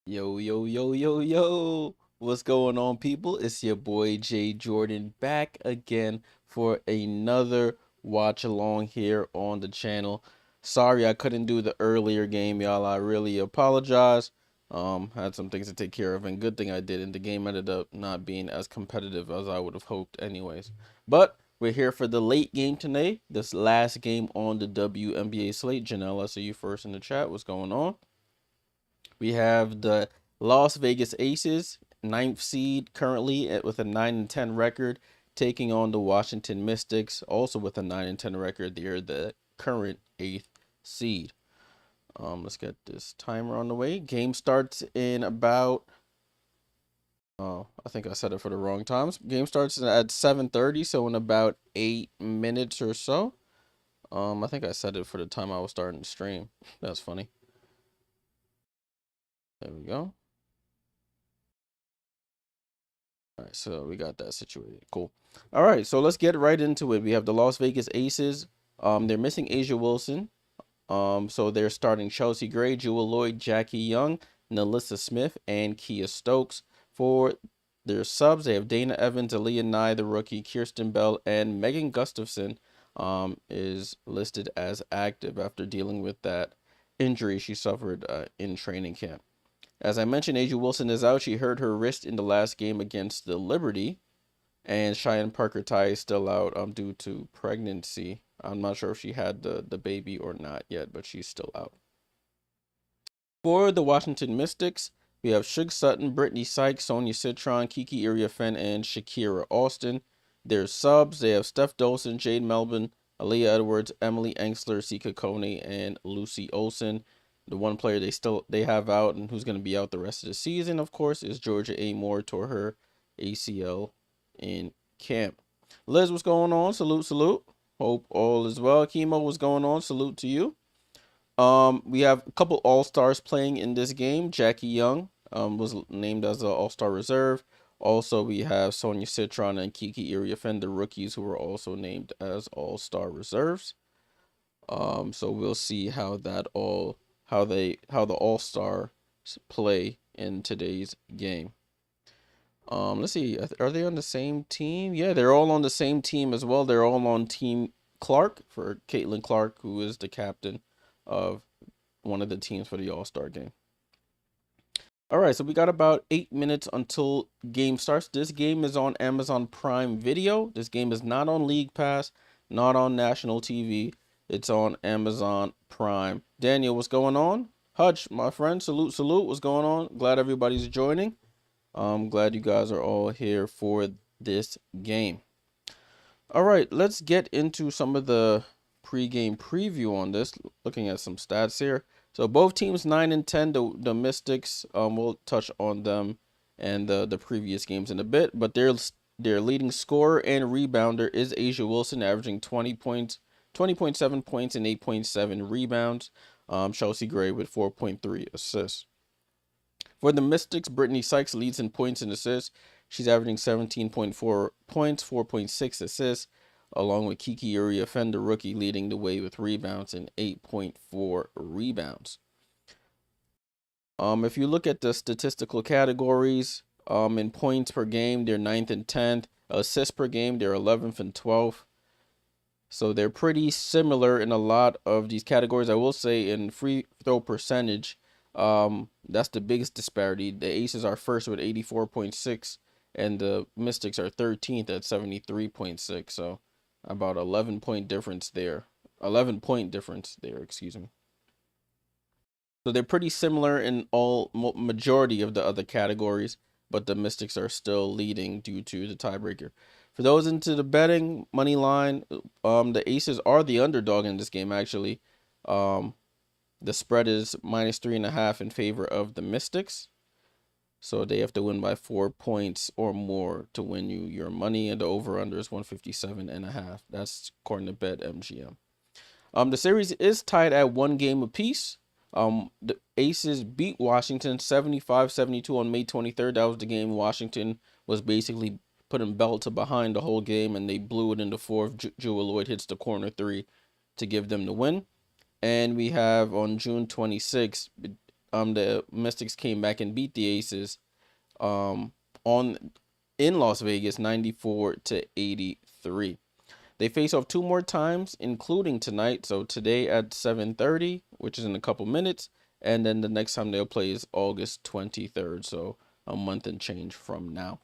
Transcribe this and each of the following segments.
Yo, yo, yo, yo, yo. What's going on, people? It's your boy Jay Jordan back again for another watch along here on the channel. Sorry I couldn't do the earlier game, y'all. I really apologize. Had some things to take care of, and good thing I did, and the game ended up not being as competitive as I would have hoped anyways. But we're here for the late game today, this last game on the WNBA slate. Janelle, I see you first in the chat. What's going on? We have the Las Vegas Aces, 9th seed currently with a 9-10 record, taking on the Washington Mystics, also with a 9-10 record. They're the current 8th seed. Let's get this timer on the way. Game starts in about, oh, I think I set it for the wrong times. Game starts at 7:30, so in about 8 minutes or so. I think I set it for the time I was starting to stream. That's funny. There we go. All right, so we got that situated. Cool. All right, so let's get right into it. We have the Las Vegas Aces. They're missing Asia Wilson. So they're starting Chelsea Gray, Jewel Lloyd, Jackie Young, Nalissa Smith, and Kia Stokes. For their subs, they have Dana Evans, Aaliyah Nye, the rookie, Kirsten Bell, and Megan Gustafson is listed as active after dealing with that injury she suffered in training camp. As I mentioned, Asia Wilson is out. She hurt her wrist in the last game against the Liberty. And Cheyenne Parker Ty is still out due to pregnancy. I'm not sure if she had the baby or not yet, but she's still out. For the Washington Mystics, we have Shug Sutton, Brittany Sykes, Sonia Citron, Kiki Iriafen, and Shakira Austin. Their subs, they have Steph Dolson, Jade Melvin, Aaliyah Edwards, Emily Engsler, Sika Coney, and Lucy Olson. The one player they have out and who's going to be out the rest of the season, of course, is Georgia A. Moore, tore her ACL in camp. Liz, what's going on? Salute, salute. Hope all is well. Chemo, what's going on? Salute to you. We have a couple all-stars playing in this game. Jackie Young was named as an all-star reserve. Also, we have Sonia Citron and Kiki Iriafen, the rookies, who were also named as all-star reserves. So we'll see how the all-stars play in today's game. Let's see, are they on the same team? Yeah, they're all on the same team as well. They're all on Team Clark for Caitlin Clark, who is the captain of one of the teams for the All-Star game. All right, so we got about 8 minutes until game starts. This game is on Amazon Prime Video. This game is not on League Pass, not on national TV. It's on Amazon Prime. Daniel, what's going on? Hutch, my friend, salute, salute. What's going on? Glad everybody's joining. I'm glad you guys are all here for this game. All right, let's get into some of the pregame preview on this, looking at some stats here. So both teams 9-10. The Mystics, we'll touch on them and the previous games in a bit, but their leading scorer and rebounder is Asia Wilson, averaging 20.7 points and 8.7 rebounds. Chelsea Gray with 4.3 assists. For the Mystics, Brittany Sykes leads in points and assists. She's averaging 17.4 points, 4.6 assists, along with Kiki Iriafen, the rookie, leading the way with rebounds and 8.4 rebounds. If you look at the statistical categories, in points per game, they're 9th and 10th. Assists per game, they're 11th and 12th. So they're pretty similar in a lot of these categories. I will say in free throw percentage, that's the biggest disparity. The Aces are first with 84.6, and the Mystics are 13th at 73.6. So about 11-point difference there. 11-point difference there, excuse me. So they're pretty similar in majority of the other categories, but the Mystics are still leading due to the tiebreaker. For those into the betting money line, the Aces are the underdog in this game, actually. The spread is -3.5 in favor of the Mystics. So they have to win by 4 points or more to win you your money, and the over-under is 157.5. That's according to BetMGM. The series is tied at 1 game apiece. The Aces beat Washington 75-72 on May 23rd. That was the game Washington was basically putting belt to behind the whole game, and they blew it in the fourth. Jewel Lloyd hits the corner three to give them the win. And we have on June 26th, the Mystics came back and beat the Aces on in Las Vegas 94-83. They face off 2 more times, including tonight. So today at 7:30, which is in a couple minutes, and then the next time they'll play is August 23rd, so a month and change from now.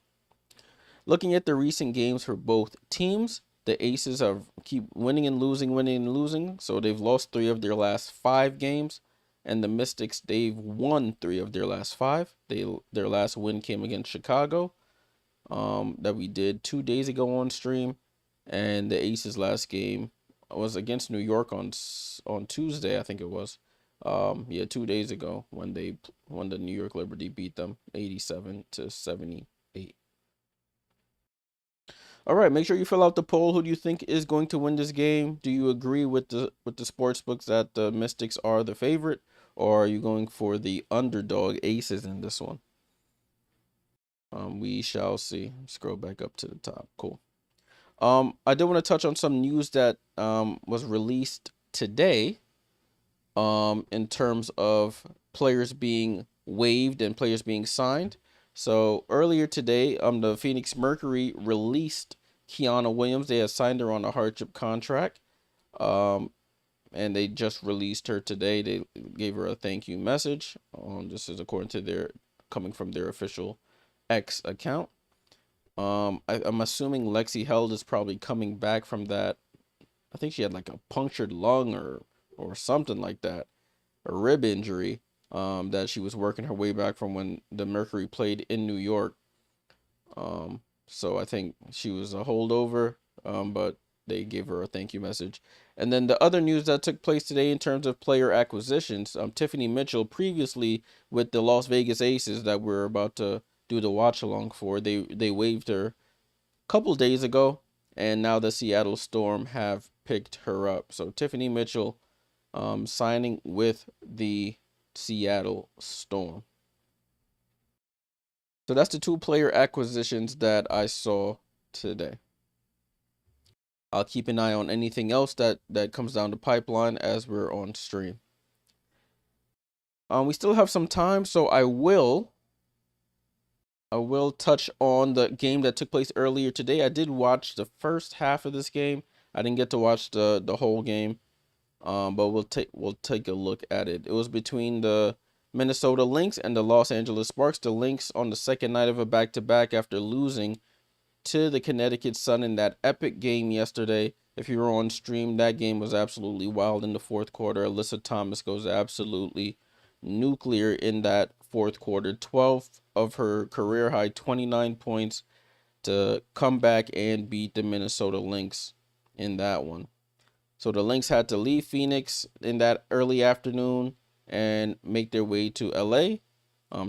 Looking at the recent games for both teams, the Aces have keep winning and losing. So they've lost 3 of their last 5 games, and the Mystics, they've won 3 of their last 5. Their last win came against Chicago, that we did 2 days ago on stream, and the Aces last game was against New York on Tuesday, I think it was. 2 days ago when the New York Liberty beat them 87-78. All right, make sure you fill out the poll. Who do you think is going to win this game? Do you agree with the sports books that the Mystics are the favorite, or are you going for the underdog Aces in this one? We shall see. Scroll back up to the top. Cool. I did want to touch on some news that was released today in terms of players being waived and players being signed. So earlier today, the Phoenix Mercury released Kiana Williams. They had signed her on a hardship contract, and they just released her today. They gave her a thank you message. This is according to coming from their official X account. I'm assuming Lexi Held is probably coming back from that. I think she had like a punctured lung or something like that, a rib injury. That she was working her way back from when the Mercury played in New York. So I think she was a holdover, but they gave her a thank you message. And then the other news that took place today in terms of player acquisitions, Tiffany Mitchell, previously with the Las Vegas Aces that we're about to do the watch along for, they waived her a couple days ago, and now the Seattle Storm have picked her up. So Tiffany Mitchell signing with the Seattle Storm. So that's the 2 player acquisitions that I saw today. I'll keep an eye on anything else that comes down the pipeline as we're on stream. We still have some time, so I will touch on the game that took place earlier today. I did watch the first half of this game. I didn't get to watch the whole game. But we'll take a look at it. It was between the Minnesota Lynx and the Los Angeles Sparks. The Lynx on the second night of a back-to-back after losing to the Connecticut Sun in that epic game yesterday. If you were on stream, that game was absolutely wild in the fourth quarter. Alyssa Thomas goes absolutely nuclear in that fourth quarter. 12 of her career high 29 points to come back and beat the Minnesota Lynx in that one. So the Lynx had to leave Phoenix in that early afternoon and make their way to LA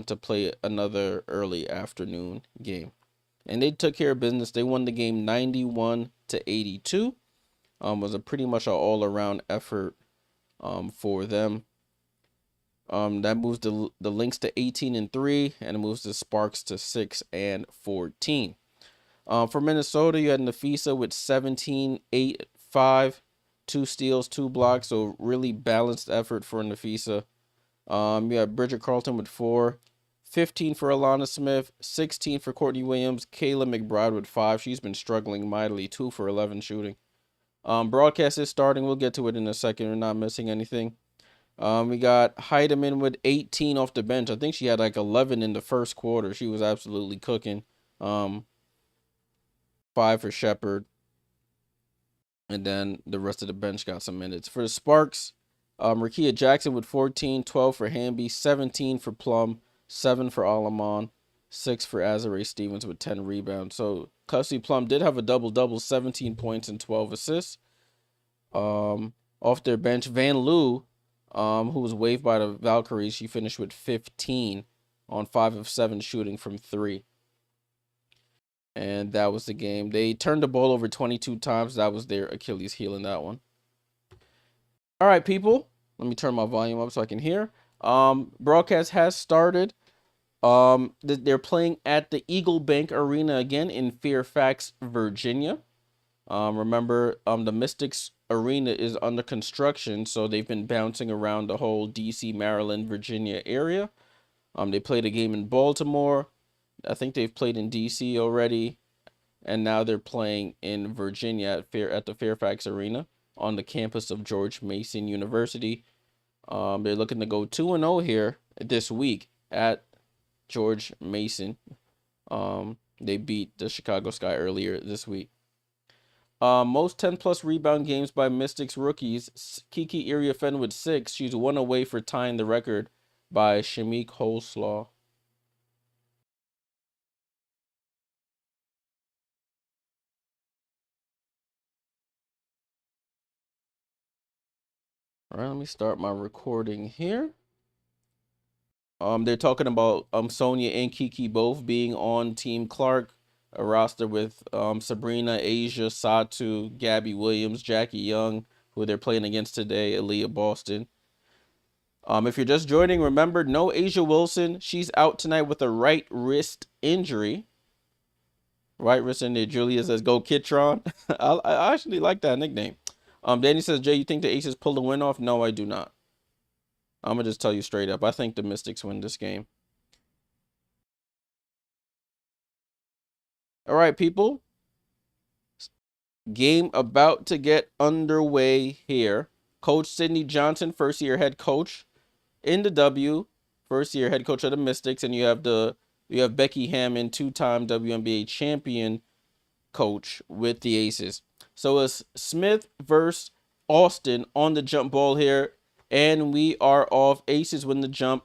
to play another early afternoon game. And they took care of business. They won the game 91-82. Was a pretty much an all-around effort for them. That moves the Lynx to 18-3, and it moves the Sparks to 6-14. For Minnesota, you had Nafisa with 17, 8, 5. 2 steals, 2 blocks, so really balanced effort for Nafisa. You have Bridget Carlton with 4, 15 for Alana Smith, 16 for Courtney Williams, Kayla McBride with 5. She's been struggling mightily, 2 for 11 shooting. Broadcast is starting. We'll get to it in a second. We're not missing anything. We got Heidemann with 18 off the bench. I think she had like 11 in the first quarter. She was absolutely cooking. 5 for Shepard. And then the rest of the bench got some minutes. For the Sparks, Rakia Jackson with 14, 12 for Hamby, 17 for Plum, 7 for Alamon, 6 for Azare Stevens with 10 rebounds. So Kelsey Plum did have a double-double, 17 points and 12 assists. Off their bench, Van Loo, who was waived by the Valkyries, she finished with 15 on 5 of 7 shooting from 3. And that was the game. They turned the ball over 22 times. That was their Achilles heel in that one. All right, people. Let me turn my volume up so I can hear. Broadcast has started. They're playing at the Eagle Bank Arena again in Fairfax, Virginia. Remember, the Mystics Arena is under construction, so they've been bouncing around the whole DC, Maryland, Virginia area. They played a game in Baltimore. I think they've played in DC already, and now they're playing in Virginia at the Fairfax Arena on the campus of George Mason University. They're looking to go 2-0 here this week at George Mason. They beat the Chicago Sky earlier this week. Most 10-plus rebound games by Mystics rookies. Kiki Iriafen with 6. She's 1 away for tying the record by Shamik Holslaw. All right, let me start my recording here. They're talking about Sonia and Kiki both being on Team Clark, a roster with Sabrina, Asia, Satu, Gabby Williams, Jackie Young, who they're playing against today, Aaliyah Boston. If you're just joining, remember, no Asia Wilson. She's out tonight with a right wrist injury. Right wrist injury. Julia says, go Kitron. I actually like that nickname. Danny says, Jay, you think the Aces pull the win off? No, I do not. I'm going to just tell you straight up. I think the Mystics win this game. All right, people. Game about to get underway here. Coach Sydney Johnson, first-year head coach in the W. First-year head coach of the Mystics. And you have Becky Hammond, two-time WNBA champion coach with the Aces. So it's Smith versus Austin on the jump ball here. And we are off. Aces win the jump.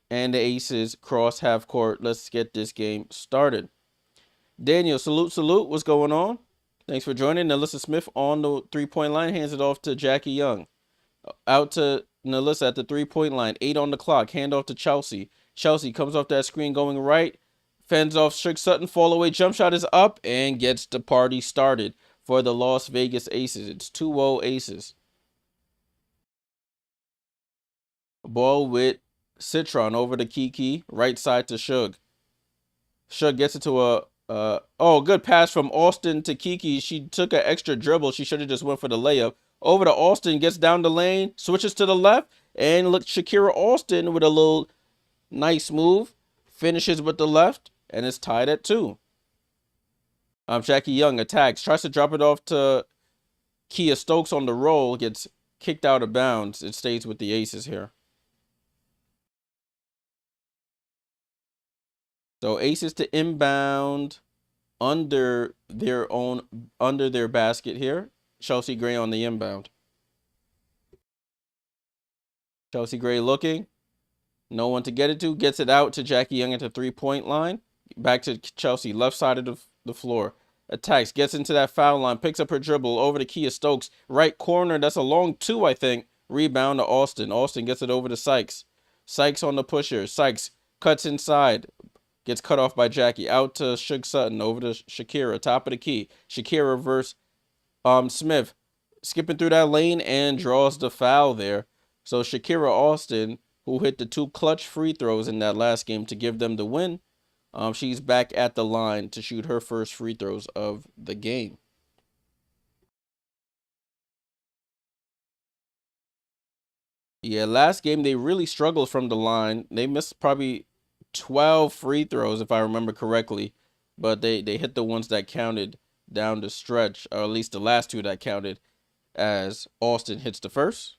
And the Aces cross half court. Let's get this game started. Daniel, salute. What's going on? Thanks for joining. Nalissa Smith on the three-point line. Hands it off to Jackie Young. Out to Nalissa at the three-point line. 8 on the clock. Hand off to Chelsea. Chelsea comes off that screen going right. Fends off Strick Sutton. Fall away. Jump shot is up and gets the party started for the Las Vegas Aces. It's 2-0 Aces. Ball with Citron over to Kiki. Right side to Shug. Shug gets it to good pass from Austin to Kiki. She took an extra dribble. She should have just went for the layup. Over to Austin, gets down the lane, switches to the left, and look, Shakira Austin with a little nice move, finishes with the left, and it's tied at 2. Jackie Young attacks, tries to drop it off to Kia Stokes on the roll, gets kicked out of bounds. It stays with the Aces here. So Aces to inbound under their basket here. Chelsea Gray on the inbound. Chelsea Gray looking. No one to get it to. Gets it out to Jackie Young at the three-point line. Back to Chelsea, left side of the floor. Attacks, gets into that foul line, picks up her dribble over to Kia Stokes. Right corner, that's a long 2, I think. Rebound to Austin. Austin gets it over to Sykes. Sykes on the pusher. Sykes cuts inside. Gets cut off by Jackie. Out to Shug Sutton. Over to Shakira. Top of the key. Shakira versus Smith. Skipping through that lane and draws the foul there. So Shakira Austin, who hit the 2 clutch free throws in that last game to give them the win, she's back at the line to shoot her first free throws of the game. Yeah, last game they really struggled from the line. They missed probably 12 free throws, if I remember correctly, but they hit the ones that counted down the stretch, or at least the last 2 that counted, as Austin hits the first.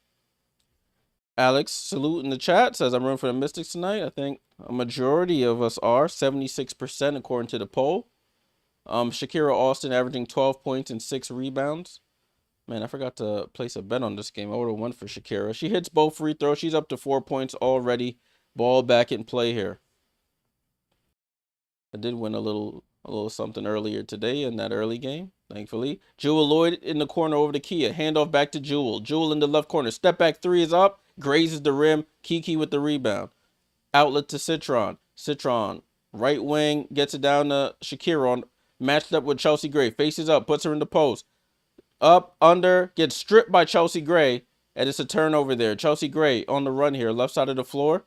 Alex, salute in the chat, says I'm rooting for the Mystics tonight. I think a majority of us are, 76% according to the poll. Shakira Austin averaging 12 points and 6 rebounds. Man, I forgot to place a bet on this game. I would have won for Shakira. She hits both free throws. She's up to 4 points already. Ball back in play here. I did win a little something earlier today in that early game, thankfully. Jewel Lloyd in the corner over to Kia. Handoff back to Jewel. Jewel in the left corner. Step back 3 is up. Grazes the rim. Kiki with the rebound. Outlet to Citron. Citron, right wing, gets it down to Shakira. Matched up with Chelsea Gray. Faces up, puts her in the post. Up, under, gets stripped by Chelsea Gray. And it's a turnover there. Chelsea Gray on the run here. Left side of the floor.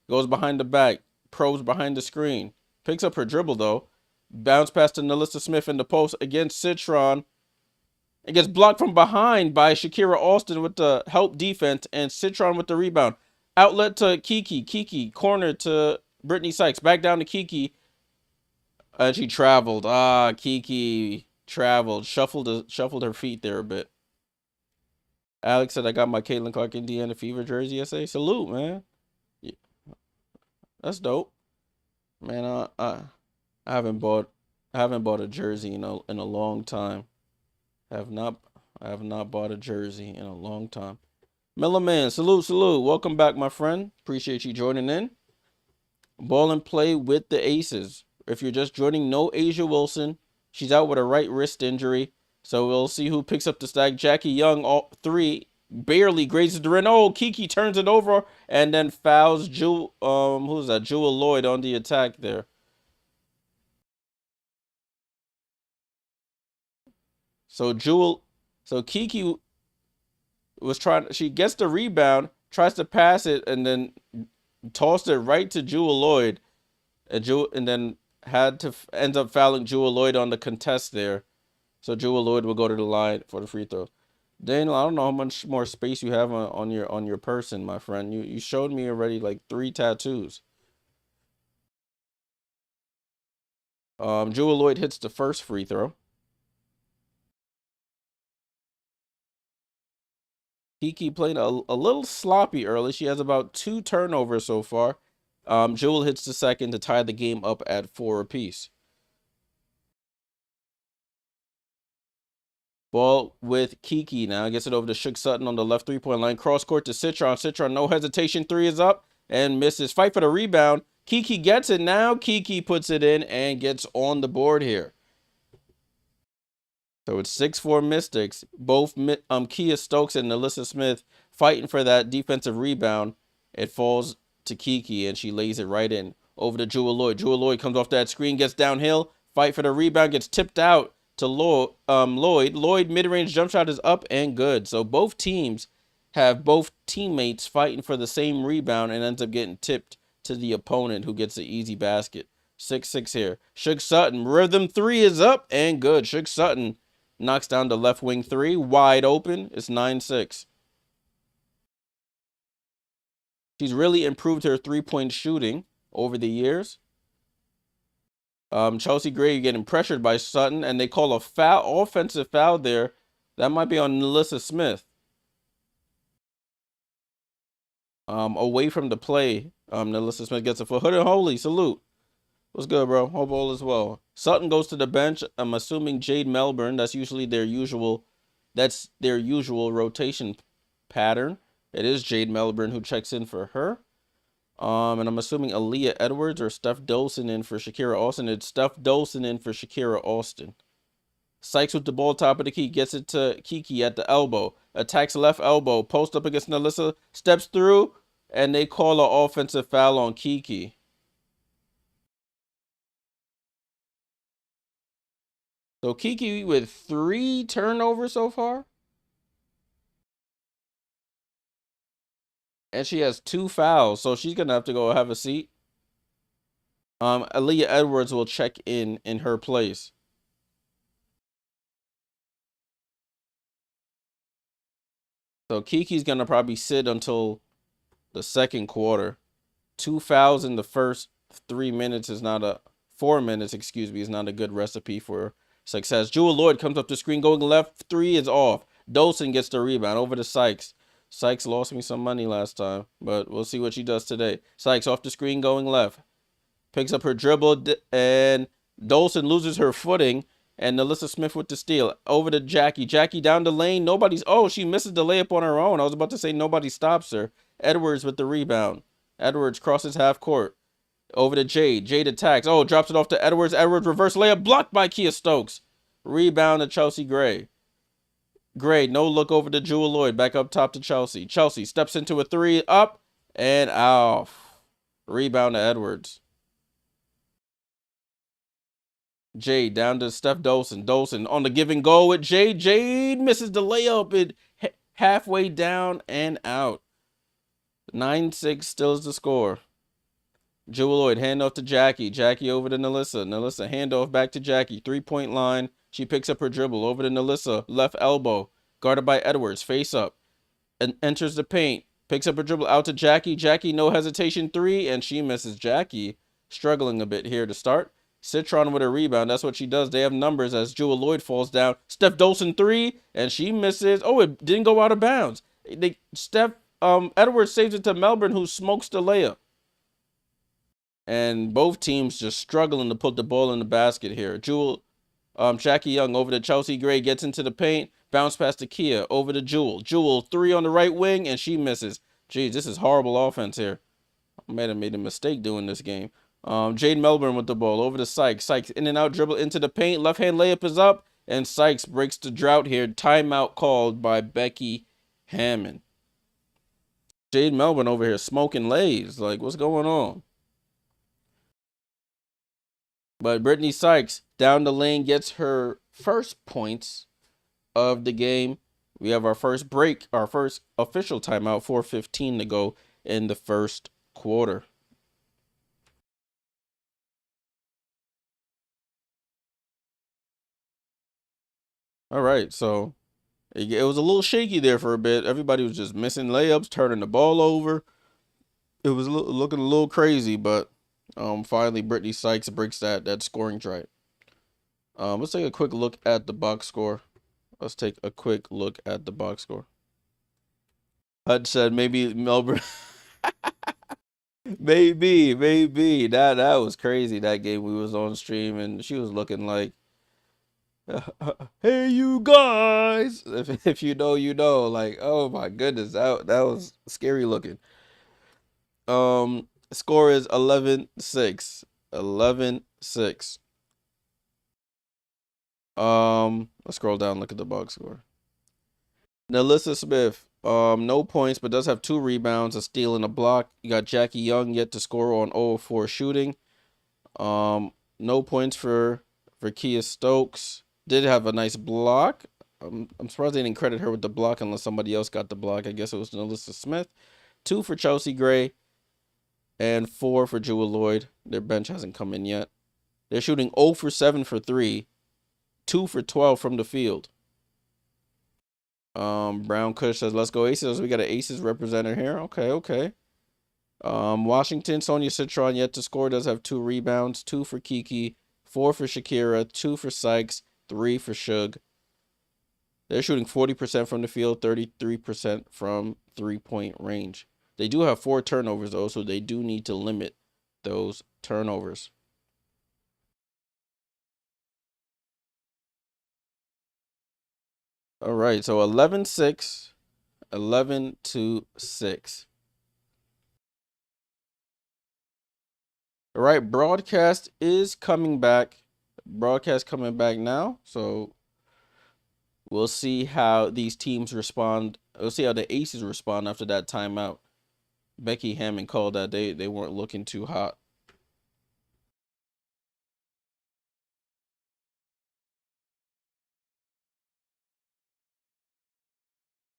Goes behind the back. Probes behind the screen. Picks up her dribble, though. Bounce pass to Nalissa Smith in the post against Citron. It gets blocked from behind by Shakira Austin with the help defense. And Citron with the rebound. Outlet to Kiki. Kiki. Corner to Brittany Sykes. Back down to Kiki. And she traveled. Kiki traveled. Shuffled her feet there a bit. Alex said, I got my Caitlin Clark Indiana Fever jersey yesterday. Salute, man. Yeah, that's dope. Man, I haven't bought a jersey in a long time. I have not bought a jersey in a long time. Miller Man, salute. Welcome back, my friend. Appreciate you joining in. Ball and play with the Aces. If you're just joining, no Asia Wilson. She's out with a right wrist injury. So we'll see who picks up the stack. Jackie Young, all three, barely grazes the rim. Oh, Kiki turns it over and then fouls Jewel Lloyd on the attack there. So Kiki was she gets the rebound, tries to pass it, and then tossed it right to Jewel Lloyd. And then ends up fouling Jewel Lloyd on the contest there. So Jewel Lloyd will go to the line for the free throw. Daniel, I don't know how much more space you have on your person, my friend. You showed me already like 3 tattoos. Jewel Lloyd hits the first free throw. Kiki played a little sloppy early. She has about 2 turnovers so far. Jewel hits the second to tie the game up at 4 apiece. Ball with Kiki now. Gets it over to Shook Sutton on the left 3-point line. Cross court to Citron. Citron, no hesitation. 3 is up and misses. Fight for the rebound. Kiki gets it now. Kiki puts it in and gets on the board here. So it's 6-4 Mystics. Both Kia Stokes and Nalissa Smith fighting for that defensive rebound. It falls to Kiki and she lays it right in. Over to Jewel Lloyd. Jewel Lloyd comes off that screen, gets downhill. Fight for the rebound, gets tipped out to Lloyd. Lloyd mid-range jump shot is up and good. So both teams have both teammates fighting for the same rebound and ends up getting tipped to the opponent who gets the easy basket. 6-6 here. Shook Sutton. Rhythm 3 is up and good. Shook Sutton knocks down the left wing 3. Wide open. It's 9-6. She's really improved her 3-point shooting over the years. Chelsea Gray getting pressured by Sutton, and they call a foul, offensive foul there. That might be on Nalissa Smith. Away from the play, Nalissa Smith gets a foot. Hood and Holy, salute. What's good, bro? Hope all is well. Sutton goes to the bench. I'm assuming Jade Melbourne. That's usually their usual rotation pattern. It is Jade Melbourne who checks in for her. And I'm assuming Aaliyah Edwards or Steph Dolson in for Shakira Austin. It's Steph Dolson in for Shakira Austin. Sykes with the ball, top of the key, gets it to Kiki at the elbow. Attacks left elbow, post up against Nalissa, steps through, and they call an offensive foul on Kiki. So Kiki with 3 turnovers so far. And she has 2 fouls, so she's going to have to go have a seat. Aaliyah Edwards will check in her place. So Kiki's going to probably sit until the second quarter. 2 fouls in the first 3 minutes is not a... 4 minutes, excuse me, is not a good recipe for success. Jewel Lloyd comes up the screen going left. 3 is off. Dolson gets the rebound over to Sykes. Sykes lost me some money last time, but we'll see what she does today. Sykes off the screen going left. Picks up her dribble, and Dolson loses her footing, and Nalissa Smith with the steal. Over to Jackie. Jackie down the lane. She misses the layup on her own. I was about to say nobody stops her. Edwards with the rebound. Edwards crosses half court. Over to Jade. Jade attacks. Oh, drops it off to Edwards. Edwards reverse layup blocked by Kia Stokes. Rebound to Chelsea Gray. Gray, no look over to Jewel Lloyd. Back up top to Chelsea. Chelsea steps into a 3, up and off. Rebound to Edwards. Jade down to Steph Dolson. Dolson on the give and go with Jade. Jade misses the layup. halfway down and out. 9-6 still is the score. Jewel Lloyd, handoff to Jackie. Jackie over to Nalissa. Nalissa, handoff back to Jackie. 3-point line. She picks up her dribble. Over to Nalissa. Left elbow. Guarded by Edwards. Face up. And enters the paint. Picks up her dribble out to Jackie. Jackie, no hesitation, 3. And she misses. Jackie struggling a bit here to start. Citron with a rebound. That's what she does. They have numbers as Jewel Lloyd falls down. Steph Dolson 3. And she misses. Oh, it didn't go out of bounds. Edwards saves it to Melbourne, who smokes the layup. And both teams just struggling to put the ball in the basket here. Jackie Young over to Chelsea Gray, gets into the paint, bounce past to Kia, over to Jewel. Jewel 3 on the right wing, and she misses. Geez, this is horrible offense here. I might have made a mistake doing this game. Jade Melbourne with the ball, over to Sykes. Sykes in and out, dribble into the paint. Left hand layup is up, and Sykes breaks the drought here. Timeout called by Becky Hammond. Jade Melbourne over here smoking lays. Like, what's going on? But Brittany Sykes down the lane gets her first points of the game. We have our first break, our first official timeout, 4:15 to go in the first quarter. All right, so it was a little shaky there for a bit. Everybody was just missing layups, turning the ball over. It was looking a little crazy, but finally Brittany Sykes breaks that scoring drought. Let's take a quick look at the box score. HUD said maybe Melbourne. maybe. That was crazy. That game we was on stream and she was looking like, hey you guys. If you know, you know. Like, oh my goodness, that was scary looking. Score is 11-6. 11-6. Let's scroll down, look at the box score. Nalissa Smith, no points, but does have 2 rebounds, a steal, and a block. You got Jackie Young yet to score on 0-4 shooting. No points for Kia Stokes. Did have a nice block. I'm surprised they didn't credit her with the block unless somebody else got the block. I guess it was Nalissa Smith. 2 for Chelsea Gray and 4 for Jewel Lloyd. Their bench hasn't come in yet. They're shooting 0 for 7 for 3. 2 for 12 from the field. Brown Kush says, let's go Aces. We got an Aces representative here. Okay. Washington, Sonia Citron yet to score. Does have 2 rebounds. 2 for Kiki. 4 for Shakira. 2 for Sykes. 3 for Shug. They're shooting 40% from the field. 33% from 3-point range. They do have 4 turnovers, though, so they do need to limit those turnovers. All right, so 11-6, 11-6. All right, broadcast is coming back. Broadcast coming back now, so we'll see how these teams respond. We'll see how the Aces respond after that timeout. Becky Hammond called that they weren't looking too hot.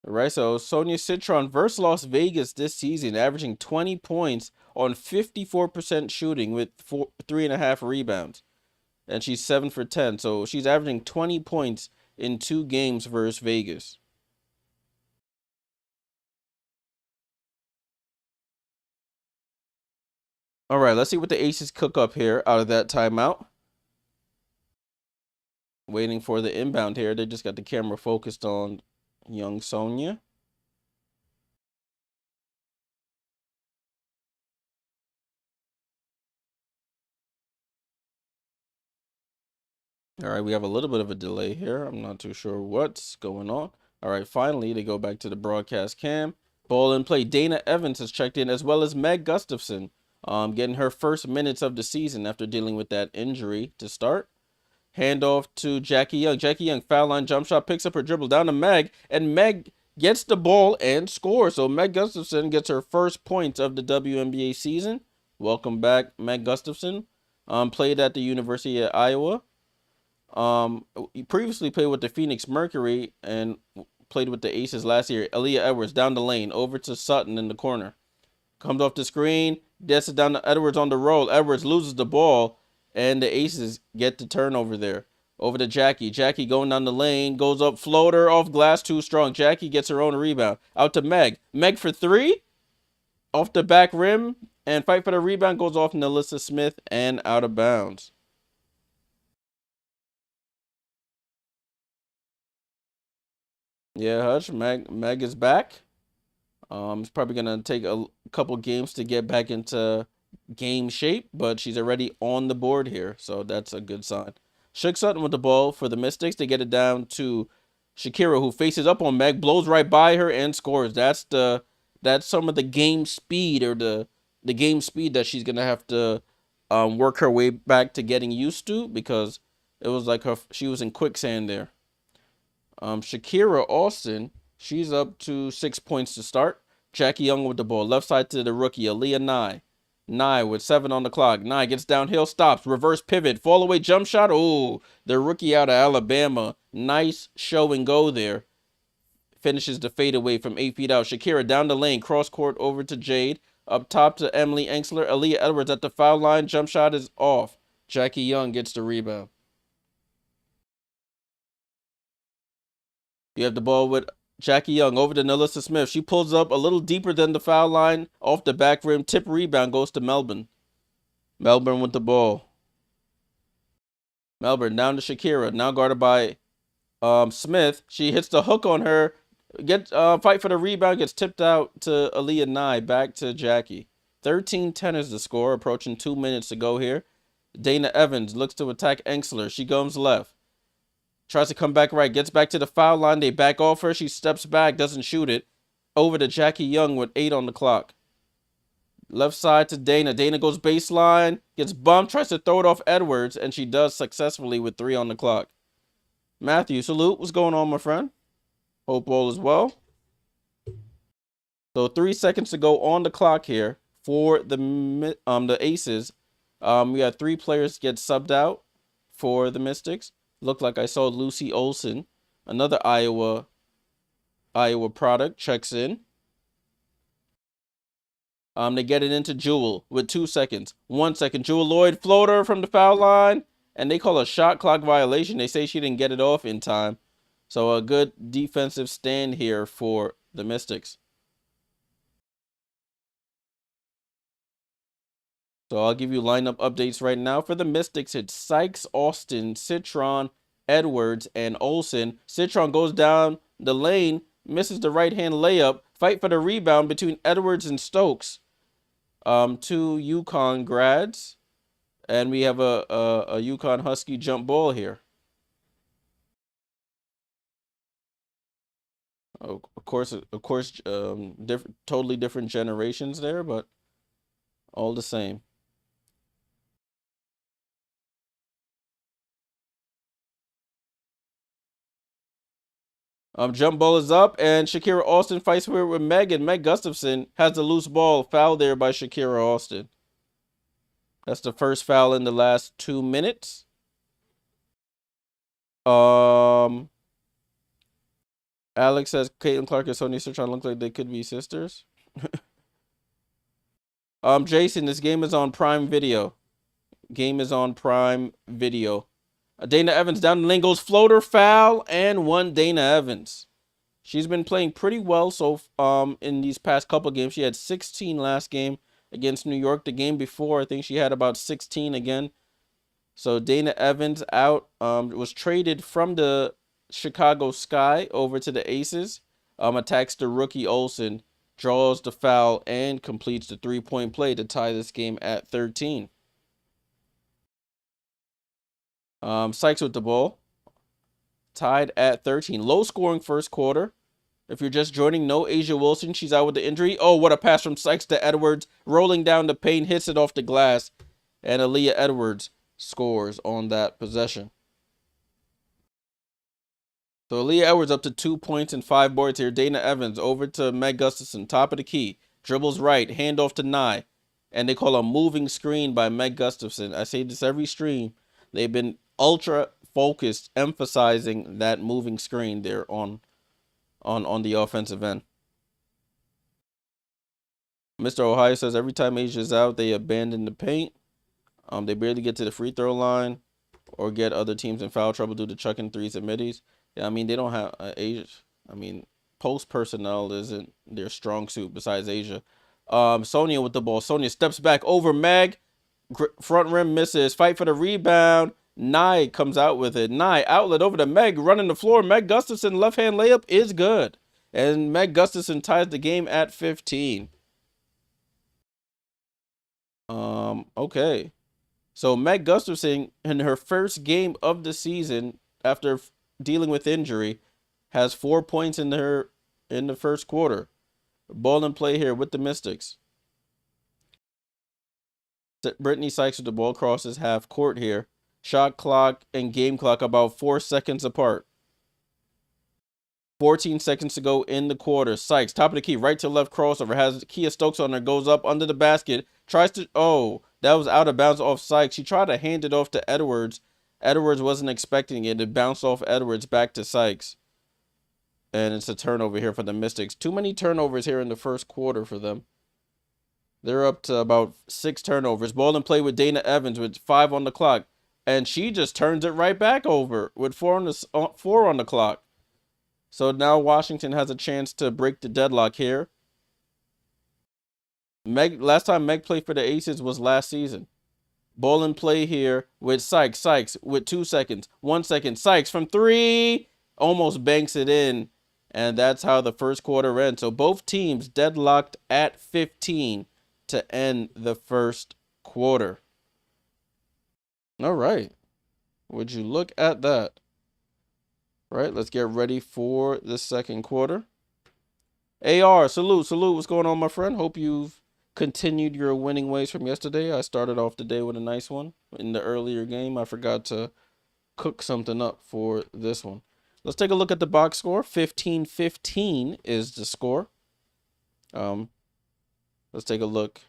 All right, so Sonia Citron versus Las Vegas this season, averaging 20 points on 54% shooting with 3.5 rebounds. And she's 7 for 10. So she's averaging 20 points in 2 games versus Vegas. All right, let's see what the Aces cook up here out of that timeout. Waiting for the inbound here. They just got the camera focused on young Sonia. All right, we have a little bit of a delay here. I'm not too sure what's going on. All right, finally, they go back to the broadcast cam. Ball in play. Dana Evans has checked in, as well as Meg Gustafson, getting her first minutes of the season after dealing with that injury to start. Handoff to Jackie Young. Jackie Young, foul line jump shot, picks up her dribble down to Meg, and Meg gets the ball and scores. So Meg Gustafson gets her first points of the WNBA season. Welcome back, Meg Gustafson. Played at the University of Iowa. He previously played with the Phoenix Mercury and played with the Aces last year. Aaliyah Edwards down the lane, over to Sutton in the corner. Comes off the screen, gets it down to Edwards on the roll. Edwards loses the ball, and the Aces get the turnover there. Over to Jackie. Jackie going down the lane, goes up, floater off glass, too strong. Jackie gets her own rebound. Out to Meg. Meg for three, off the back rim, and fight for the rebound, goes off Nalissa Smith and out of bounds. Yeah, Hush. Meg is back. It's probably gonna take a couple games to get back into game shape, but she's already on the board here, so that's a good sign. Shook Sutton with the ball for the Mystics. They get it down to Shakira, who faces up on Meg, blows right by her and scores. That's some of the game speed, or the game speed that she's gonna have to work her way back to getting used to, because it was like she was in quicksand there. Shakira Austin, she's up to 6 points to start. Jackie Young with the ball. Left side to the rookie, Aaliyah Nye. Nye with 7 on the clock. Nye gets downhill, stops. Reverse pivot. Fall away jump shot. Oh, the rookie out of Alabama. Nice show and go there. Finishes the fadeaway from 8 feet out. Shakira down the lane. Cross court over to Jade. Up top to Emily Enxler. Aaliyah Edwards at the foul line. Jump shot is off. Jackie Young gets the rebound. You have the ball with Jackie Young over to Nalissa Smith. She pulls up a little deeper than the foul line, off the back rim. Tip rebound goes to Melbourne. Melbourne with the ball. Melbourne down to Shakira. Now guarded by Smith. She hits the hook on her. Fight for the rebound. Gets tipped out to Aaliyah Nye. Back to Jackie. 13-10 is the score. Approaching 2 minutes to go here. Dana Evans looks to attack Enxler. She goes left. Tries to come back right. Gets back to the foul line. They back off her. She steps back. Doesn't shoot it. Over to Jackie Young with 8 on the clock. Left side to Dana. Dana goes baseline. Gets bumped. Tries to throw it off Edwards. And she does successfully with 3 on the clock. Matthew, salute. What's going on, my friend? Hope all is well. So 3 seconds to go on the clock here for the Aces. We got 3 players get subbed out for the Mystics. Looked like I saw Lucy Olson, another Iowa product, checks in. They get it into Jewel with 2 seconds. 1 second. Jewel Lloyd floater from the foul line, and they call a shot clock violation. They say she didn't get it off in time. So a good defensive stand here for the Mystics. So I'll give you lineup updates right now. For the Mystics, it's Sykes, Austin, Citron, Edwards, and Olsen. Citron goes down the lane, misses the right-hand layup. Fight for the rebound between Edwards and Stokes. 2 UConn grads. And we have a UConn Husky jump ball here. Of course, totally different generations there, but all the same. Jump ball is up, and Shakira Austin fights for it with Meg, and Meg Gustafson has the loose ball. Foul there by Shakira Austin. That's the first foul in the last 2 minutes. Alex says Caitlin Clark and Sonia Citron look like they could be sisters. Jason, this game is on Prime Video. Game is on Prime Video. Dana Evans down the lane goes floater, foul, and 1 Dana Evans. She's been playing pretty well so in these past couple games. She had 16 last game against New York. The game before, I think she had about 16 again. So Dana Evans out. Was traded from the Chicago Sky over to the Aces. Attacks the rookie Olsen, draws the foul, and completes the 3-point play to tie this game at 13. Sykes with the ball. Tied at 13. Low scoring first quarter. If you're just joining, no A'ja Wilson. She's out with the injury. Oh, what a pass from Sykes to Edwards. Rolling down the paint, hits it off the glass. And Aaliyah Edwards scores on that possession. So Aaliyah Edwards up to 2 points and 5 boards here. Dana Evans over to Meg Gustafson. Top of the key. Dribbles right. Handoff to Nye. And they call a moving screen by Meg Gustafson. I say this every stream. They've been ultra focused, emphasizing that moving screen there on on the offensive end. Mr. Ohio says every time Asia's out, they abandon the paint. They barely get to the free throw line or get other teams in foul trouble due to chucking threes and middies. Yeah, I mean, they don't have Asia. I mean, post personnel isn't their strong suit besides Asia. Sonia with the ball. Sonia steps back over Meg. Front rim misses. Fight for the rebound. Nye comes out with it. Nye outlet over to Meg. Running the floor. Meg Gustafson left hand layup is good. And Meg Gustafson ties the game at 15. Okay. So Meg Gustafson, in her first game of the season after dealing with injury, has 4 points in the first quarter. Ball in play here with the Mystics. Brittany Sykes with the ball crosses half court here. Shot clock and game clock about 4 seconds apart. 14 seconds to go in the quarter. Sykes, top of the key, right to left crossover. Has Kia Stokes on her, goes up under the basket. Tries to, that was out of bounds off Sykes. She tried to hand it off to Edwards. Edwards wasn't expecting it. It bounced off Edwards back to Sykes. And it's a turnover here for the Mystics. Too many turnovers here in the first quarter for them. They're up to about 6 turnovers. Ball in play with Dana Evans with 5 on the clock. And she just turns it right back over with 4 on the clock. So now Washington has a chance to break the deadlock here. Last time Meg played for the Aces was last season. Ball in play here with Sykes. Sykes with 2 seconds. 1 second. Sykes from 3. Almost banks it in. And that's how the first quarter ends. So both teams deadlocked at 15 to end the first quarter. All right. Would you look at that? Right, let's get ready for the second quarter. AR, salute. What's going on, my friend? Hope you've continued your winning ways from yesterday. I started off the day with a nice one. In the earlier game, I forgot to cook something up for this one. Let's take a look at the box score. 15-15 is the score. Let's take a look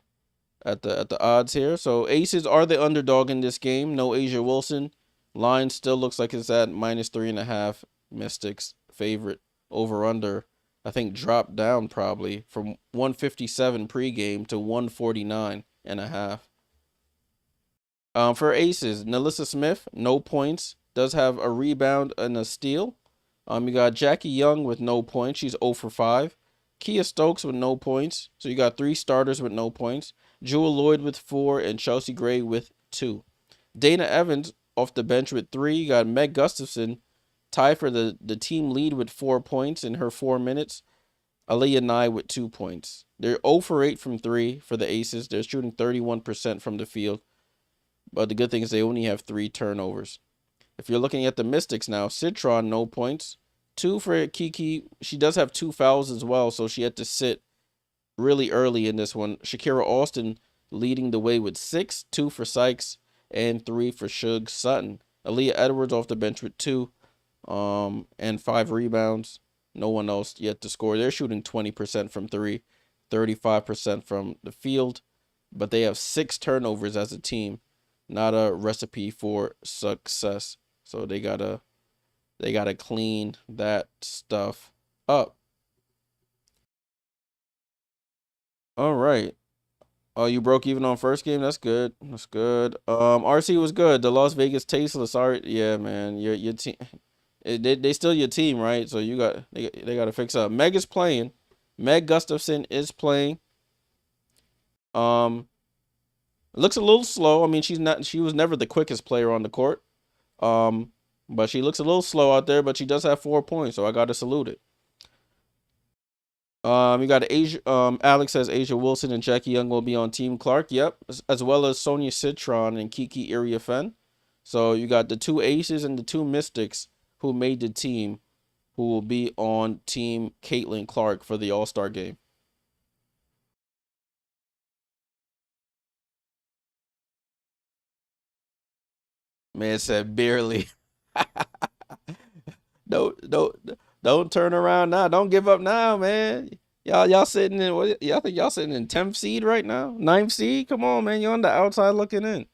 at the odds here. So Aces are the underdog in this game. No Asia Wilson. Line still looks like it's at -3.5. Mystics favorite. Over under, I think, dropped down probably from 157 pregame to 149.5. For Aces, Nalissa Smith, no points. Does have a rebound and a steal. You got Jackie Young with no points. She's 0 for 5. Kia Stokes with no points. So you got 3 starters with no points. Jewel Lloyd with 4 and Chelsea Gray with 2. Dana Evans off the bench with 3. You got Meg Gustafson tied for the team lead with 4 points in her 4 minutes. Aaliyah Nye with 2 points. They're 0 for 8 from 3 for the Aces. They're shooting 31% from the field. But the good thing is they only have 3 turnovers. If you're looking at the Mystics now, Citron, no points. 2 for Kiki. She does have 2 fouls as well, so she had to sit really early in this one. Shakira Austin leading the way with 6. 2 for Sykes and 3 for Shug Sutton. Aaliyah Edwards off the bench with 2 and 5 rebounds. No one else yet to score. They're shooting 20% from 3, 35% from the field, but they have 6 turnovers as a team. Not a recipe for success. So they gotta clean that stuff up. All right. Oh, you broke even on first game. That's good. That's good. RC was good. The Las Vegas Tasteless. Sorry, yeah, man. Your team. They still your team, right? So they got to fix up. Meg is playing. Meg Gustafson is playing. Looks a little slow. I mean, she was never the quickest player on the court. But she looks a little slow out there, but she does have 4 points, so I got to salute it. You got Asia. Alex says Asia Wilson and Jackie Young will be on Team Clark. Yep, as well as Sonia Citron and Kiki Iriafen. So you got the 2 Aces and the 2 Mystics who made the team, who will be on Team Caitlin Clark for the All-Star game. Man said barely. Don't turn around now. Don't give up now, man. Y'all sitting in what? Y'all think y'all sitting in 10th seed right now? 9th seed? Come on, man. You're on the outside looking in.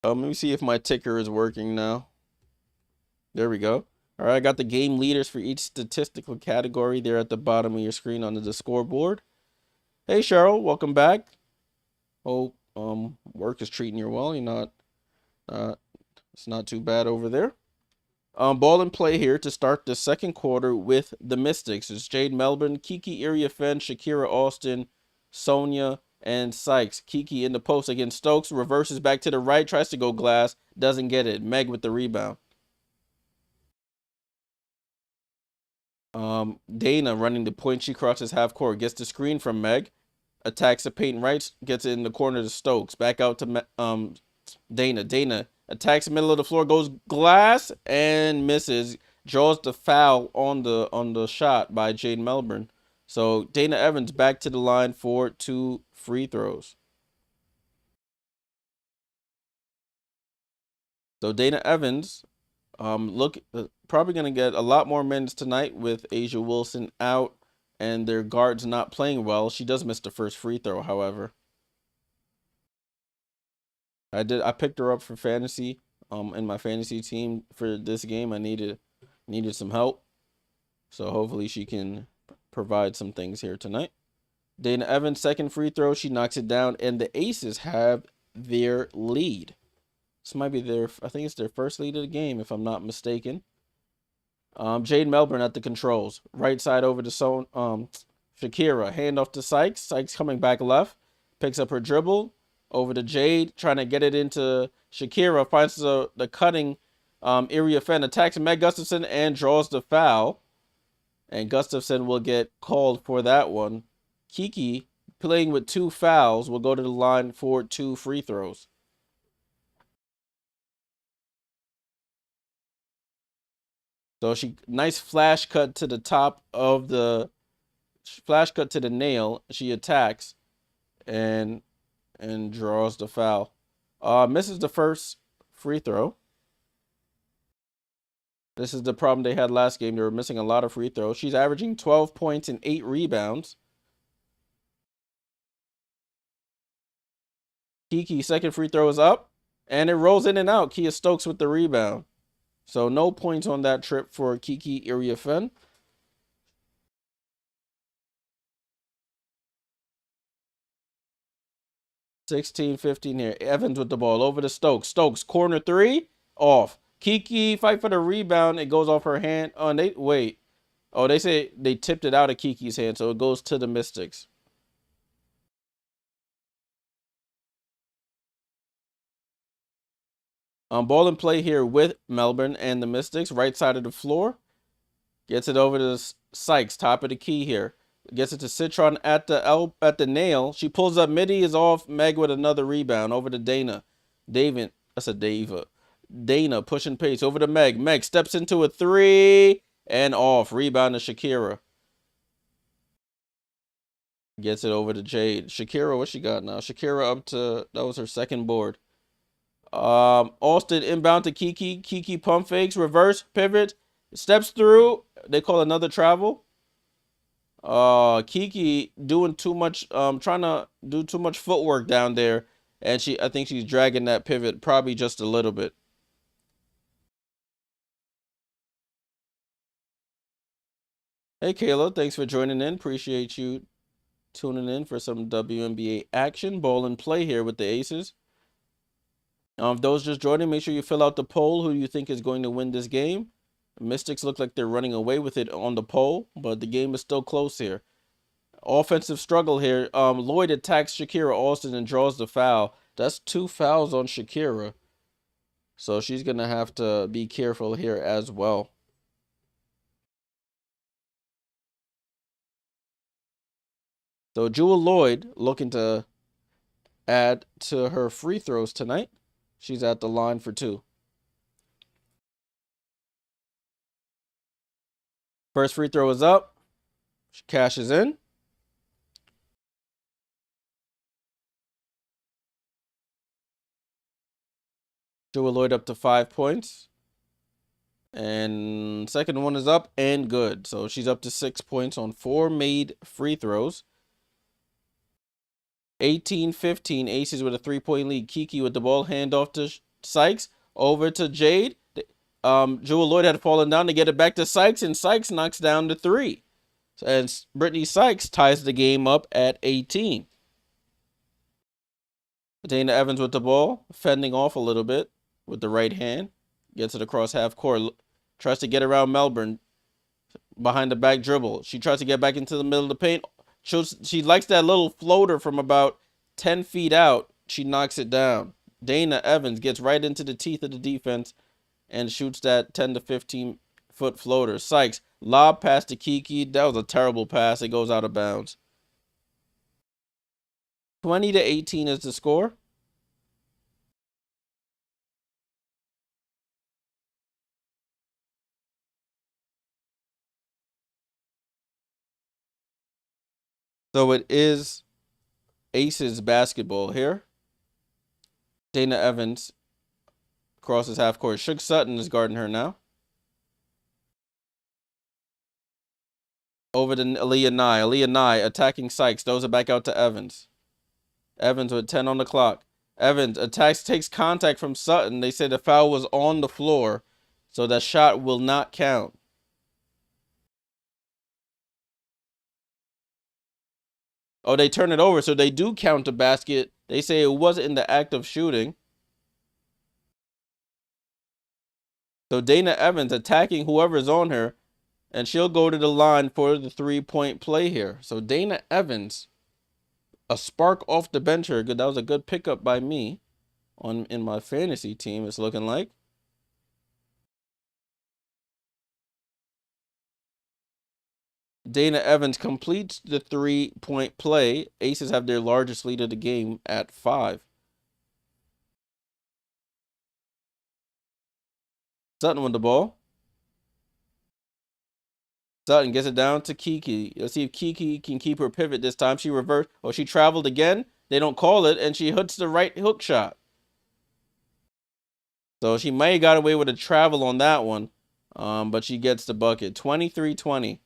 Let me see if my ticker is working now. There we go. All right, I got the game leaders for each statistical category there at the bottom of your screen on the scoreboard. Hey, Cheryl, welcome back. Hope work is treating you well. You're not, it's not too bad over there. Ball and play here to start the second quarter with the Mystics. It's Jade Melbourne, Kiki Iriafen, Shakira Austin, Sonia, and Sykes. Kiki in the post against Stokes, reverses back to the right, tries to go glass, doesn't get it. Meg with the rebound. Dana running the point. She crosses half court, gets the screen from Meg, attacks the paint right, gets it in the corner to Stokes. Back out to Dana. Dana attacks the middle of the floor, goes glass and misses. Draws the foul on the shot by Jade Melbourne. So Dana Evans back to the line for 2 free throws. So Dana Evans, probably gonna get a lot more minutes tonight with Asia Wilson out and their guards not playing well. She does miss the first free throw, however. I picked her up for fantasy, in my fantasy team for this game. I needed some help. So hopefully she can provide some things here tonight. Dana Evans, second free throw. She knocks it down, and the Aces have their lead. This might be I think it's their first lead of the game, if I'm not mistaken. Jade Melbourne at the controls. Right side over to Shakira. Handoff to Sykes. Sykes coming back left. Picks up her dribble. Over to Jade. Trying to get it into Shakira. Finds the cutting Iriafen. Attacks Meg Gustafson and draws the foul. And Gustafson will get called for that one. Kiki, playing with 2 fouls, will go to the line for 2 free throws. So nice flash cut to the top of the nail. She attacks and draws the foul. Misses the first free throw. This is the problem they had last game. They were missing a lot of free throws. She's averaging 12 points and 8 rebounds. Kiki, second free throw is up, and it rolls in and out. Kia Stokes with the rebound. So no points on that trip for Kiki Iriafen. (16-15) here. Evans with the ball over to Stokes. Stokes, corner 3, off. Kiki fight for the rebound. It goes off her hand. Oh, and wait. Oh, they say they tipped it out of Kiki's hand, so it goes to the Mystics. Ball and play here with Melbourne and the Mystics. Right side of the floor. Gets it over to Sykes, top of the key here. Gets it to Citron at the nail. She pulls up. Midi is off. Meg with another rebound. Over to Dana. Dana pushing pace. Over to Meg. Meg steps into a 3 and off. Rebound to Shakira. Gets it over to Jade. Shakira, what she got now? Shakira up to, that was her second board. Austin inbound to Kiki. Kiki pump fakes. Reverse. Pivot. Steps through. They call another travel. Kiki doing too much, trying to do too much footwork down there. And I think she's dragging that pivot probably just a little bit. Hey, Kayla, thanks for joining in. Appreciate you tuning in for some WNBA action. Ball and play here with the Aces. Those just joining, make sure you fill out the poll. Who you think is going to win this game? Mystics look like they're running away with it on the poll, but the game is still close here. Offensive struggle here. Lloyd attacks Shakira Austin and draws the foul. That's 2 fouls on Shakira. So she's going to have to be careful here as well. So Jewel Lloyd looking to add to her free throws tonight. She's at the line for 2. First free throw is up. She cashes in. Jewel Lloyd up to 5 points. And second one is up and good. So she's up to 6 points on 4 made free throws. 18-15. Aces with a 3-point lead. Kiki with the ball. Handoff to Sykes. Over to Jade. Jewel Lloyd had fallen down to get it back to Sykes, and Sykes knocks down the 3. And Brittany Sykes ties the game up at 18. Dana Evans with the ball, fending off a little bit with the right hand. Gets it across half court. Tries to get around Melbourne behind the back dribble. She tries to get back into the middle of the paint. She likes that little floater from about 10 feet out. She knocks it down. Dana Evans gets right into the teeth of the defense and shoots that 10 to 15 foot floater. Sykes, lob pass to Kiki. That was a terrible pass. It goes out of bounds. 20 to 18 is the score. So it is Aces basketball here. Dana Evans crosses half court. Shook Sutton is guarding her now. Over to Aaliyah Nye. Aaliyah Nye attacking Sykes. Throws it back out to Evans. Evans with 10 on the clock. Evans attacks, takes contact from Sutton. They say the foul was on the floor, so that shot will not count. Oh, they turn it over, so they do count the basket. They say it wasn't in the act of shooting. So Dana Evans attacking whoever's on her, and she'll go to the line for the 3-point play here. So Dana Evans, a spark off the bench here. Good, that was a good pickup by me in my fantasy team, it's looking like. Dana Evans completes the 3-point play. Aces have their largest lead of the game at 5. Sutton with the ball. Sutton gets it down to Kiki. Let's see if Kiki can keep her pivot this time. She reversed. Oh, she traveled again. They don't call it, and she hits the right hook shot. So she may have got away with a travel on that one, but she gets the bucket. 23-20.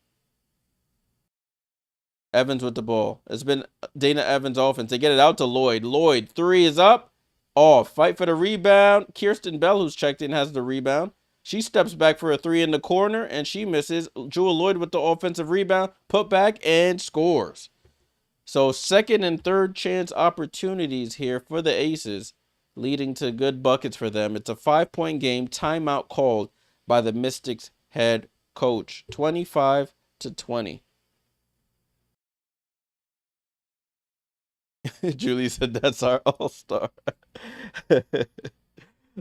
Evans with the ball. It's been Dana Evans' offense. They get it out to Lloyd. Lloyd, 3 is up. Off. Fight for the rebound. Kirsten Bell, who's checked in, has the rebound. She steps back for a 3 in the corner, and she misses. Jewel Lloyd with the offensive rebound, put back, and scores. So second and third chance opportunities here for the Aces, leading to good buckets for them. It's a 5-point game. Timeout called by the Mystics head coach. 25-20. Julie said that's our all-star.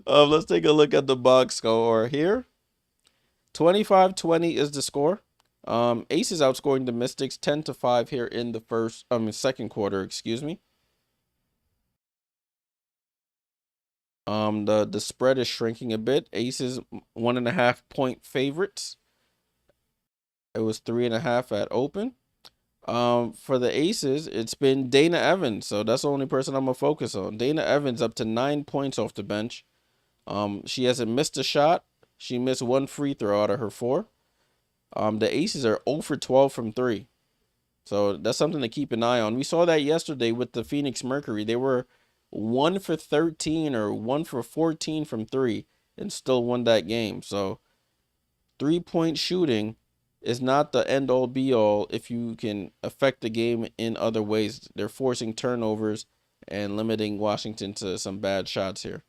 Let's take a look at the box score here. 25-20 is the score. Aces outscoring the Mystics 10-5 here in the second quarter, excuse me. The spread is shrinking a bit. Aces 1.5-point favorites. It was 3.5 at open. For the Aces, it's been Dana Evans, so that's the only person I'm gonna focus on. Dana Evans up to 9 points off the bench. She hasn't missed a shot. She missed 1 free throw out of her 4. The Aces are 0 for 12 from 3. So that's something to keep an eye on. We saw that yesterday with the Phoenix Mercury. They were 1 for 13 or 1 for 14 from 3 and still won that game. So 3-point shooting is not the end-all be-all if you can affect the game in other ways. They're forcing turnovers and limiting Washington to some bad shots here.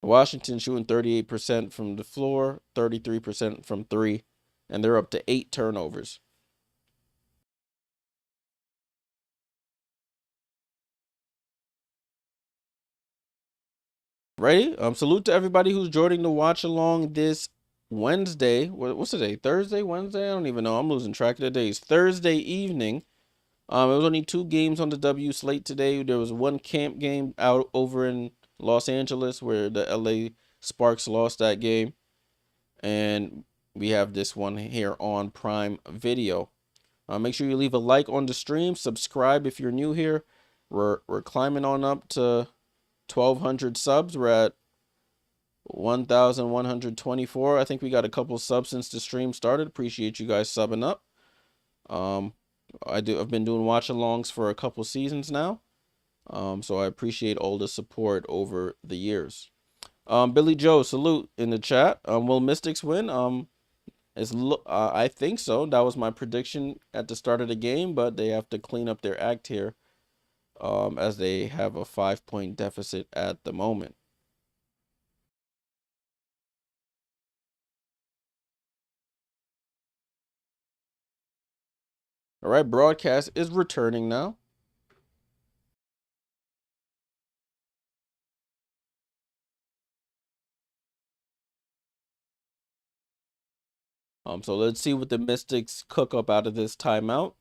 Washington shooting 38% from the floor, 33% from 3, and they're up to 8 turnovers. Ready? Salute to everybody who's joining the watch along this Wednesday. What's today? Thursday? Wednesday? I don't even know. I'm losing track of the days. Thursday evening. It was only 2 games on the W slate today. There was 1 camp game out over in Los Angeles where the LA Sparks lost that game. And we have this one here on Prime Video. Make sure you leave a like on the stream. Subscribe if you're new here. We're climbing on up to 1,200 subs. We're at 1,124. I think we got a couple subs since the stream started. Appreciate you guys subbing up. I've been doing watch-alongs for a couple seasons now. So I appreciate all the support over the years. Billy Joe, salute in the chat. Will Mystics win? I think so. That was my prediction at the start of the game, but they have to clean up their act here, as they have a 5-point deficit at the moment. All right, broadcast is returning now. So let's see what the Mystics cook up out of this timeout.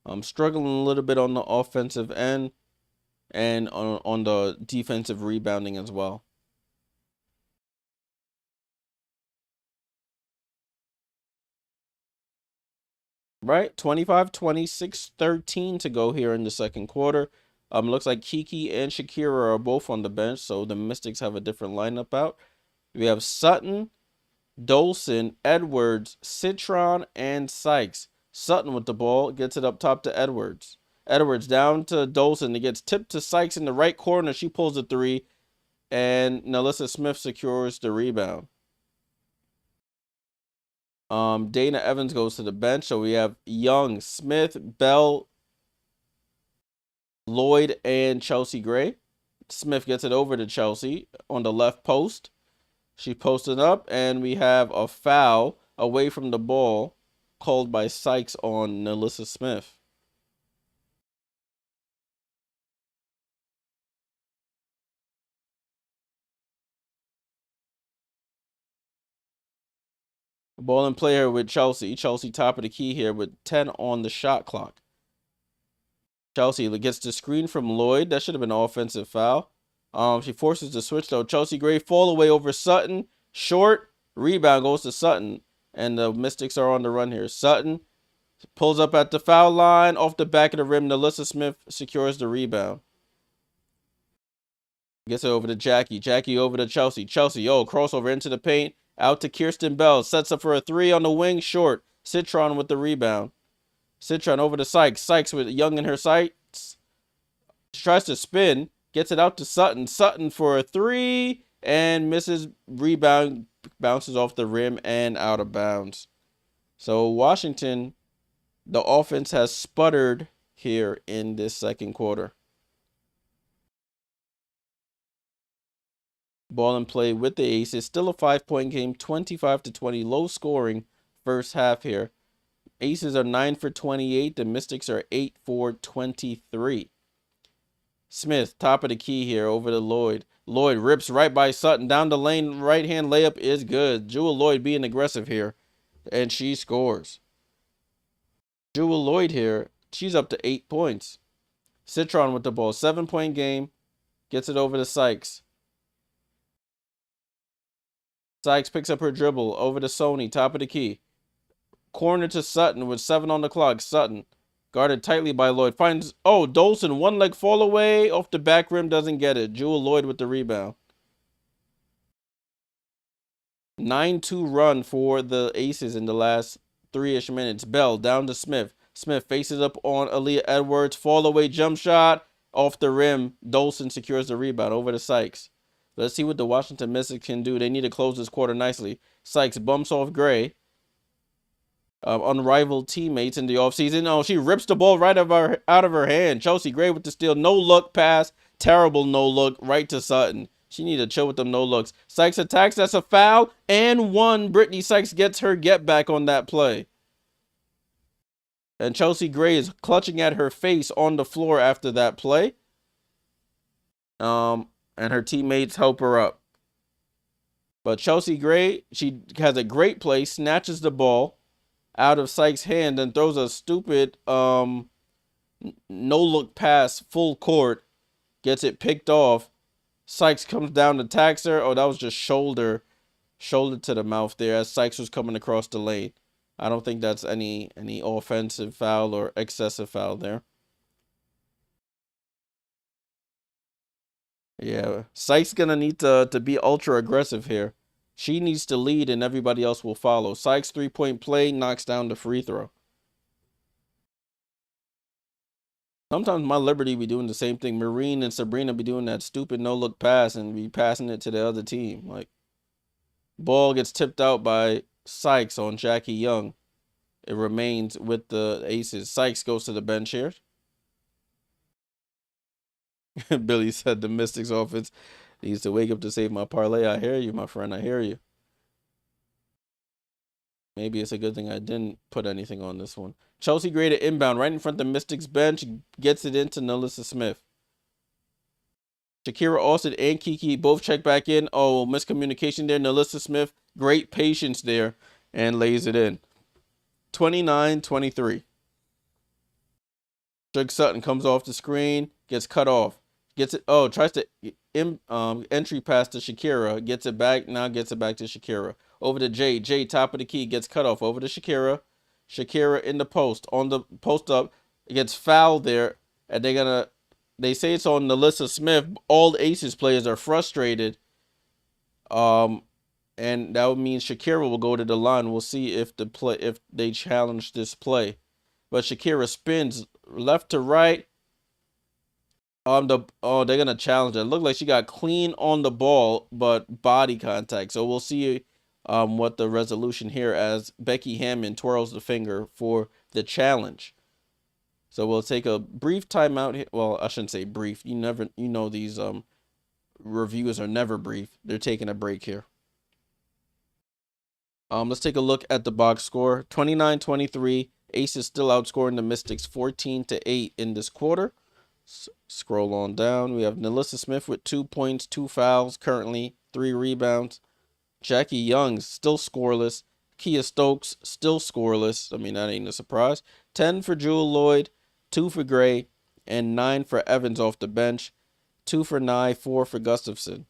I'm struggling a little bit on the offensive end and on the defensive rebounding as well. Right, 25, 26, 13 to go here in the second quarter. Looks like Kiki and Shakira are both on the bench, so the Mystics have a different lineup out. We have Sutton, Dolson, Edwards, Citron, and Sykes. Sutton with the ball, gets it up top to Edwards. Edwards down to Dolson. It gets tipped to Sykes in the right corner. She pulls the three, and Nalissa Smith secures the rebound. Dana Evans goes to the bench. So we have Young, Smith, Bell, Lloyd, and Chelsea Gray. Smith gets it over to Chelsea on the left post. She posted up, and we have a foul away from the ball called by Sykes on Nalissa Smith. Ball in play here with Chelsea. Chelsea top of the key here with 10 on the shot clock. Chelsea gets the screen from Lloyd. That should have been an offensive foul. She forces the switch though. Chelsea Gray fall away over Sutton. Short rebound goes to Sutton. And the Mystics are on the run here. Sutton pulls up at the foul line. Off the back of the rim. Nalissa Smith secures the rebound. Gets it over to Jackie. Jackie over to Chelsea. Chelsea, crossover into the paint. Out to Kirsten Bell. Sets up for a three on the wing. Short. Citron with the rebound. Citron over to Sykes. Sykes with Young in her sights. She tries to spin. Gets it out to Sutton. Sutton for a three. And misses. Rebound. Bounces off the rim and out of bounds. So Washington, the offense has sputtered here in this second quarter. Ball in play with the Aces. Still a 5-point game. 25-20. Low scoring first half here. Aces are 9 for 28. The Mystics are 8 for 23. Smith, top of the key here over to Lloyd. Lloyd rips right by Sutton. Down the lane. Right-hand layup is good. Jewel Lloyd being aggressive here. And she scores. Jewel Lloyd here. She's up to 8 points. Citron with the ball. 7-point game. Gets it over to Sykes. Sykes picks up her dribble. Over to Sony. Top of the key. Corner to Sutton with 7 on the clock. Sutton guarded tightly by Lloyd. Finds, Dolson, one leg fall away. Off the back rim, doesn't get it. Jewel Lloyd with the rebound. 9-2 run for the Aces in the last 3-ish minutes. Bell down to Smith. Smith faces up on Aaliyah Edwards. Fall away jump shot. Off the rim. Dolson secures the rebound over to Sykes. Let's see what the Washington Mystics can do. They need to close this quarter nicely. Sykes bumps off Gray. Unrivaled teammates in the offseason. She rips the ball right out of her hand. Chelsea Gray with the steal. No look pass. Terrible no look right to Sutton. She need to chill with them no looks. Sykes attacks. That's a foul. And one. Brittany Sykes gets her get back on that play. And Chelsea Gray is clutching at her face on the floor after that play. And her teammates help her up. But Chelsea Gray, she has a great play. Snatches the ball out of Sykes' hand and throws a stupid no-look pass full court. Gets it picked off. Sykes comes down to tax her. That was just shoulder to the mouth there as Sykes was coming across the lane. I don't think that's any offensive foul or excessive foul there. Yeah, Sykes gonna need to be ultra aggressive here. She needs to lead and everybody else will follow. Sykes 3-point play knocks down the free throw. Sometimes my Liberty be doing the same thing. Marine and Sabrina be doing that stupid no-look pass and be passing it to the other team. Like, ball gets tipped out by Sykes on Jackie Young. It remains with the Aces. Sykes goes to the bench here. Billy said the Mystics offense needs to wake up to save my parlay. I hear you, my friend. I hear you. Maybe it's a good thing I didn't put anything on this one. Chelsea graded inbound right in front of the Mystics bench. Gets it into Nalissa Smith. Shakira Austin and Kiki both check back in. Oh, miscommunication there. Nalissa Smith, great patience there, and lays it in. 29-23. Jug Sutton comes off the screen, gets cut off. Gets it. Oh, tries to entry pass to Shakira. Gets it back. Now gets it back to Shakira. Over to Jay. Jay, top of the key, gets cut off. Over to Shakira. Shakira in the post. On the post up. It gets fouled there. And they say it's on Nalissa Smith. All the Aces players are frustrated. And that would mean Shakira will go to the line. We'll see if they challenge this play. But Shakira spins left to right. They're gonna challenge it. It looked like she got clean on the ball, but body contact. So we'll see what the resolution here as Becky Hammond twirls the finger for the challenge. So we'll take a brief timeout here. Well, I shouldn't say brief. You know these reviews are never brief. They're taking a break here. Let's take a look at the box score. 29-23. Aces still outscoring the Mystics 14-8 in this quarter. Scroll on down. We have Nalissa Smith with 2 points, 2 fouls, currently 3 rebounds. Jackie Young still scoreless. Kia Stokes still scoreless. I mean, that ain't a surprise. 10 for Jewel Lloyd, 2 for Gray, and 9 for Evans off the bench. 2 for Nye, 4 for Gustafson.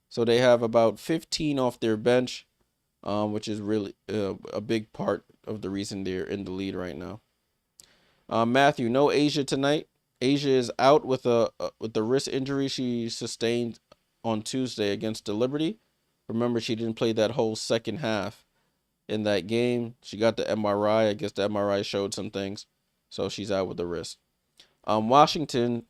So they have about 15 off their bench, which is really a big part of the reason they're in the lead right now. Matthew, no Asia tonight. Asia is out with the wrist injury she sustained on Tuesday against the Liberty. Remember, she didn't play that whole second half in that game. She got the MRI. I guess the MRI showed some things, so she's out with the wrist. Washington,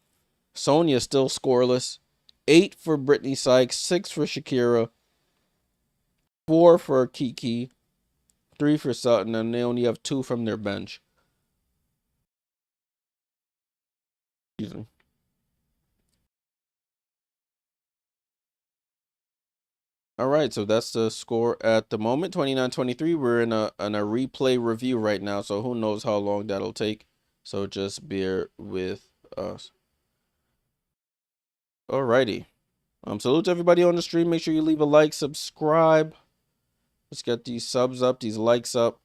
Sonia still scoreless. 8 for Brittany Sykes, 6 for Shakira, 4 for Kiki, 3 for Sutton, and they only have 2 from their bench. Excuse me. All right, so that's the score at the moment, 29-23. We're in a replay review right now, so who knows how long that'll take. So just bear with us. All righty. Salute to everybody on the stream. Make sure you leave a like, subscribe. Let's get these subs up, these likes up.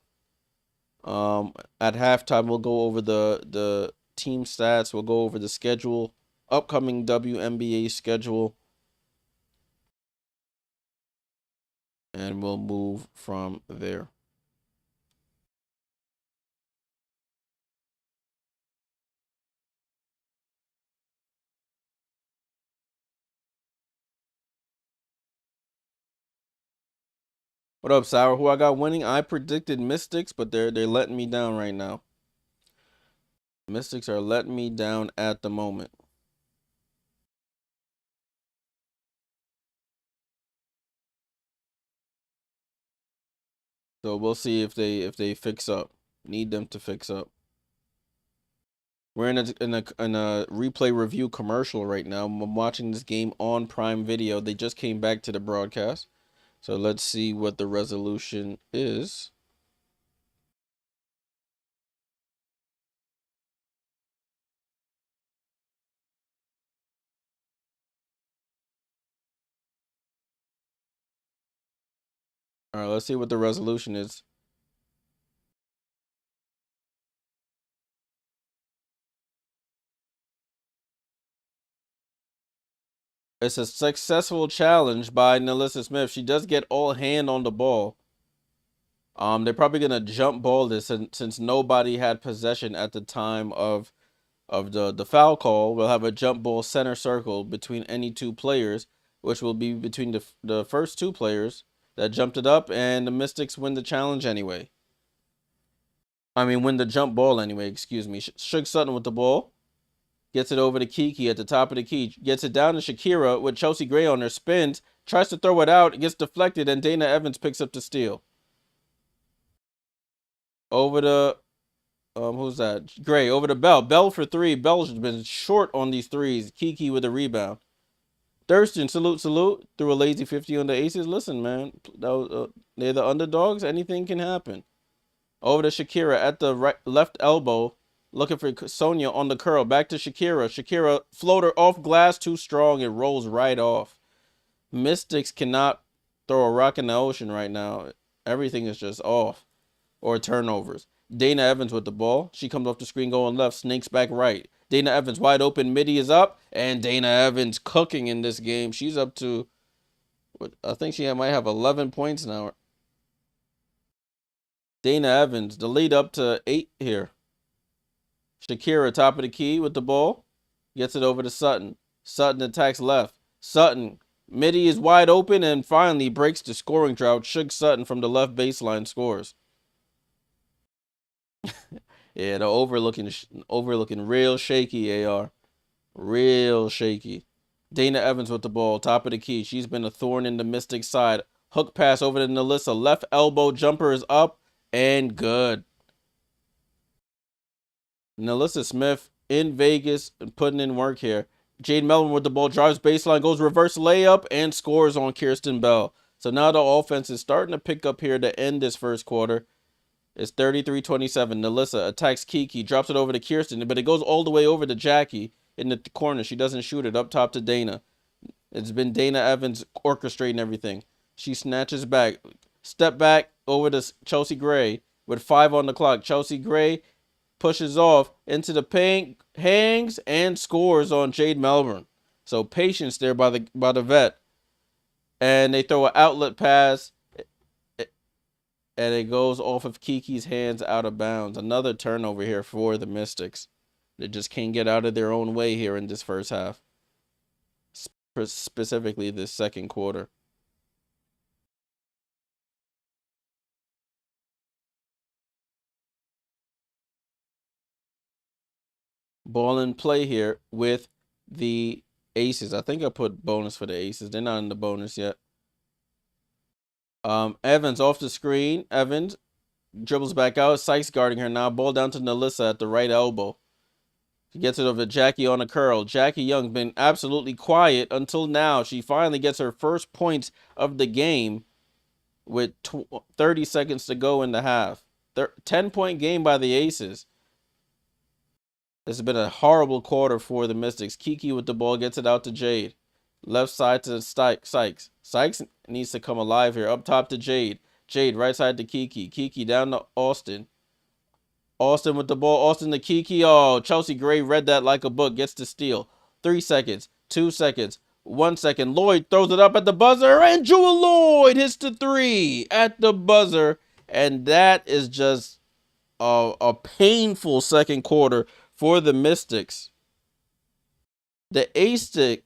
At halftime, we'll go over the team stats. We'll go over the schedule, upcoming WNBA schedule. And we'll move from there. What up, Sour? Who I got winning? I predicted Mystics, but they're letting me down right now. Mystics are letting me down at the moment. So we'll see if they fix up. Need them to fix up. We're in a replay review commercial right now. I'm watching this game on Prime Video. They just came back to the broadcast. So let's see what the resolution is. All right, let's see what the resolution is. It's a successful challenge by Nalissa Smith. She does get all hand on the ball. They're probably gonna jump ball this since nobody had possession at the time of the foul call. We'll have a jump ball center circle between any 2 players, which will be between the first 2 players that jumped it up, and the Mystics win the challenge anyway. I mean, win the jump ball anyway. Excuse me. Suge Sutton with the ball. Gets it over to Kiki at the top of the key. Gets it down to Shakira with Chelsea Gray on her, spins. Tries to throw it out. It gets deflected, and Dana Evans picks up the steal. Over to, who's that? Gray, over to Bell. Bell for three. Bell's been short on these threes. Kiki with a rebound. Thurston, salute. Threw a lazy 50 on the Aces. Listen, man. They're the underdogs. Anything can happen. Over to Shakira at the left elbow. Looking for Sonia on the curl. Back to Shakira. Shakira floater off glass too strong. It rolls right off. Mystics cannot throw a rock in the ocean right now. Everything is just off. Or turnovers. Dana Evans with the ball. She comes off the screen going left. Snakes back right. Dana Evans wide open. Midi is up. And Dana Evans cooking in this game. She's up to, I think she might have 11 points now. Dana Evans, the lead up to 8 here. Shakira, top of the key with the ball. Gets it over to Sutton. Sutton attacks left. Sutton, midi is wide open and finally breaks the scoring drought. Shug Sutton from the left baseline scores. Yeah, the overlooking real shaky, AR. Real shaky. Dana Evans with the ball, top of the key. She's been a thorn in the Mystic side. Hook pass over to Nalissa. Left elbow jumper is up and good. Nalissa Smith in Vegas and putting in work here. Jade Melvin with the ball, drives baseline, goes reverse layup, and scores on Kirsten Bell. So now the offense is starting to pick up here to end this first quarter. It's 33-27. Nalissa attacks Kiki, drops it over to Kirsten, but it goes all the way over to Jackie in the corner. She doesn't shoot it. Up top to Dana. It's been Dana Evans orchestrating everything. She snatches back. Step back over to Chelsea Gray with 5 on the clock. Chelsea Gray pushes off into the paint, hangs, and scores on Jade Melbourne. So patience there by the vet. And they throw an outlet pass, and it goes off of Kiki's hands out of bounds. Another turnover here for the Mystics. They just can't get out of their own way here in this first half. Specifically this second quarter. Ball in play here with the Aces. I think I put bonus for the Aces. They're not in the bonus yet. Evans off the screen. Evans dribbles back out. Sykes guarding her now. Ball down to Nalissa at the right elbow. She gets it over to Jackie on a curl. Jackie Young been absolutely quiet until now. She finally gets her first points of the game with 30 seconds to go in the half. 10-point game by the Aces. This has been a horrible quarter for the Mystics. Kiki with the ball gets it out to Jade. Left side to Sykes. Sykes needs to come alive here. Up top to Jade. Jade right side to Kiki. Kiki down to Austin. Austin with the ball. Austin to Kiki. Oh, Chelsea Gray read that like a book. Gets the steal. 3 seconds. 2 seconds. 1 second. Lloyd throws it up at the buzzer. And Jewel Lloyd hits the 3 at the buzzer. And that is just a painful second quarter for the Mystics. The Aces.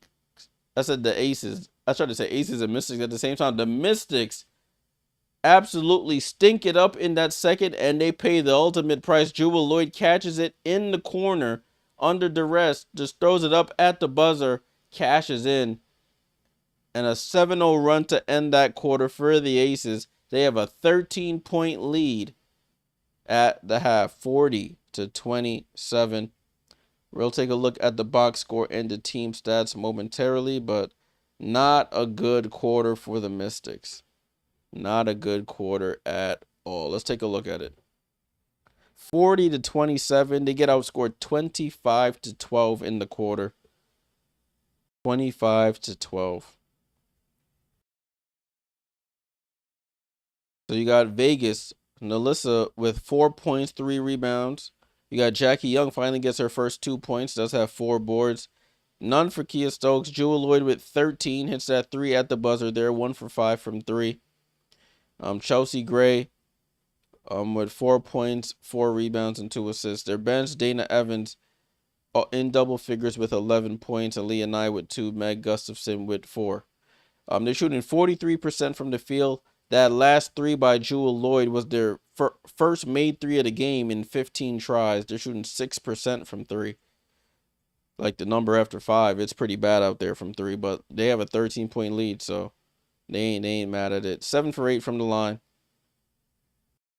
I said the Aces. I tried to say Aces and Mystics at the same time. The Mystics absolutely stink it up in that second, and they pay the ultimate price. Jewel Lloyd catches it in the corner under duress, just throws it up at the buzzer, cashes in, and a 7-0 run to end that quarter for the Aces. They have a 13-point lead at the half, 40-27. We'll take a look at the box score and the team stats momentarily, but not a good quarter for the Mystics. Not a good quarter at all. Let's take a look at it. 40-27. They get outscored 25-12 in the quarter. 25-12. So you got Vegas, Nalissa with 4 points, 3 rebounds. You got Jackie Young finally gets her first 2 points. Does have 4 boards. None for Kia Stokes. Jewel Lloyd with 13. Hits that 3 at the buzzer there. 1 for 5 from 3. Chelsea Gray with 4 points, 4 rebounds, and 2 assists. Their bench, Dana Evans in double figures with 11 points. Aaliyah Nye with 2. Meg Gustafson with 4. They're shooting 43% from the field. That last 3 by Jewel Lloyd was their first made 3 of the game in 15 tries. They're shooting 6% from 3. like the number after 5. It's pretty bad out there from 3, but they have a 13-point lead, so they ain't mad at it. 7 for 8 from the line,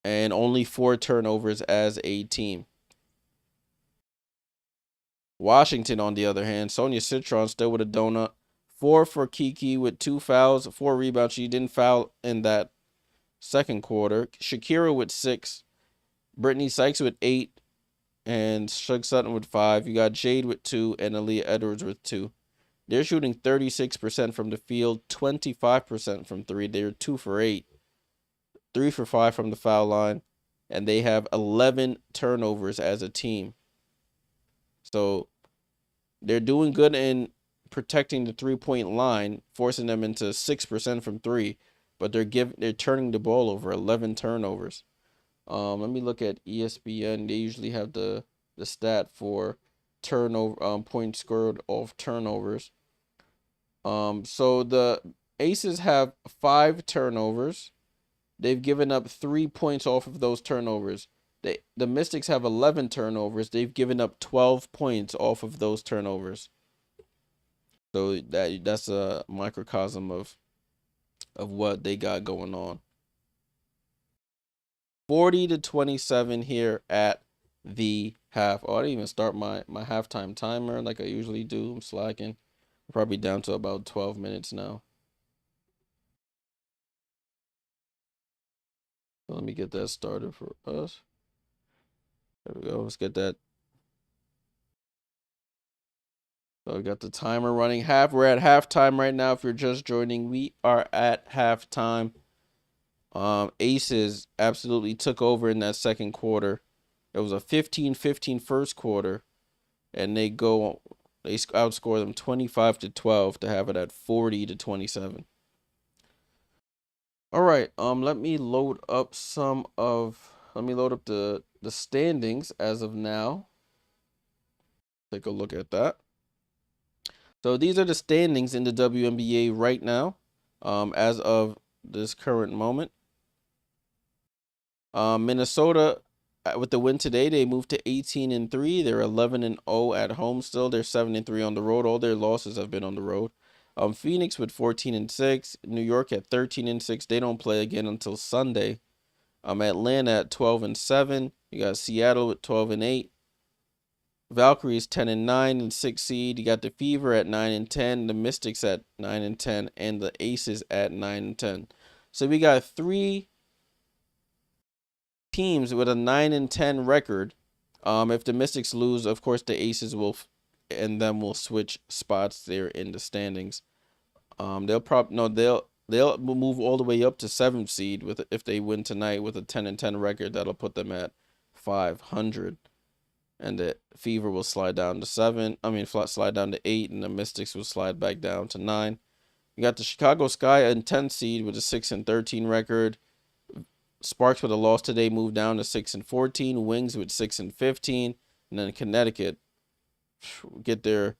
and only 4 turnovers as a team. Washington, on the other hand, Sonia Citron still with a donut. 4 for Kiki with 2 fouls, 4 rebounds. She didn't foul in that second quarter. Shakira with 6. Brittany Sykes with 8. And Shug Sutton with 5. You got Jade with 2 and Aaliyah Edwards with 2. They're shooting 36% from the field, 25% from 3. They're 2 for 8. 3 for 5 from the foul line. And they have 11 turnovers as a team. So they're doing good in protecting the 3-point line, forcing them into 6% from 3. But they're turning the ball over, 11 turnovers. Let me look at ESPN. They usually have the stat for turnover points scored off turnovers. So the Aces have 5 turnovers. They've given up 3 points off of those turnovers. The Mystics have 11 turnovers. They've given up 12 points off of those turnovers. So that's a microcosm of what they got going on. 40-27 here at the half. Oh, I didn't even start my halftime timer like I usually do. I'm slacking. I'm probably down to about 12 minutes now. So let me get that started for us. There we go. Let's get that. So we got the timer running. We're at halftime right now. If you're just joining, we are at halftime. Aces absolutely took over in that second quarter. It was a 15-15 first quarter, and they outscore them 25-12 to have it at 40-27. All right, let me load up the standings as of now. Take a look at that. So these are the standings in the WNBA right now, as of this current moment. Minnesota, with the win today, they moved to 18-3. They're 11-0 at home still. They're 7-3 on the road. All their losses have been on the road. Phoenix with 14-6. New York at 13-6. They don't play again until Sunday. Atlanta at 12-7. You got Seattle at 12-8. Valkyries 10-9 and 6 seed. You got the Fever at 9-10. The Mystics at 9-10, and the Aces at 9-10. So we got 3 teams with a 9-10 record. If the Mystics lose, of course the Aces will switch spots there in the standings. They'll move all the way up to 7th seed if they win tonight with a 10-10 record. That'll put them at 500, and the Fever will slide down to slide down to 8, and the Mystics will slide back down to 9. You got the Chicago Sky in 10th seed with a 6-13 record. Sparks with a loss today moved down to 6-14. Wings with 6-15, and then Connecticut get their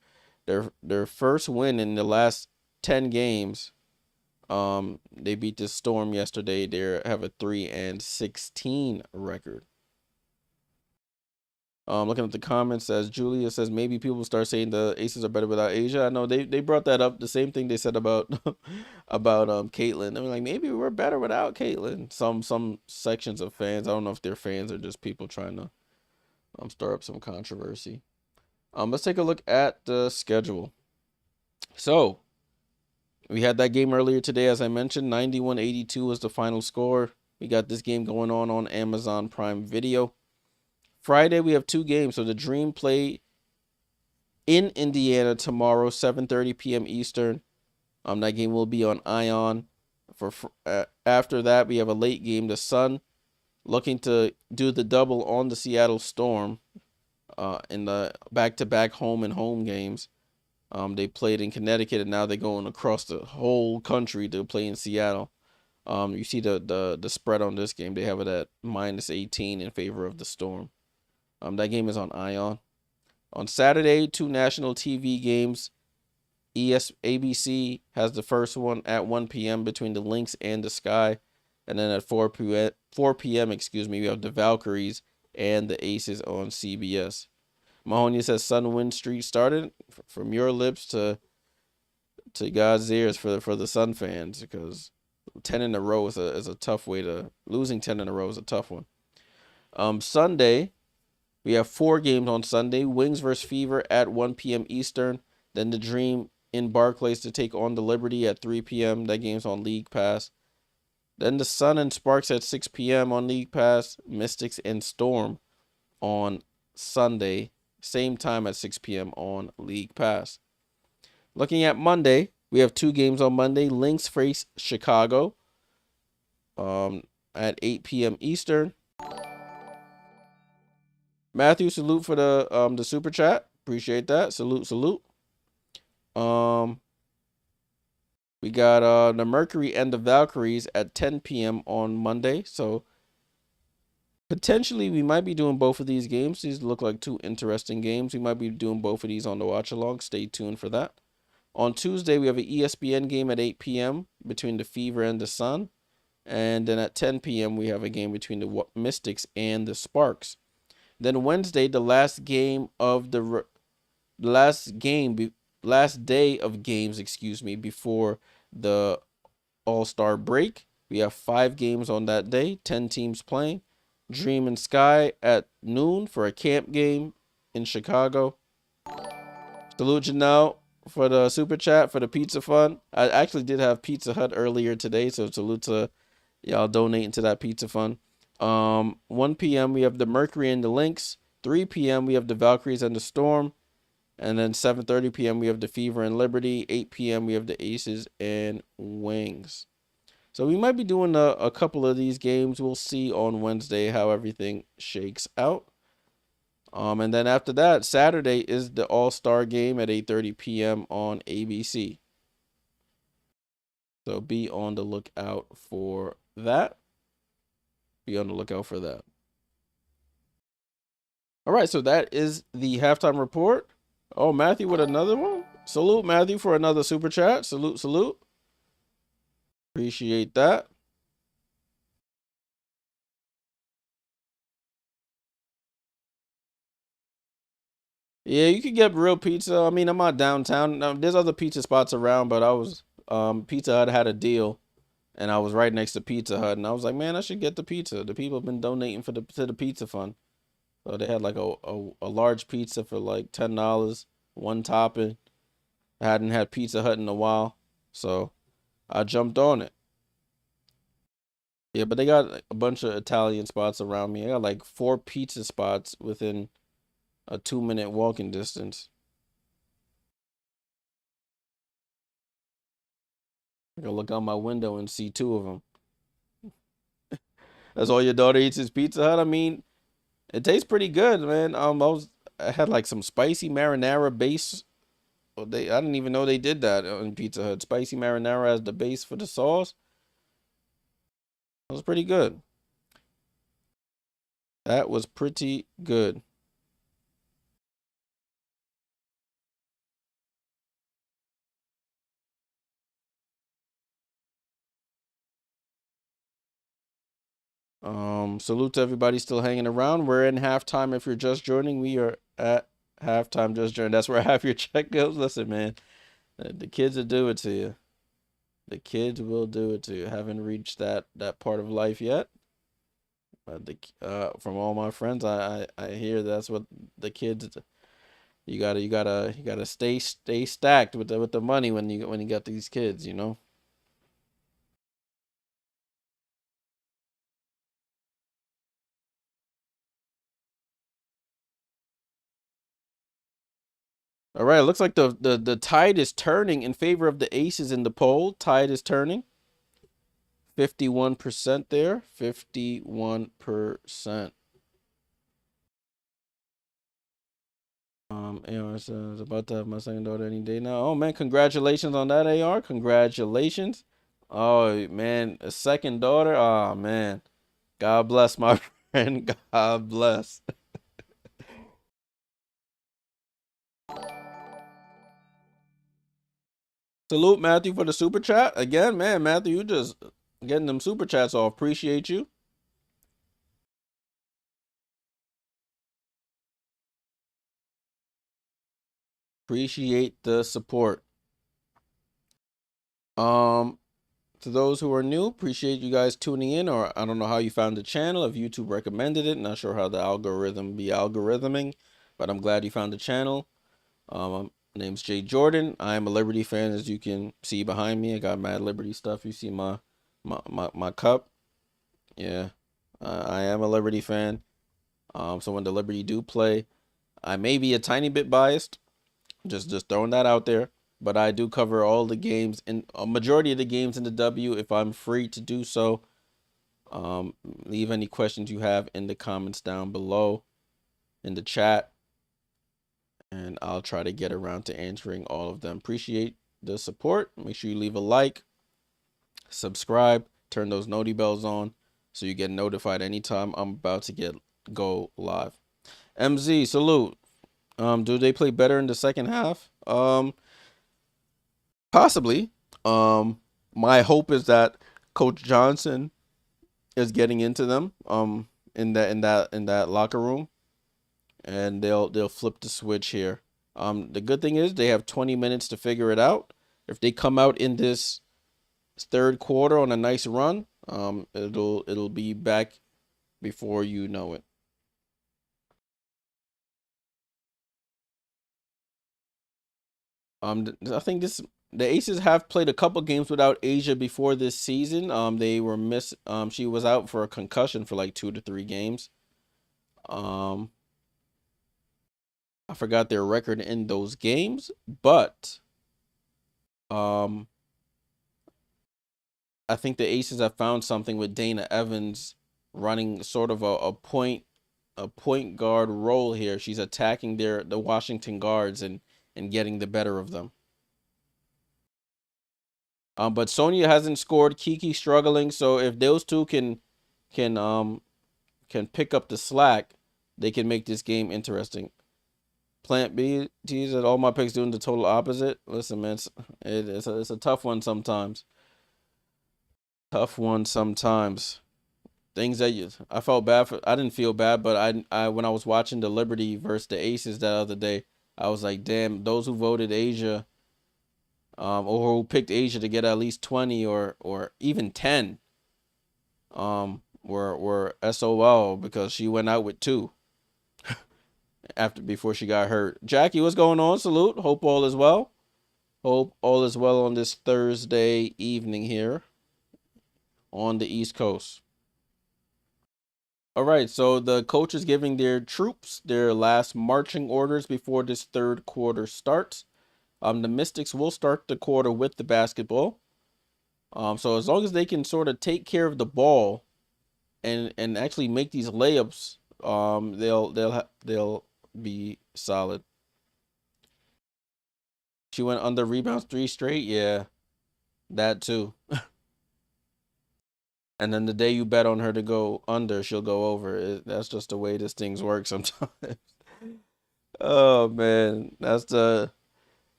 first win in the last 10 games. They beat the Storm yesterday. They have a 3-16 record. Looking at the comments, as Julia says, maybe people start saying the Aces are better without Asia. I know they brought that up. The same thing they said about Caitlyn. They were like, maybe we're better without Caitlyn. Some sections of fans. I don't know if they're fans or just people trying to stir up some controversy. Let's take a look at the schedule. So we had that game earlier today, as I mentioned. 91-82 was the final score. We got this game going on Amazon Prime Video. Friday, we have 2 games. So the Dream play in Indiana tomorrow, 7:30 p.m. Eastern. That game will be on Ion. After that, we have a late game. The Sun looking to do the double on the Seattle Storm in the back-to-back home and home games. They played in Connecticut, and now they're going across the whole country to play in Seattle. You see the spread on this game. They have it at -18 in favor of the Storm. That game is on Ion. On Saturday, 2 national TV games. ABC has the first one at 1 p.m. between the Lynx and the Sky. And then at 4 p.m., we have the Valkyries and the Aces on CBS. Mahoney says Sun win streak started. From your lips to God's ears for the Sun fans, because 10 in a row is a tough way to losing 10 in a row is a tough one. Sunday, we have 4 games on Sunday. Wings versus Fever at 1 p.m. Eastern. Then the Dream in Barclays to take on the Liberty at 3 p.m. That game's on League Pass. Then the Sun and Sparks at 6 p.m. on League Pass. Mystics and Storm on Sunday, same time at 6 p.m. on League Pass. Looking at Monday, we have 2 games on Monday. Lynx face Chicago at 8 p.m. Eastern. Matthew, salute for the super chat. Appreciate that. Salute. We got the Mercury and the Valkyries at 10 p.m. on Monday. So potentially we might be doing both of these games. These look like 2 interesting games. We might be doing both of these on the watch along. Stay tuned for that. On Tuesday, we have an ESPN game at 8 p.m. between the Fever and the Sun. And then at 10 p.m., we have a game between the Mystics and the Sparks. Then Wednesday, the last game of the last day of games, before the All-Star break. We have 5 games on that day, 10 teams playing. Dream and Sky at noon for a camp game in Chicago. Salute Janelle for the super chat for the pizza fund. I actually did have Pizza Hut earlier today, so salute to y'all donating to that pizza fund. 1 p.m. we have the Mercury and the Lynx. 3 p.m. we have the Valkyries and the Storm. And then 7:30 p.m. we have the Fever and Liberty. 8 p.m. we have the Aces and Wings. So we might be doing a couple of these games. We'll see on Wednesday how everything shakes out. And then after that, Saturday is the All-Star game at 8:30 p.m. on ABC. So be on the lookout for that. All right, so that is the halftime report. Oh, Matthew with another one. Salute, Matthew, for another super chat. Salute. Appreciate that. Yeah, you could get real pizza. I mean, I'm not downtown. Now, there's other pizza spots around, but I was Pizza Hut had a deal, and I was right next to Pizza Hut, and I was like, man, I should get the pizza. The people have been donating to the pizza fund, so they had like a large pizza for like $10, one topping. I hadn't had Pizza Hut in a while, so I jumped on it. Yeah, but they got a bunch of Italian spots around me. I got like 4 pizza spots within a 2-minute walking distance. I can look out my window and see 2 of them. That's all your daughter eats is Pizza Hut. I mean, it tastes pretty good, man. I had like some spicy marinara base. I didn't even know they did that in Pizza Hut. Spicy marinara as the base for the sauce. That was pretty good. Salute to everybody still hanging around. We're in halftime. If you're just joining, we are at halftime. Just joined. That's where half your check goes. Listen, man, the kids will do it to you. The kids will do it to you. Haven't reached that part of life yet. From all my friends, I hear that's what the kids. You gotta stay stacked with the money when you got these kids, you know. All right, it looks like the tide is turning in favor of the Aces in the poll. Tide is turning. 51% there. 51%. AR says about to have my second daughter any day now. Oh man, congratulations on that, AR. Congratulations. Oh man, a second daughter. Oh man. God bless my friend. God bless. Salute Matthew for the super chat. Again, man, Matthew, you just getting them super chats off. Appreciate you. Appreciate the support. To those who are new, appreciate you guys tuning in, or I don't know how you found the channel, if YouTube recommended it. Not sure how the algorithm be algorithming, but I'm glad you found the channel. My name's Jay Jordan. I am a Liberty fan, as you can see behind me. I got mad Liberty stuff. You see my cup. Yeah, I am a Liberty fan. So when the Liberty do play, I may be a tiny bit biased. Just throwing that out there. But I do cover all the games and a majority of the games in the W if I'm free to do so. Leave any questions you have in the comments down below in the chat, and I'll try to get around to answering all of them. Appreciate the support. Make sure you leave a like, subscribe, turn those noti bells on so you get notified anytime I'm about to go live. MZ, salute. Do they play better in the second half? Possibly. My hope is that Coach Johnson is getting into them in that locker room, and they'll flip the switch here. The good thing is they have 20 minutes to figure it out. If they come out in this third quarter on a nice run, it'll be back before you know it. I think the Aces have played a couple games without Asia before this season. They were she was out for a concussion for like 2 to 3 games. I forgot their record in those games, but I think the Aces have found something with Dana Evans running sort of a point guard role here. She's attacking the Washington guards and getting the better of them. But Sonya hasn't scored. Kiki struggling. So if those two can pick up the slack, they can make this game interesting. Plant B tease that all my picks doing the total opposite. Listen, man, it's a tough one sometimes. Tough one sometimes. Things that I felt bad for. I didn't feel bad, but I when I was watching the Liberty versus the Aces that other day, I was like, damn, those who voted Asia, or who picked Asia to get at least 20 or even 10, were SOL because she went out with 2 before she got hurt. Jackie, what's going on? Salute. Hope all is well. Hope all is well on this Thursday evening here on the East Coast. All right, so the coach is giving their troops their last marching orders before this third quarter starts. The Mystics will start the quarter with the basketball. So as long as they can sort of take care of the ball and actually make these layups, they'll be solid. She went under rebounds 3 straight. Yeah, that too. And then the day you bet on her to go under, she'll go over. That's just the way this things work sometimes. Oh man, that's the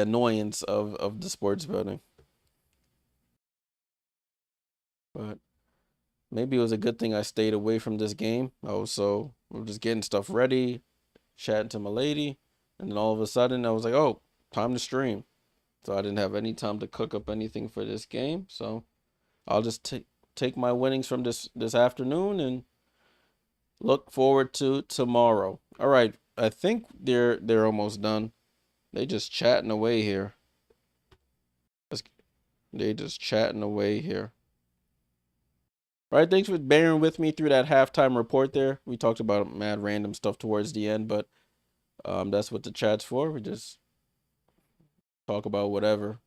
annoyance of the sports betting. But maybe it was a good thing I stayed away from this game. So we're just getting stuff ready, chatting to my lady, and then all of a sudden I was like, oh, time to stream. So I didn't have any time to cook up anything for this game. So I'll just take my winnings from this afternoon and look forward to tomorrow. All right, I think they're almost done. They just chatting away here. They just chatting away here. All right, thanks for bearing with me through that halftime report there. We talked about mad random stuff towards the end, but that's what the chat's for. We just talk about whatever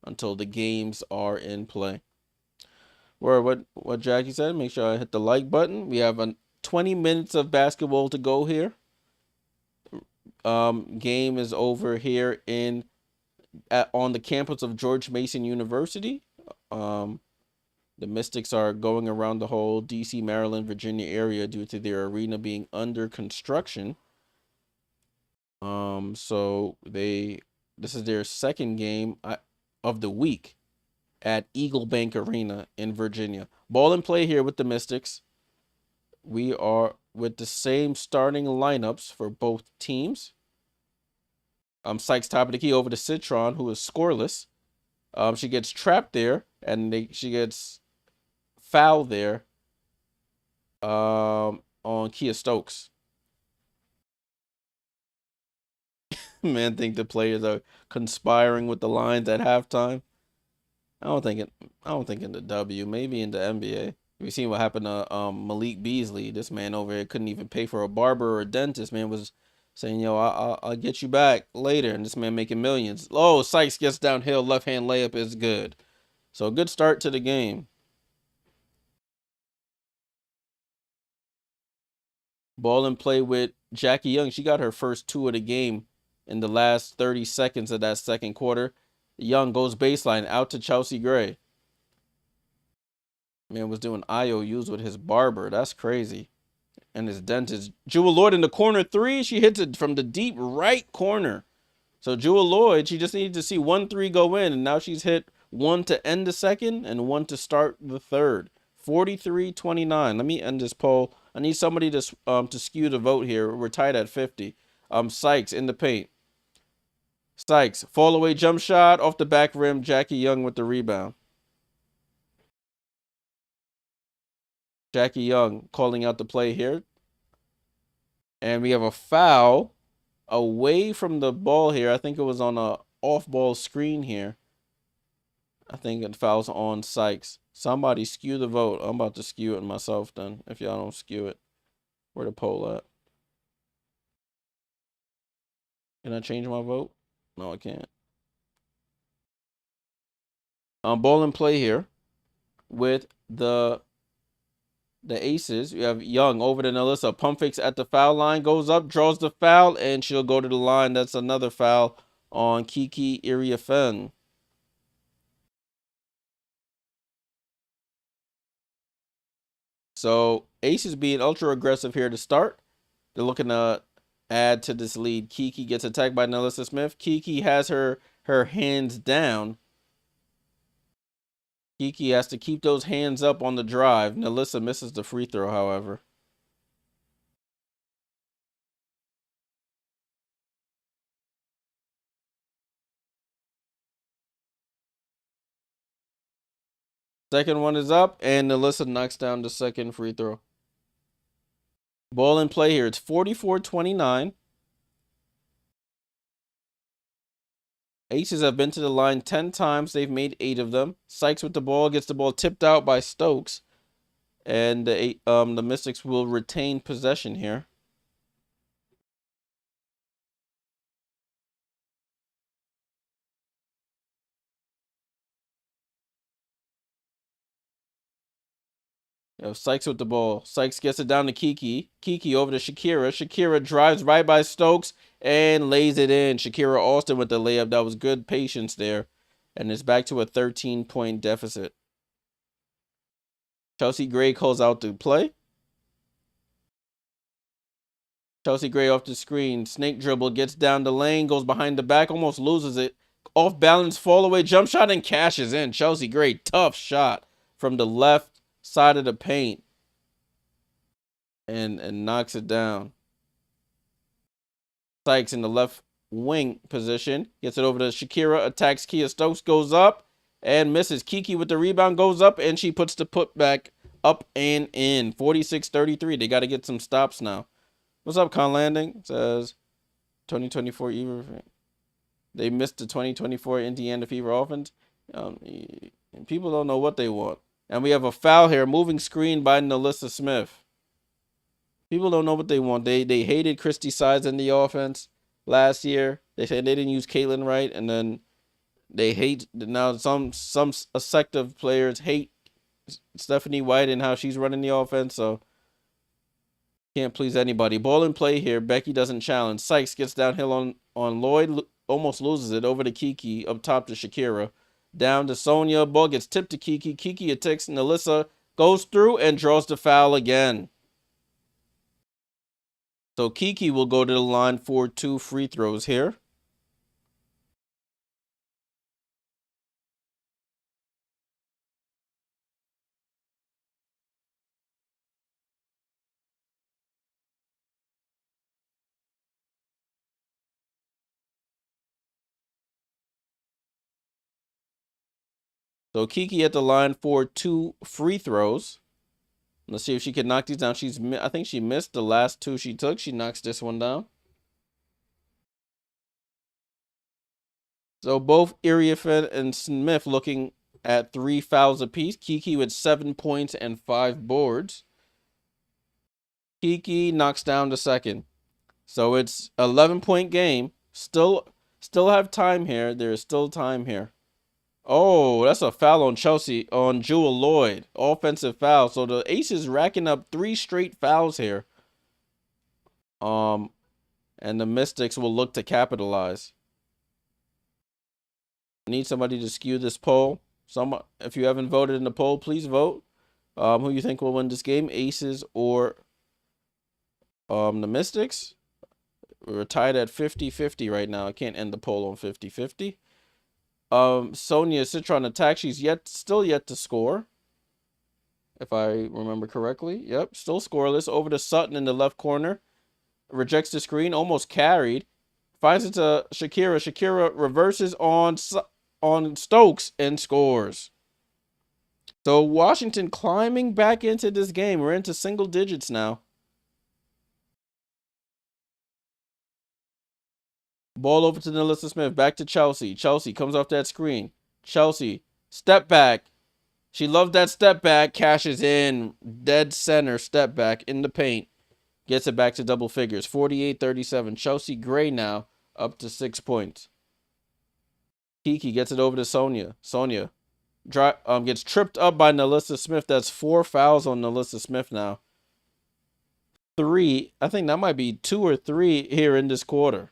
until the games are in play. Or what Jackie said, make sure I hit the like button. We have 20 minutes of basketball to go here. Game is over here on the campus of George Mason University. The Mystics are going around the whole DC, Maryland, Virginia area due to their arena being under construction. So this is their second game of the week at Eagle Bank Arena in Virginia. Ball and play here with the Mystics. We are with the same starting lineups for both teams. Sykes top of the key over to Citron, who is scoreless. She gets trapped there, and she gets fouled there. On Kia Stokes. Man, think the players are conspiring with the lines at halftime. I don't think it. I don't think in the W. Maybe in the NBA. We seen what happened to Malik Beasley. This man over here couldn't even pay for a barber or a dentist. Man was saying, "Yo, I'll get you back later," and this man making millions. Oh, Sykes gets downhill. Left hand layup is good. So a good start to the game. Ball and play with Jackie Young. She got her first 2 of the game in the last 30 seconds of that second quarter. Young goes baseline out to Chelsea Gray. Man was doing IOUs with his barber. That's crazy. And his dentist. Jewel Lloyd in the corner 3. She hits it from the deep right corner. So Jewel Lloyd, she just needed to see 1-3 go in. And now she's hit 1 to end the second and 1 to start the third. 43-29. Let me end this poll. I need somebody to skew the vote here. We're tied at 50. Sykes in the paint. Sykes, fall away jump shot off the back rim. Jackie Young with the rebound. Jackie Young calling out the play here. And we have a foul away from the ball here. I think it was on a off-ball screen here. I think it fouls on Sykes. Somebody skew the vote. I'm about to skew it myself then, if y'all don't skew it. Where the poll at? Can I change my vote? No, I can't. Ball and play here with the aces. We have Young over to Nelissa. Pump fakes at the foul line. Goes up, draws the foul, and she'll go to the line. That's another foul on Kiki Iriafen. So aces being ultra aggressive here to start. They're looking to add to this lead. Kiki gets attacked by Nelissa Smith. Kiki has her hands down. Kiki has to keep those hands up on the drive. Nelissa misses the free throw, however. Second one is up, and Nelissa knocks down the second free throw. Ball in play here. It's 44-29. Aces have been to the line 10 times. They've made 8 of them. Sykes with the ball, gets the ball tipped out by Stokes. And the Mystics will retain possession here. Sykes with the ball. Sykes gets it down to Kiki. Kiki over to Shakira. Shakira drives right by Stokes and lays it in. Shakira Austin with the layup. That was good patience there. And it's back to a 13-point deficit. Chelsea Gray calls out the play. Chelsea Gray off the screen. Snake dribble. Gets down the lane. Goes behind the back. Almost loses it. Off balance. Fall away. Jump shot and cashes in. Chelsea Gray. Tough shot from the left side of the paint. And knocks it down. Sykes in the left wing position. Gets it over to Shakira. Attacks Kia Stokes. Goes up and misses. Kiki with the rebound. Goes up and she puts the putback up and in. 46-33. They got to get some stops now. What's up, Con Landing? Says 2024 Fever. They missed the 2024 Indiana Fever offense. People don't know what they want. And we have a foul here. Moving screen by Nelissa Smith. People don't know what they want. They hated Christy Sides in the offense last year. They said they didn't use Caitlin right, and then they hate now. Some a sect of players hate Stephanie White and how she's running the offense. So can't please anybody. Ball in play here. Becky doesn't challenge. Sykes gets downhill on Lloyd. Almost loses it over to Kiki. Up top to Shakira. Down to Sonia. Ball gets tipped to Kiki. Kiki attacks Nelissa. Goes through and draws the foul again. So Kiki will go to the line for 2 free throws here. So Kiki at the line for 2 free throws. Let's see if she can knock these down. I think she missed the last 2 she took. She knocks this one down. So both Iriafen and Smith looking at 3 fouls apiece. Kiki with 7 points and 5 boards. Kiki knocks down the second. So it's 11-point game. Still have time here. There is still time here. Oh, that's a foul on Jewel Lloyd. Offensive foul. So the Aces racking up 3 straight fouls here. And the Mystics will look to capitalize. I need somebody to skew this poll. If you haven't voted in the poll, please vote. Who you think will win this game? Aces or the Mystics? We're tied at 50-50 right now. I can't end the poll on 50-50. Sonia Citron attack. She's still yet to score. If I remember correctly. Yep, still scoreless. Over to Sutton in the left corner. Rejects the screen. Almost carried. Finds it to Shakira. Shakira reverses on Stokes and scores. So Washington climbing back into this game. We're into single digits now. Ball over to Nalissa Smith. Back to Chelsea. Chelsea comes off that screen. Chelsea. Step back. She loved that step back. Cashes in. Dead center. Step back in the paint. Gets it back to double figures. 48-37. Chelsea Gray now up to 6 points. Kiki gets it over to Sonia. Sonia gets tripped up by Nalissa Smith. That's 4 fouls on Nalissa Smith now. 3. I think that might be 2 or 3 here in this quarter.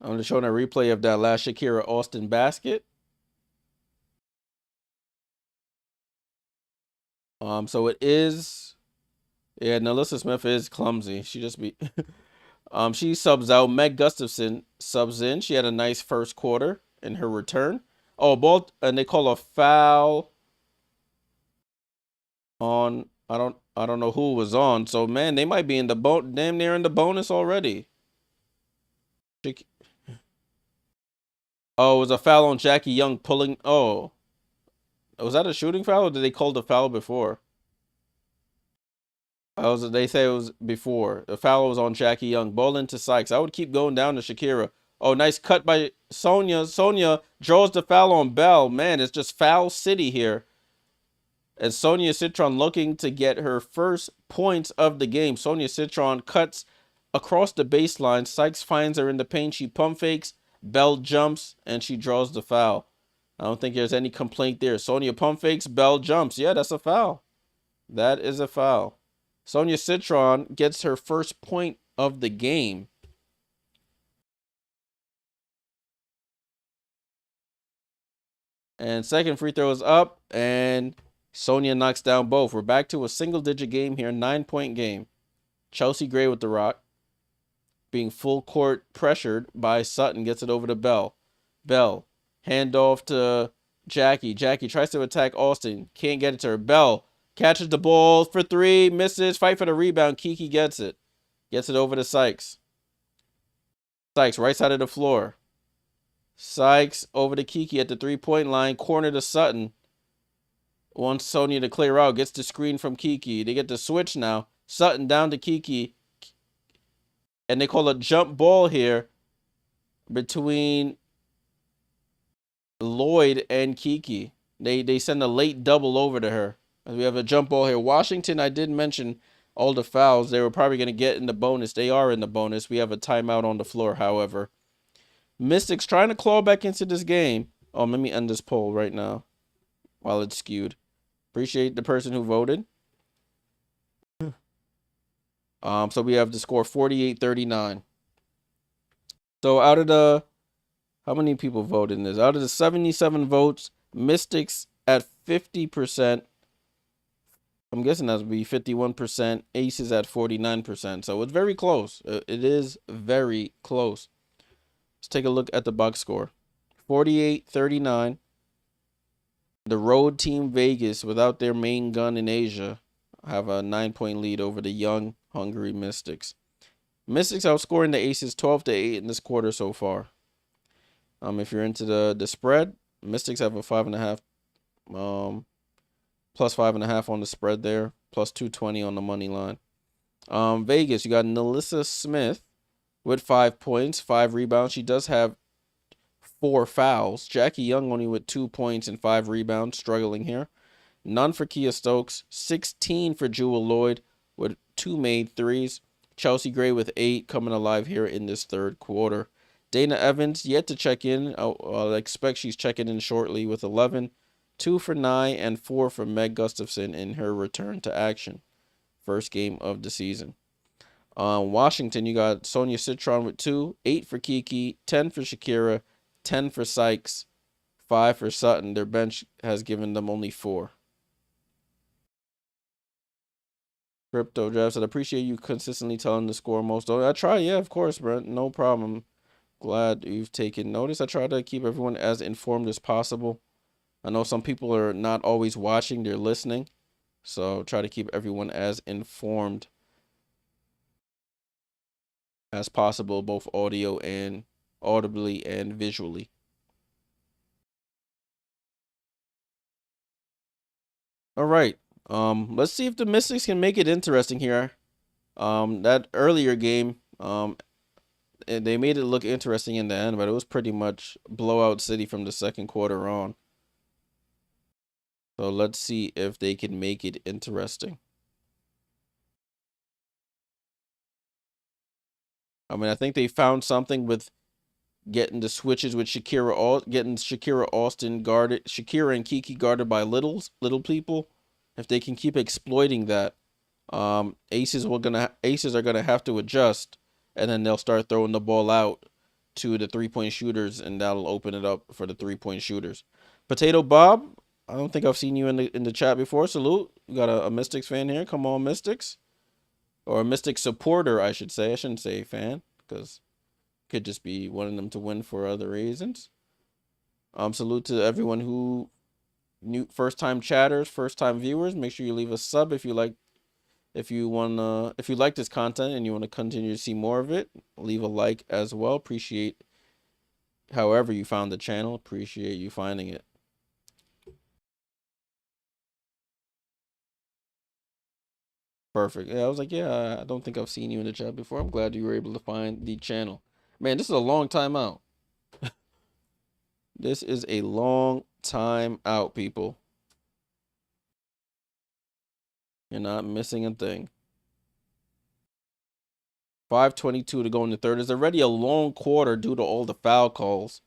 I'm just showing a replay of that last Shakira Austin basket. So it is. Yeah, Nalissa Smith is clumsy. She just be. She subs out. Meg Gustafson subs in. She had a nice first quarter in her return. Oh, ball, and they call a foul on. I don't know who was on. So man, they might be in the damn near in the bonus already. Oh, it was a foul on Jackie Young pulling. Oh, was that a shooting foul or did they call the foul before? They say it was before. The foul was on Jackie Young. Ball into Sykes. I would keep going down to Shakira. Oh, nice cut by Sonia. Sonia draws the foul on Bell. Man, it's just foul city here. As Sonia Citron looking to get her first points of the game. Sonia Citron cuts across the baseline. Sykes finds her in the paint. She pump fakes. Bell jumps, and she draws the foul. I don't think there's any complaint there. Sonia pump fakes. Bell jumps. Yeah, that's a foul. That is a foul. Sonia Citron gets her first point of the game. And second free throw is up, and Sonia knocks down both. We're back to a single-digit game here, 9-point game. Chelsea Gray with the rock. Being full court pressured by Sutton, gets it over to Bell. Bell, handoff to Jackie. Jackie tries to attack Austin. Can't get it to her. Bell catches the ball for 3, misses. Fight for the rebound. Kiki gets it. Gets it over to Sykes. Sykes, right side of the floor. Sykes over to Kiki at the 3-point line. Corner to Sutton. Wants Sonia to clear out. Gets the screen from Kiki. They get the switch now. Sutton down to Kiki. And they call a jump ball here between Lloyd and Kiki. They send a late double over to her. We have a jump ball here. Washington, I did mention all the fouls. They were probably going to get in the bonus. They are in the bonus. We have a timeout on the floor, however. Mystics trying to claw back into this game. Oh, let me end this poll right now while it's skewed. Appreciate the person who voted. So we have the score 48-39. So out of the, how many people voted in this? Out of the 77 votes, Mystics at 50%. I'm guessing that would be 51%. Aces at 49%. So it's very close. It is very close. Let's take a look at the box score. 48-39. The road team Vegas, without their main gun in Asia, have a 9-point lead over the young Hungry Mystics. Mystics outscoring the Aces 12-8 in this quarter so far. If you're into the spread, Mystics have a 5.5, plus 5.5 on the spread there, plus 220 on the money line. Vegas, you got Nalissa Smith with 5 points, 5 rebounds. She does have 4 fouls. Jackie Young only with 2 points and 5 rebounds, struggling here. None for Kia Stokes, 16 for Jewel Lloyd with 2 made threes. Chelsea Gray with 8 coming alive here in this third quarter. Dana Evans yet to check in. I expect she's checking in shortly with 11. 2 for Nye and 4 for Meg Gustafson in her return to action. First game of the season. Washington, you got Sonia Citron with 2. 8 for Kiki. 10 for Shakira. 10 for Sykes. 5 for Sutton. Their bench has given them only 4. Crypto Draft said, appreciate you consistently telling the score most. I try, yeah, of course, Brent. No problem. Glad you've taken notice. I try to keep everyone as informed as possible. I know some people are not always watching, they're listening. So try to keep everyone as informed as possible, both audio and audibly and visually. All right. Let's see if the Mystics can make it interesting here. That earlier game, they made it look interesting in the end, but it was pretty much blowout city from the second quarter on. So let's see if they can make it interesting. I mean, I think they found something with getting the switches with getting Shakira Austin guarded, Shakira and Kiki guarded by little people. If they can keep exploiting that, Aces are gonna have to adjust, and then they'll start throwing the ball out to the 3-point shooters, and that'll open it up for the 3-point shooters. Potato Bob, I don't think I've seen you in the chat before. Salute. You got a Mystics fan here. Come on, Mystics. Or a Mystics supporter, I should say. I shouldn't say fan, because it could just be wanting them to win for other reasons. Salute to everyone who first-time chatters, first-time viewers. Make sure you leave a sub if you like this content and you want to continue to see more of it. Leave a like as well. Appreciate however you found the channel. Appreciate you finding it. Perfect. Yeah, I was like, yeah, I don't think I've seen you in the chat before. I'm glad you were able to find the channel. Man, this is a long time out. This is a long time out, people. You're not missing a thing. 5:22 to go in the third. It's already a long quarter due to all the foul calls.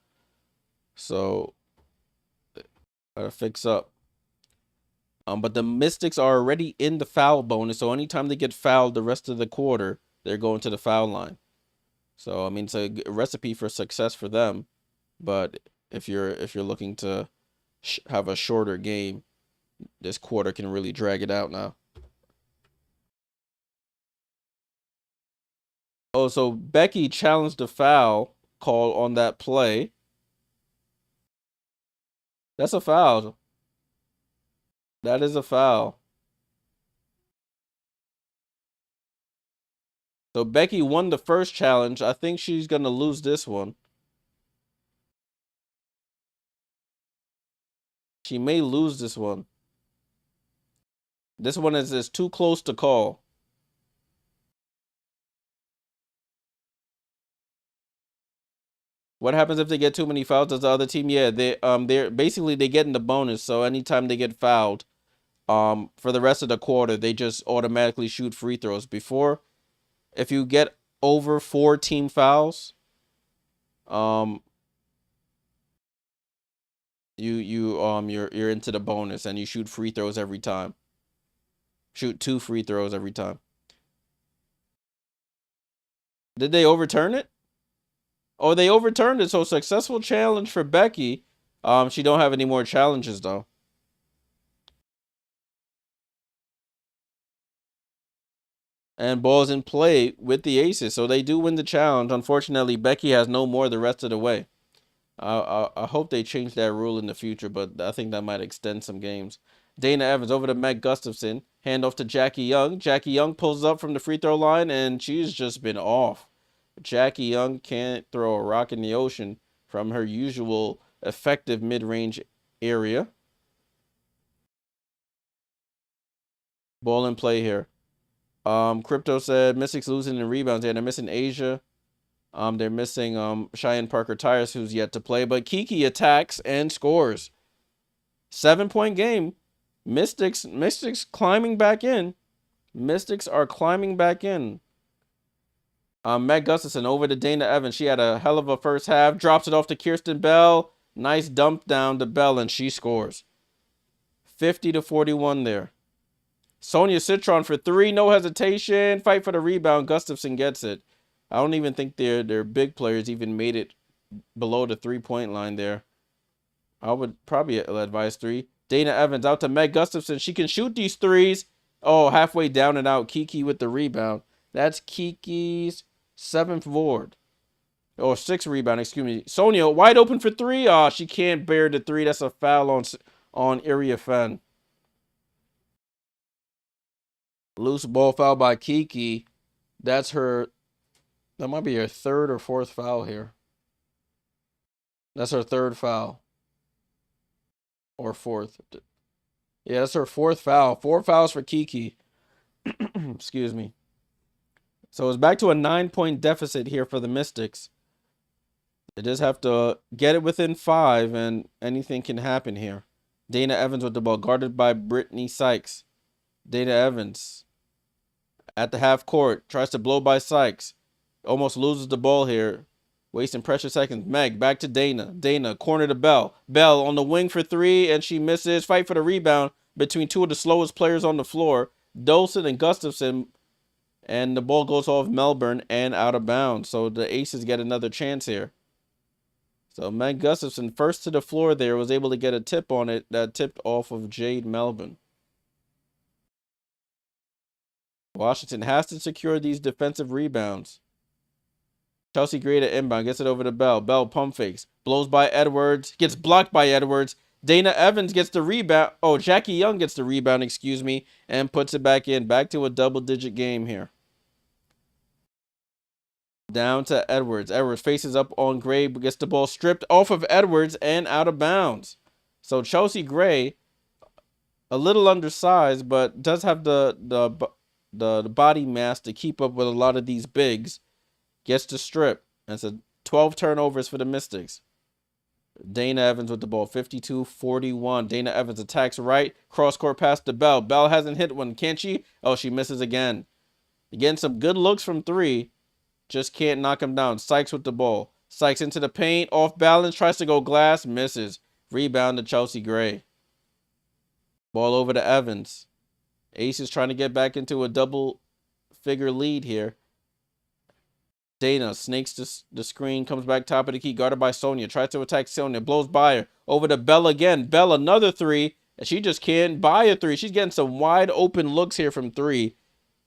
So, gotta fix up. But the Mystics are already in the foul bonus, so anytime they get fouled the rest of the quarter, they're going to the foul line. So I mean, it's a recipe for success for them. But if you're looking to have a shorter game, this quarter can really drag it out now. Oh, so Becky challenged the foul call on that play. That's a foul. That is a foul. So Becky won the first challenge. I think she's going to lose this one. She may lose this one. This one is too close to call. What happens if they get too many fouls? Does the other team? Yeah, they're basically they get in the bonus. So anytime they get fouled, for the rest of the quarter, they just automatically shoot free throws. Before, if you get over 4 team fouls, you're into the bonus and you shoot free throws every time. Shoot 2 free throws every time. Did they overturn it? Oh, they overturned it. So successful challenge for Becky. She don't have any more challenges though. And ball's in play with the Aces, so they do win the challenge. Unfortunately, Becky has no more the rest of the way. I hope they change that rule in the future, but I think that might extend some games. Dana Evans over to Meg Gustafson. Handoff to Jackie Young. Jackie Young pulls up from the free throw line, and she's just been off. Jackie Young can't throw a rock in the ocean from her usual effective mid-range area. Ball in play here. Crypto said Mystics losing in rebounds. They're missing Asia. They're missing Cheyenne Parker-Tyres, who's yet to play. But Kiki attacks and scores. 7-point game. Mystics climbing back in. Mystics are climbing back in. Meg Gustafson over to Dana Evans. She had a hell of a first half. Drops it off to Kirsten Bell. Nice dump down to Bell, and she scores. 50-41 there. Sonia Citron for three. No hesitation. Fight for the rebound. Gustafson gets it. I don't even think their big players even made it below the three-point line there. I would probably advise three. Dana Evans out to Meg Gustafson. She can shoot these threes. Oh, halfway down and out. Kiki with the rebound. That's Kiki's 7th board. Or 6th rebound, excuse me. Sonia wide open for three. Oh, she can't bear the three. That's a foul on Iriafen. Loose ball foul by Kiki. That might be her 3rd or 4th foul here. That's her 3rd foul. Or 4th. Yeah, that's her 4th foul. 4 fouls for Kiki. Excuse me. So it's back to a 9-point deficit here for the Mystics. They just have to get it within 5, and anything can happen here. Dana Evans with the ball, guarded by Brittany Sykes. Dana Evans at the half court, tries to blow by Sykes. Almost loses the ball here. Wasting precious seconds. Meg, back to Dana. Dana, corner to Bell. Bell on the wing for three, and she misses. Fight for the rebound between two of the slowest players on the floor, Dolson and Gustafson. And the ball goes off Melbourne and out of bounds. So the Aces get another chance here. So Meg Gustafson, first to the floor there, was able to get a tip on it that tipped off of Jade Melbourne. Washington has to secure these defensive rebounds. Chelsea Gray to inbound, gets it over to Bell. Bell pump fakes, blows by Edwards, gets blocked by Edwards. Dana Evans gets the rebound. Oh, Jackie Young gets the rebound, excuse me, and puts it back in. Back to a double-digit game here. Down to Edwards. Edwards faces up on Gray, but gets the ball stripped off of Edwards and out of bounds. So Chelsea Gray, a little undersized, but does have the body mass to keep up with a lot of these bigs. Gets the strip. And it's a 12 turnovers for the Mystics. Dana Evans with the ball, 52-41. Dana Evans attacks right. Cross-court pass to Bell. Bell hasn't hit one, can she? Oh, she misses again. Getting some good looks from three. Just can't knock him down. Sykes with the ball. Sykes into the paint. Off balance. Tries to go glass. Misses. Rebound to Chelsea Gray. Ball over to Evans. Ace is trying to get back into a double-figure lead here. Dana snakes the screen, comes back top of the key, guarded by Sonia. Tries to attack Sonia, blows by her. Over to Bell again. Bell another three, and she just can't buy a three. She's getting some wide open looks here from three,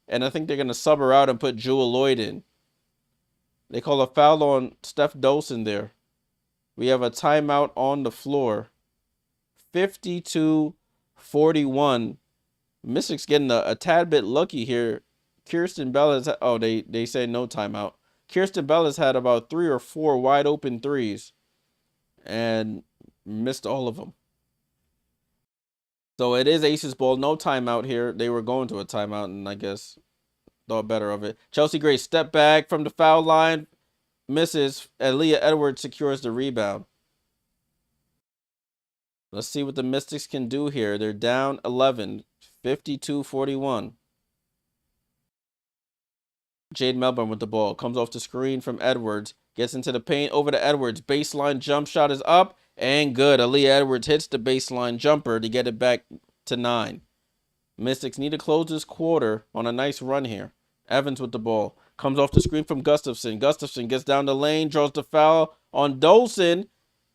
and I think they're going to sub her out and put Jewel Lloyd in. They call a foul on Steph Dolson there. We have a timeout on the floor. 52-41. Mystics getting a tad bit lucky here. Kirsten Bell has... Oh, they say no timeout. Kirsten Bell has had about 3 or 4 wide open threes and missed all of them. So it is Aces ball. No timeout here. They were going to a timeout and I guess thought better of it. Chelsea Gray step back from the foul line. Misses. And Leah Edwards secures the rebound. Let's see what the Mystics can do here. They're down 11. 52-41. Jade Melbourne with the ball. Comes off the screen from Edwards. Gets into the paint. Over to Edwards. Baseline jump shot is up. And good. Aaliyah Edwards hits the baseline jumper to get it back to 9. Mystics need to close this quarter on a nice run here. Evans with the ball. Comes off the screen from Gustafson. Gustafson gets down the lane. Draws the foul on Dolson.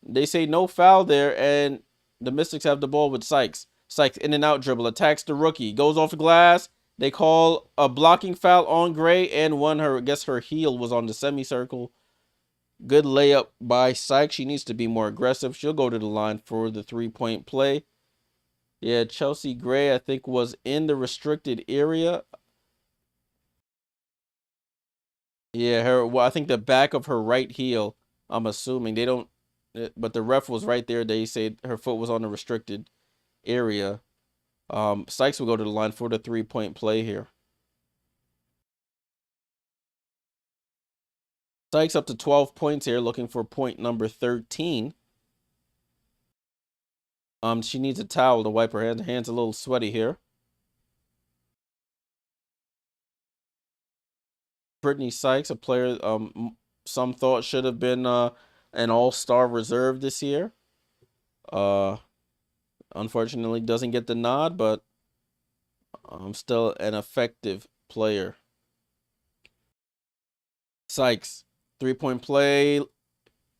They say no foul there. And the Mystics have the ball with Sykes. Sykes in and out dribble. Attacks the rookie. Goes off the glass. They call a blocking foul on Gray and I guess her heel was on the semicircle. Good layup by Sykes. She needs to be more aggressive. She'll go to the line for the 3-point play. Yeah, Chelsea Gray, I think, was in the restricted area. Yeah, well, I think the back of her right heel. I'm assuming they don't, but the ref was right there. They said her foot was on the restricted area. Sykes will go to the line for the 3-point play here. Sykes up to 12 points here, looking for point number 13. She needs a towel to wipe her hands. Her hands a little sweaty here. Brittany Sykes, a player some thought should have been an all-star reserve this year. Unfortunately doesn't get the nod, but still an effective player. Sykes, 3-point play,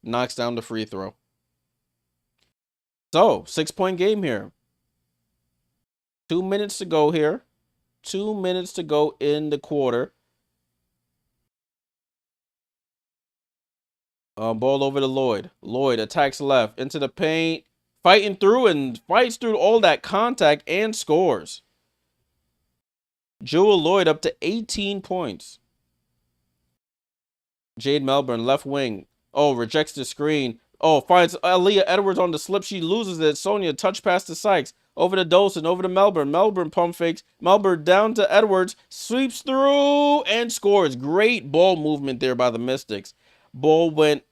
knocks down the free throw. So, 6-point game here. 2 minutes to go here. 2 minutes to go in the quarter. Ball over to Lloyd. Lloyd attacks left into the paint, fighting through and fights through all that contact and scores. Jewel Lloyd up to 18 points. Jade Melbourne, left wing. Oh, rejects the screen. Oh, finds Aaliyah Edwards on the slip. She loses it. Sonia touch pass to Sykes. Over to Dolson. Over to Melbourne. Melbourne pump fakes. Melbourne down to Edwards. Sweeps through and scores. Great ball movement there by the Mystics. Ball went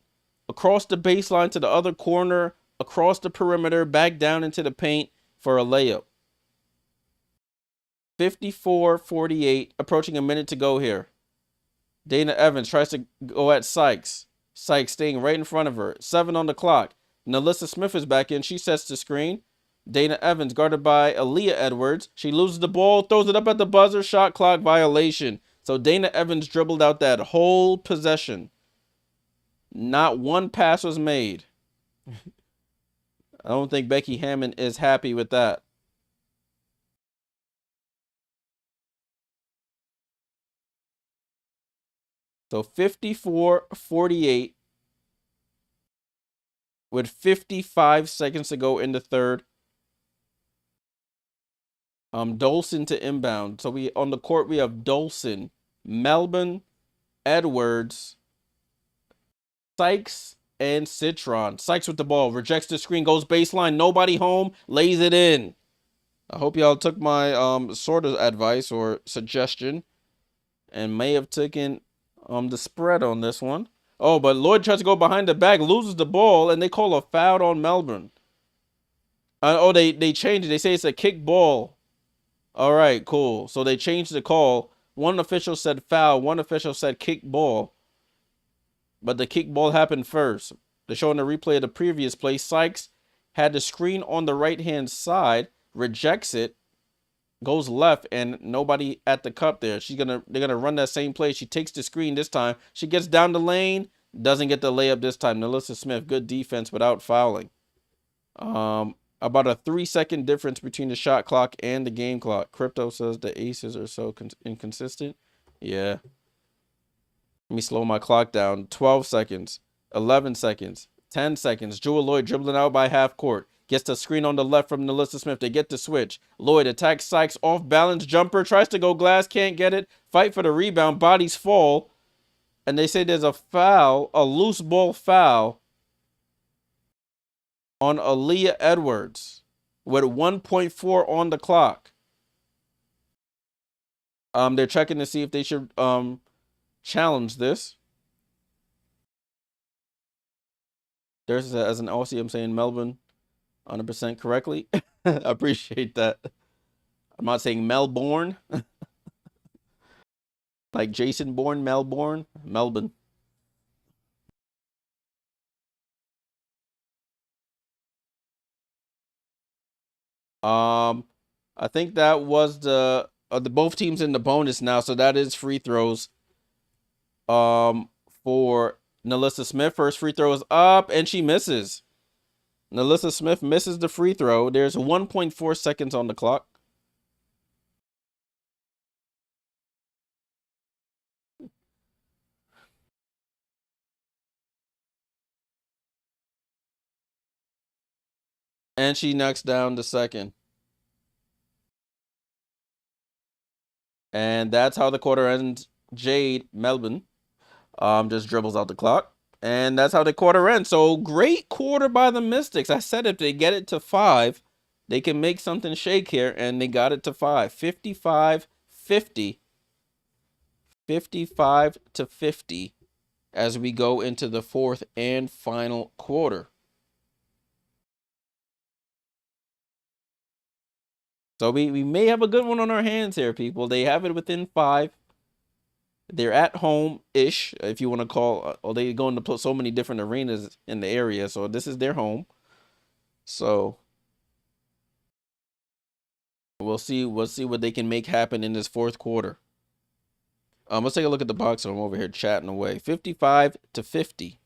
across the baseline to the other corner, across the perimeter, back down into the paint for a layup. 54-48, approaching a minute to go here. Dana Evans tries to go at Sykes. Sykes staying right in front of her. 7 on the clock. Nalissa Smith is back in. She sets the screen. Dana Evans guarded by Aaliyah Edwards. She loses the ball, throws it up at the buzzer. Shot clock violation. So Dana Evans dribbled out that whole possession. Not one pass was made. I don't think Becky Hammond is happy with that. So 54-48 with 55 seconds to go in the third. Dolson to inbound. So we on the court we have Dolson, Melbourne, Edwards, Sykes, and Citron. Sykes with the ball, rejects the screen, goes baseline, nobody home, lays it in. I hope y'all took my sort of advice or suggestion and may have taken the spread on this one. Oh, but Lloyd tries to go behind the back, loses the ball, and they call a foul on Melbourne. They changed it. They say it's a kick ball. All right, cool. So they changed the call. One official said foul. One official said kick ball. But the kick ball happened first. They're showing a replay of the previous play. Sykes had the screen on the right-hand side, rejects it, goes left, and nobody at the cup there. They're gonna run that same play. She takes the screen this time. She gets down the lane, doesn't get the layup this time. Nalissa Smith, good defense without fouling. About a 3-second difference between the shot clock and the game clock. Crypto says the aces are so inconsistent. Yeah. Let me slow my clock down. 12 seconds, 11 seconds, 10 seconds. Jewel Lloyd dribbling out by half court. Gets the screen on the left from Nalissa Smith. They get the switch. Lloyd attacks Sykes. Off balance jumper. Tries to go glass. Can't get it. Fight for the rebound. Bodies fall. And they say there's a foul. A loose ball foul on Aaliyah Edwards with 1.4 on the clock. They're checking to see if they should challenge this. There's as an Aussie, I'm saying Melbourne 100% correctly. I appreciate that. I'm not saying Melbourne. Like Jason Bourne, Melbourne. I think that was the both teams in the bonus now, so that is free throws. For Nalissa Smith, first free throw is up and she misses. Nalissa Smith misses the free throw. There's 1.4 seconds on the clock. And she knocks down the second. And that's how the quarter ends. Jade Melbourne just dribbles out the clock. And that's how the quarter ends. So great quarter by the Mystics. I said if they get it to 5, they can make something shake here. And they got it to 5. 55-50. 55-50 as we go into the fourth and final quarter. So we may have a good one on our hands here, people. They have it within 5. They're at home-ish, if you want to call. Or they go into so many different arenas in the area, so this is their home. So we'll see what they can make happen in this fourth quarter. Let's take a look at the box. I'm over here chatting away. 55-50.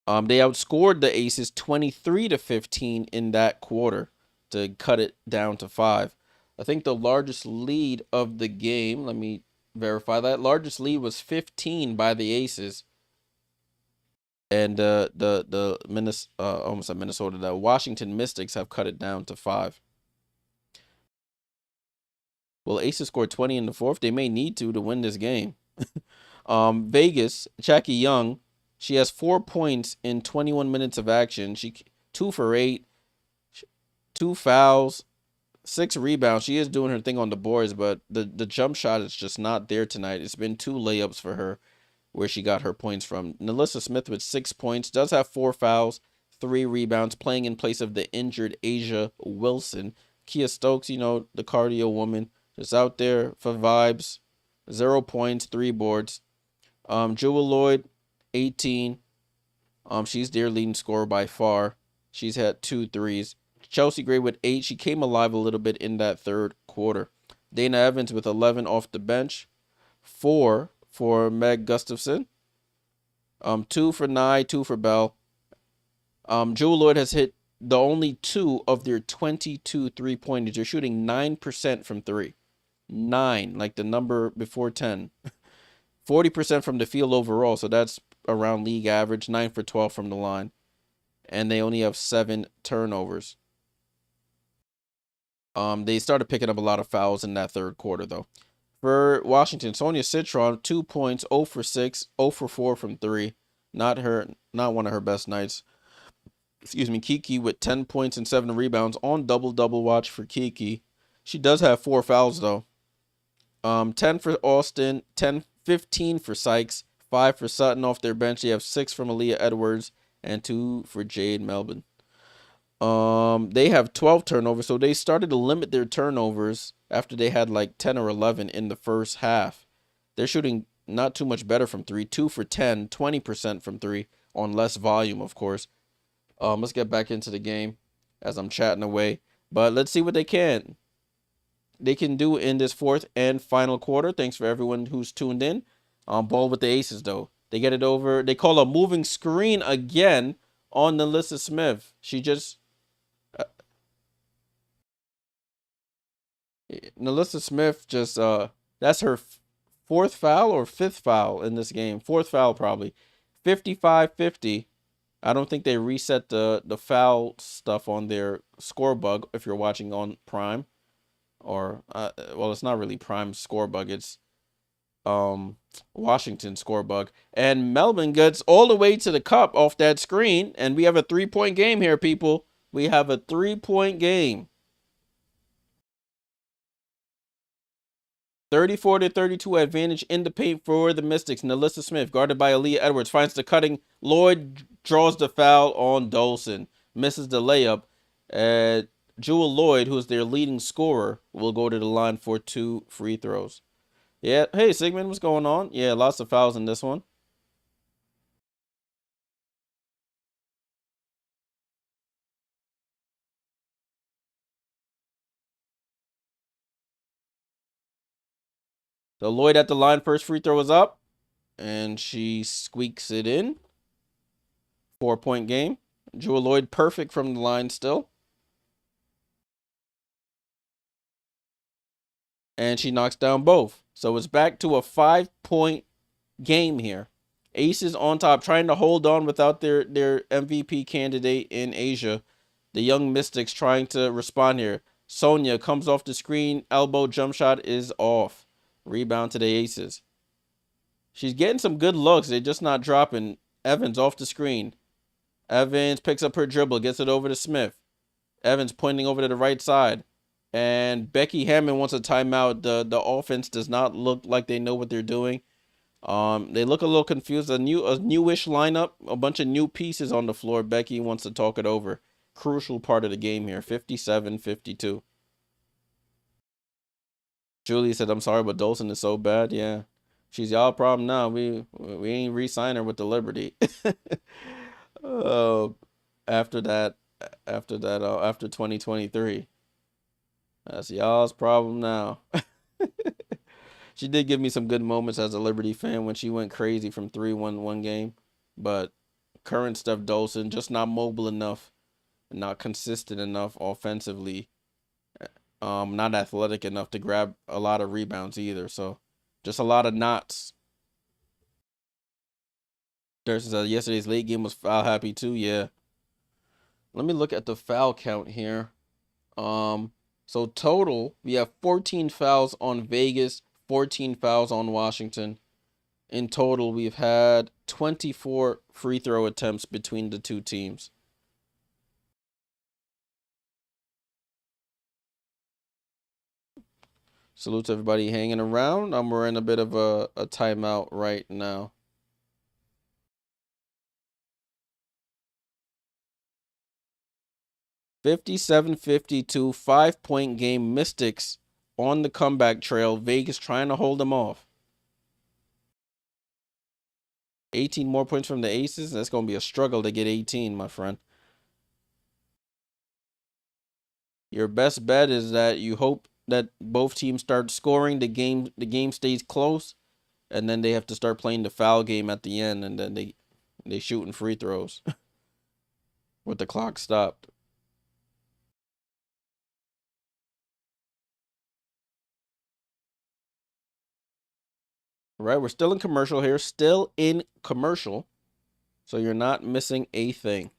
They outscored the Aces 23-15 in that quarter to cut it down to 5. I think the largest lead of the game, let me verify that, largest lead was 15 by the Aces. And the Minnesota, the Washington Mystics have cut it down to 5. Well, Aces scored 20 in the fourth. They may need to win this game. Vegas, Jackie Young, she has 4 points in 21 minutes of action. She 2 for 8, 2 fouls, 6 rebounds. She is doing her thing on the boards, but the jump shot is just not there tonight. It's been 2 layups for her where she got her points from. Nalissa Smith with 6 points, does have 4 fouls, 3 rebounds, playing in place of the injured Asia Wilson. Kia Stokes, you know, the cardio woman, just out there for vibes. 0 points, 3 boards. Jewel Lloyd, 18. She's their leading scorer by far. She's had 2 threes. Chelsea Gray with 8. She came alive a little bit in that third quarter. Dana Evans with 11 off the bench. 4 for Meg Gustafson. 2 for Nye, 2 for Bell. Jewel Lloyd has hit the only 2 of their 22 3-pointers. They're shooting 9% from 3. 9, like the number before 10. 40% from the field overall, so that's around league average. 9 for 12 from the line. And they only have 7 turnovers. They started picking up a lot of fouls in that third quarter, though. For Washington, Sonia Citron, 2 points, 0 for 6, 0 for 4 from 3. Not one of her best nights. Excuse me, Kiki with 10 points and 7 rebounds on double watch for Kiki. She does have 4 fouls, though. 10 for Austin, 15 for Sykes, 5 for Sutton off their bench. They have 6 from Aaliyah Edwards and 2 for Jade Melbourne. They have 12 turnovers, so they started to limit their turnovers after they had like 10 or 11 in the first half. They're shooting not too much better from 3, 2 for 10, 20% from 3 on less volume, of course. Let's get back into the game as I'm chatting away, but let's see what they can do in this fourth and final quarter. Thanks for everyone who's tuned in. Ball with the Aces, though. They get it over. They call a moving screen again on Nalissa Smith. She just... Nalissa Smith just... that's her 4th foul or 5th foul in this game. 4th foul, probably. 55-50. I don't think they reset the foul stuff on their score bug if you're watching on Prime. Or, well, it's not really Prime score bug. It's Washington score bug. And Melbourne gets all the way to the cup off that screen. And we have a 3-point game here, people. We have a 3-point game. 34-32 advantage in the paint for the Mystics. Nalissa Smith, guarded by Aaliyah Edwards, finds the cutting. Lloyd draws the foul on Dolson. Misses the layup. Jewel Lloyd, who is their leading scorer, will go to the line for 2 free throws. Yeah, hey, Sigmund, what's going on? Yeah, lots of fouls in this one. So Lloyd at the line, first free throw is up, and she squeaks it in. 4-point game. Jewel Lloyd perfect from the line still. And she knocks down both. So it's back to a 5-point game here. Aces on top, trying to hold on without their MVP candidate in Asia. The young Mystics trying to respond here. Sonia comes off the screen. Elbow jump shot is off. Rebound to the Aces. She's getting some good looks. They're just not dropping. Evans off the screen. Evans picks up her dribble. Gets it over to Smith. Evans pointing over to the right side. And Becky Hammond wants a timeout. The offense does not look like they know what they're doing. They look a little confused. A newish lineup. A bunch of new pieces on the floor. Becky wants to talk it over. Crucial part of the game here. 57-52. Julie said, "I'm sorry, but Dolson is so bad." Yeah. She's y'all problem now. We ain't re-sign her with the Liberty. Oh, after 2023. That's y'all's problem now. She did give me some good moments as a Liberty fan when she went crazy from 3-1 one game. But current stuff, Dolson, just not mobile enough, not consistent enough offensively. Not athletic enough to grab a lot of rebounds either. So just a lot of knots. Thurston said yesterday's late game was foul happy too. Yeah. Let me look at the foul count here. So total, we have 14 fouls on Vegas, 14 fouls on Washington. In total, we've had 24 free throw attempts between the two teams. Salute to everybody hanging around. We're in a bit of a timeout right now. $57-52, 5-point game. Mystics on the comeback trail. Vegas trying to hold them off. 18 more points from the Aces. That's going to be a struggle to get 18, my friend. Your best bet is that you hope that both teams start scoring. The game stays close, and then they have to start playing the foul game at the end, and then they shooting free throws with the clock stopped. Right, we're still in commercial here. Still in commercial. So you're not missing a thing.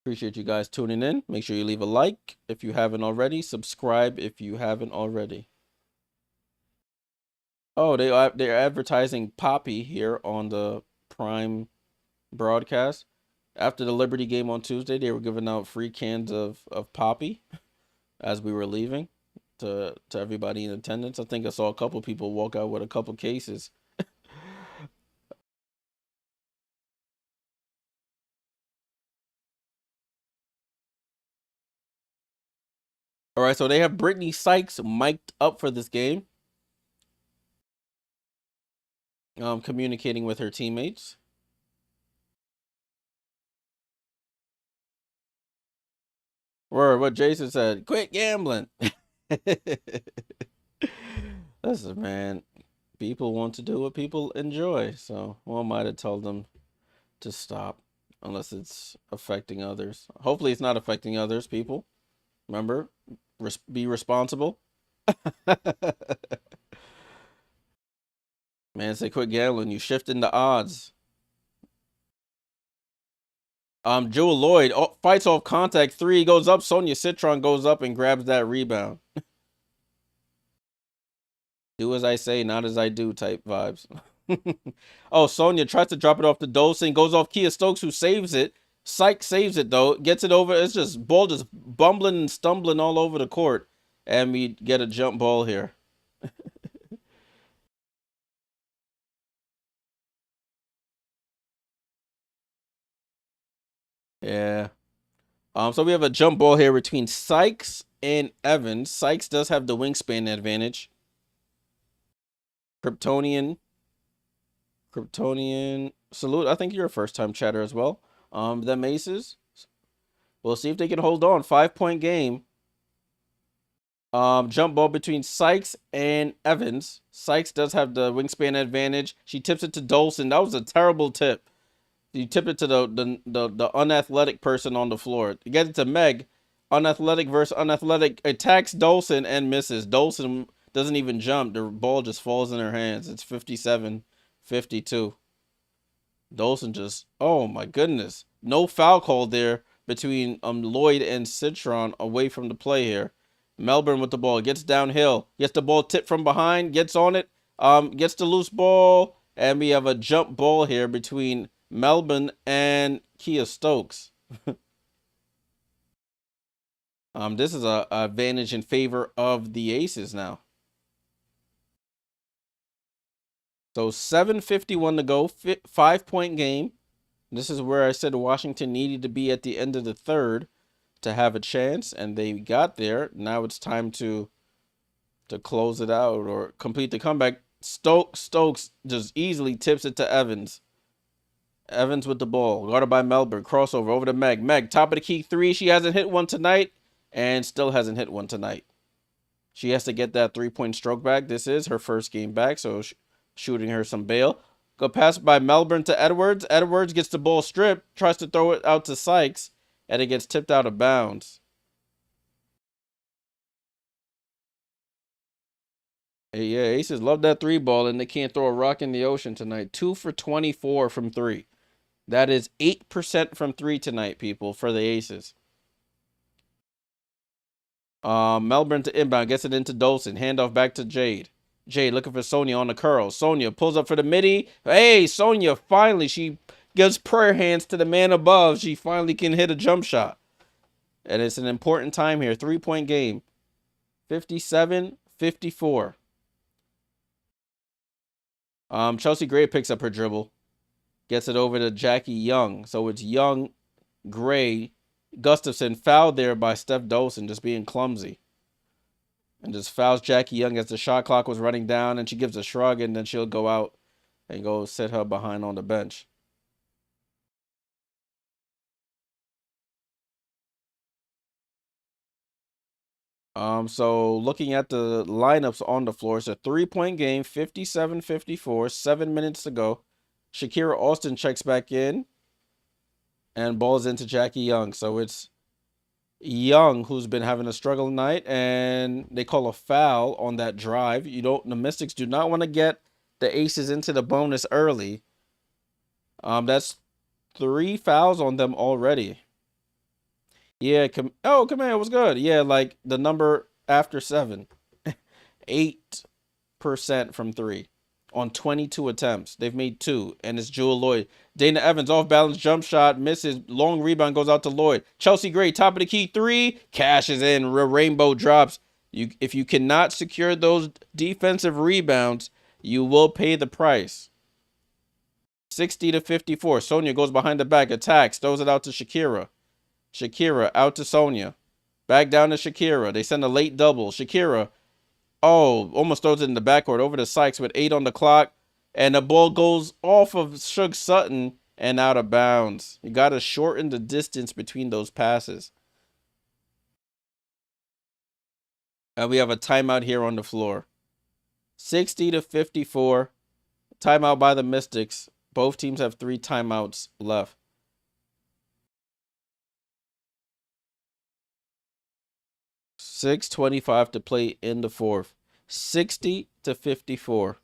Appreciate you guys tuning in. Make sure you leave a like if you haven't already. Subscribe if you haven't already. Oh, they're advertising Poppy here on the Prime broadcast. After the Liberty game on Tuesday, they were giving out free cans of Poppy as we were leaving to everybody in attendance. I think I saw a couple people walk out with a couple cases. All right, so they have Brittany Sykes mic'd up for this game. Communicating with her teammates. Or what Jason said, quit gambling. Listen, man, people want to do what people enjoy. So who am I to tell them to stop unless it's affecting others? Hopefully it's not affecting others, people. Remember, be responsible. Man, say quit gambling. You shifting the odds. Jewel Lloyd fights off contact. 3 goes up. Sonia Citron goes up and grabs that rebound. Do as I say, not as I do type vibes. Oh, Sonia tries to drop it off the Dolson. Goes off Kia Stokes, who saves it. Syke saves it, though. Gets it over. It's just ball just bumbling and stumbling all over the court. And we get a jump ball here. Yeah. So we have a jump ball here between Sykes and Evans. Sykes does have the wingspan advantage. Kryptonian. Salute. I think you're a first-time chatter as well. The Maces. We'll see if they can hold on. 5-point game. Jump ball between Sykes and Evans. Sykes does have the wingspan advantage. She tips it to Dolson. That was a terrible tip. You tip it to the unathletic person on the floor. You get it to Meg. Unathletic versus unathletic. Attacks Dolson and misses. Dolson doesn't even jump. The ball just falls in her hands. It's 57-52. Dolson just, oh my goodness. No foul call there between Lloyd and Citron away from the play here. Melbourne with the ball, gets downhill, gets the ball tipped from behind, gets on it, gets the loose ball, and we have a jump ball here between Melbourne and Kia Stokes. This is a advantage in favor of the Aces now. So 7:51 to go, 5-point game. This is where I said Washington needed to be at the end of the third to have a chance, and they got there. Now it's time to close it out or complete the comeback. Stokes just easily tips it to Evans. Evans with the ball, guarded by Melbourne. Crossover over to Meg. Meg, top of the key three. She hasn't hit one tonight and still hasn't hit one tonight. She has to get that 3-point stroke back. This is her first game back, so shooting her some bail. Go pass by Melbourne to Edwards. Edwards gets the ball stripped, tries to throw it out to Sykes, and it gets tipped out of bounds. Hey, yeah, Aces love that 3-ball, and they can't throw a rock in the ocean tonight. 2 for 24 from 3. That is 8% from 3 tonight, people, for the Aces. Melbourne to inbound, gets it into Dolson. Handoff back to Jade. Jade looking for Sonia on the curl. Sonia pulls up for the midi. Hey, Sonia, finally, she gives prayer hands to the man above. She finally can hit a jump shot. And it's an important time here. 3-point game. 57-54. Chelsea Gray picks up her dribble. Gets it over to Jackie Young. So it's Young, Gray, Gustafson fouled there by Steph Dolson, just being clumsy. And just fouls Jackie Young as the shot clock was running down, and she gives a shrug, and then she'll go out and go sit her behind on the bench. So looking at the lineups on the floor, it's a 3-point game, 57-54, 7 minutes to go. Shakira Austin checks back in and balls into Jackie Young. So it's Young who's been having a struggle night, and they call a foul on that drive. The Mystics do not want to get the Aces into the bonus early. That's 3 fouls on them already. Yeah, Command was good. Yeah, like the number after 7. 8% from 3 on 22 attempts. They've made 2, and it's Jewel Lloyd. Dana Evans off balance jump shot, misses. Long rebound goes out to Lloyd. Chelsea Gray, top of the key 3, cashes in. Rainbow drops. If you cannot secure those defensive rebounds, you will pay the price. 60-54. Sonia goes behind the back, attacks, throws it out to Shakira. Shakira out to Sonia. Back down to Shakira. They send a late double. Shakira, almost throws it in the backcourt over to Sykes with 8 on the clock. And the ball goes off of Shug Sutton and out of bounds. You got to shorten the distance between those passes. And we have a timeout here on the floor. 60-54. Timeout by the Mystics. Both teams have 3 timeouts left. 6:25 to play in the fourth. 60-54.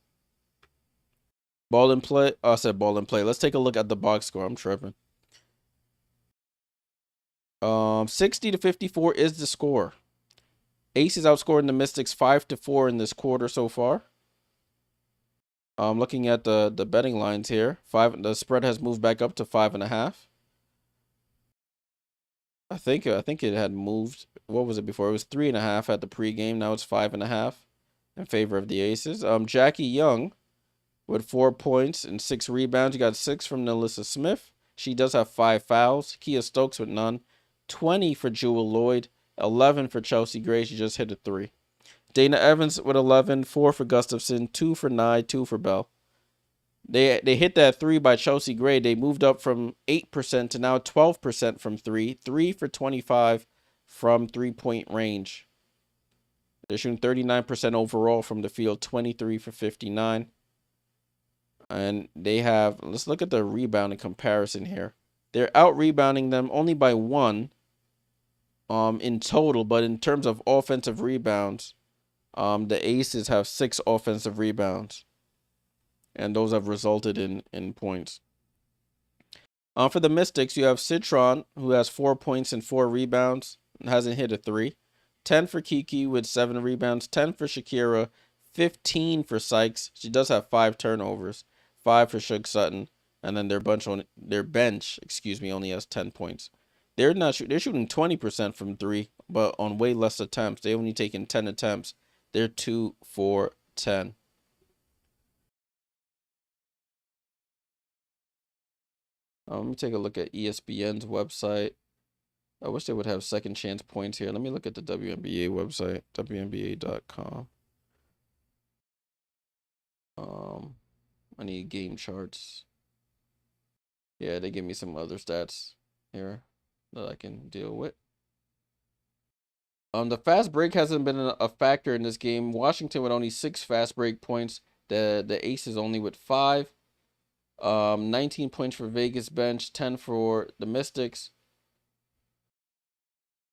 Ball in play. Oh, I said ball in play. Let's take a look at the box score. I'm tripping. 60-54 is the score. Aces outscoring the Mystics 5-4 in this quarter so far. Looking at the betting lines here, the spread has moved back up to 5.5. I think it had moved. What was it before? It was 3.5 at the pregame. Now it's 5.5 in favor of the Aces. Jackie Young with 4 points and 6 rebounds. You got 6 from Nalissa Smith. She does have 5 fouls. Kia Stokes with none. 20 for Jewel Lloyd. 11 for Chelsea Gray. She just hit a 3. Dana Evans with 11. 4 for Gustafson. 2 for Nye. 2 for Bell. They hit that 3 by Chelsea Gray. They moved up from 8% to now 12% from 3. 3 for 25 from 3-point range. They're shooting 39% overall from the field, 23 for 59. And they have, let's look at the rebounding comparison here. They're out rebounding them only by 1 in total, but in terms of offensive rebounds, the Aces have 6 offensive rebounds. And those have resulted in points. For the Mystics, you have Citron, who has 4 points and 4 rebounds, hasn't hit a 3. 10 for Kiki with 7 rebounds. 10 for Shakira. 15 for Sykes. She does have 5 turnovers. 5 for Shug Sutton, and then their bench, only has 10 points. They're shooting 20% from 3, but on way less attempts. They only taken 10 attempts. They're 2 for 10. Let me take a look at ESPN's website. I wish they would have second chance points here. Let me look at the WNBA website, WNBA.com. I need game charts. Yeah, they give me some other stats here that I can deal with. The fast break hasn't been a factor in this game. Washington with only 6 fast break points. The Aces only with 5. 19 points for Vegas bench, 10 for the Mystics,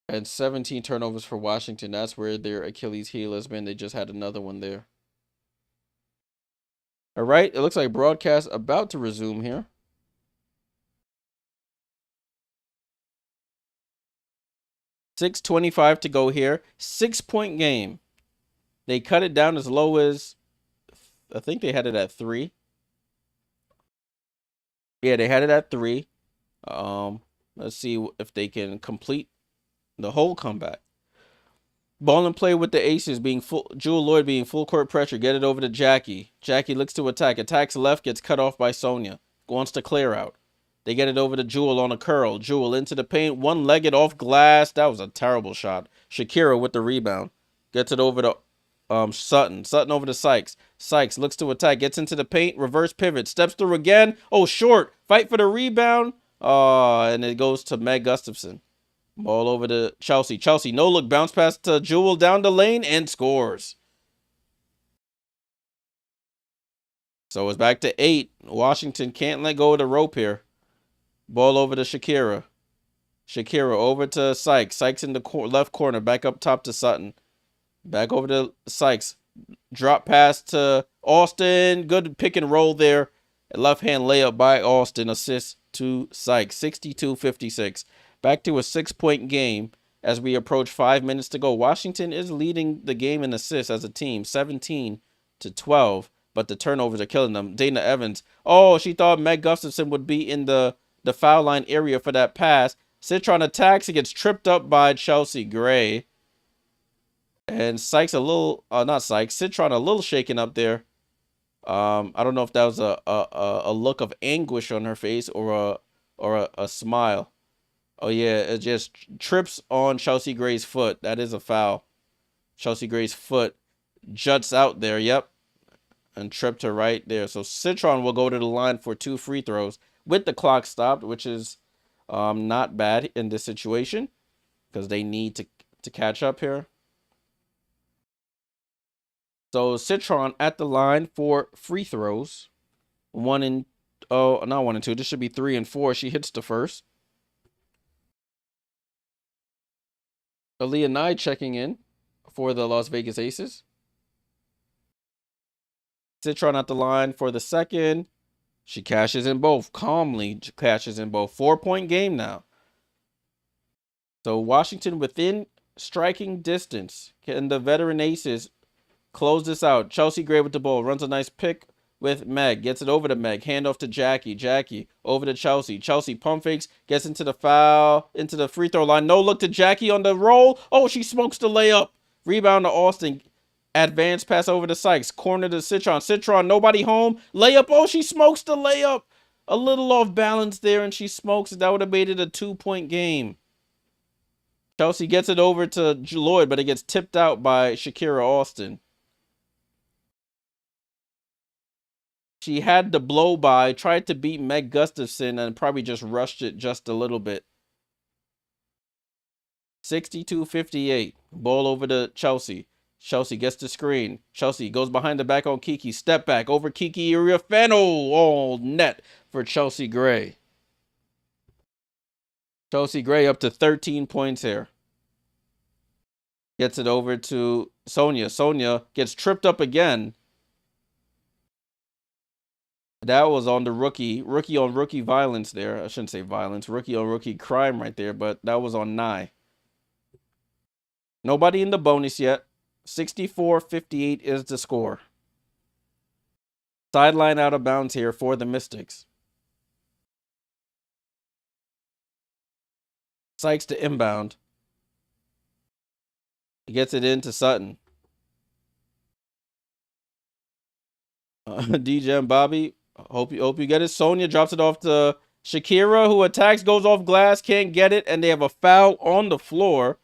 and 17 turnovers for Washington. That's where their Achilles heel has been. They just had another one there. All right, it looks like broadcast about to resume here. .625 to go here. 6-point game. They cut it down as low as, I think they had it at 3. Yeah, they had it at 3. Let's see if they can complete the whole comeback. Ball and play with the Aces being full. Jewel Lloyd being full court pressure. Get it over to Jackie. Jackie looks to attack. Attacks left. Gets cut off by Sonia. Wants to clear out. They get it over to Jewel on a curl. Jewel into the paint. One-legged off glass. That was a terrible shot. Shakira with the rebound. Gets it over to Sutton. Sutton over to Sykes. Sykes looks to attack. Gets into the paint. Reverse pivot. Steps through again. Oh, short. Fight for the rebound. And it goes to Meg Gustafson. Ball over to Chelsea. Chelsea, no look. Bounce pass to Jewel down the lane and scores. So it's back to 8. Washington can't let go of the rope here. Ball over to Shakira. Shakira over to Sykes. Sykes in the left corner. Back up top to Sutton. Back over to Sykes. Drop pass to Austin. Good pick and roll there. Left hand layup by Austin. Assist to Sykes. 62-56. Back to a 6-point game as we approach 5 minutes to go. Washington is leading the game in assists as a team, 17-12, but the turnovers are killing them. Dana Evans. Oh, she thought Meg Gustafson would be in the foul line area for that pass. Citron attacks. He gets tripped up by Chelsea Gray. And Sykes Citron a little shaken up there. I don't know if that was a look of anguish on her face or a smile. Oh, yeah, it just trips on Chelsea Gray's foot. That is a foul. Chelsea Gray's foot juts out there, yep, and tripped her right there. So Citron will go to the line for 2 free throws with the clock stopped, which is not bad in this situation because they need to catch up here. So Citron at the line for free throws. Not 1 and 2. This should be 3 and 4. She hits the first. Aaliyah Nye checking in for the Las Vegas Aces. Citron at the line for the second. She cashes in both. Calmly cashes in both. 4-point game now. So Washington within striking distance. Can the veteran Aces close this out? Chelsea Gray with the ball. Runs a nice pick with Meg. Gets it over to Meg. Handoff to Jackie. Jackie over to Chelsea. Chelsea pump fakes. Gets into the foul. Into the free throw line. No look to Jackie on the roll. Oh, she smokes the layup. Rebound to Austin. Advance pass over to Sykes. Corner to Citron. Citron, nobody home. Layup. Oh, she smokes the layup. A little off balance there, and she smokes it. That would have made it a 2-point game. Chelsea gets it over to Lloyd, but it gets tipped out by Shakira Austin. She had the blow by, tried to beat Meg Gustafson, and probably just rushed it just a little bit. 62-58. Ball over to Chelsea. Chelsea gets the screen. Chelsea goes behind the back on Kiki. Step back over Kiki Iriafen. Oh, net for Chelsea Gray. Chelsea Gray up to 13 points here. Gets it over to Sonia. Sonia gets tripped up again. That was on the rookie on rookie violence there. I shouldn't say violence, rookie on rookie crime right there, but that was on Nye. Nobody in the bonus yet. 64-58 is the score. Sideline out of bounds here for the Mystics. Sykes to inbound. He gets it into Sutton. DJ and Bobby, hope you get it. Sonia drops it off to Shakira, who attacks, goes off glass, can't get it, and they have a foul on the floor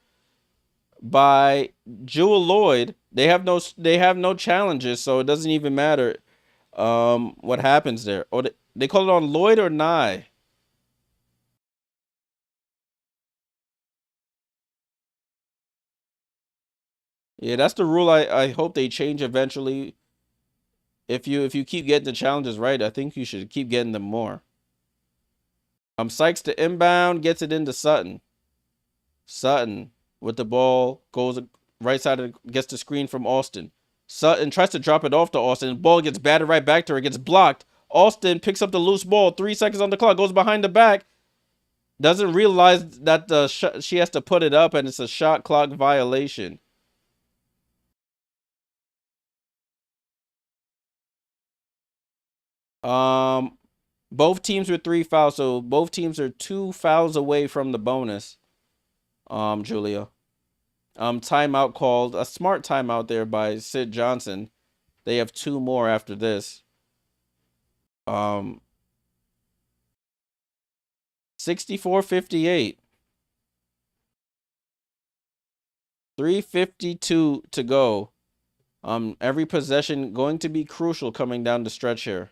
by Jewel Lloyd. They have no challenges, so it doesn't even matter what happens there. Or they call it on Lloyd or Nye. Yeah, that's the rule I hope they change eventually. If you keep getting the challenges right, I think you should keep getting them more. Sykes to inbound, gets it into Sutton. Sutton with the ball, goes right side, gets the screen from Austin. Sutton tries to drop it off to Austin. The ball gets batted right back to her, gets blocked. Austin picks up the loose ball, 3 seconds on the clock, goes behind the back. Doesn't realize that she has to put it up, and it's a shot clock violation. Both teams were 3 fouls, so both teams are 2 fouls away from the bonus. Julia. Timeout called. A smart timeout there by Sid Johnson. They have 2 more after this. 64-58. 3:52 to go. Every possession going to be crucial coming down the stretch here.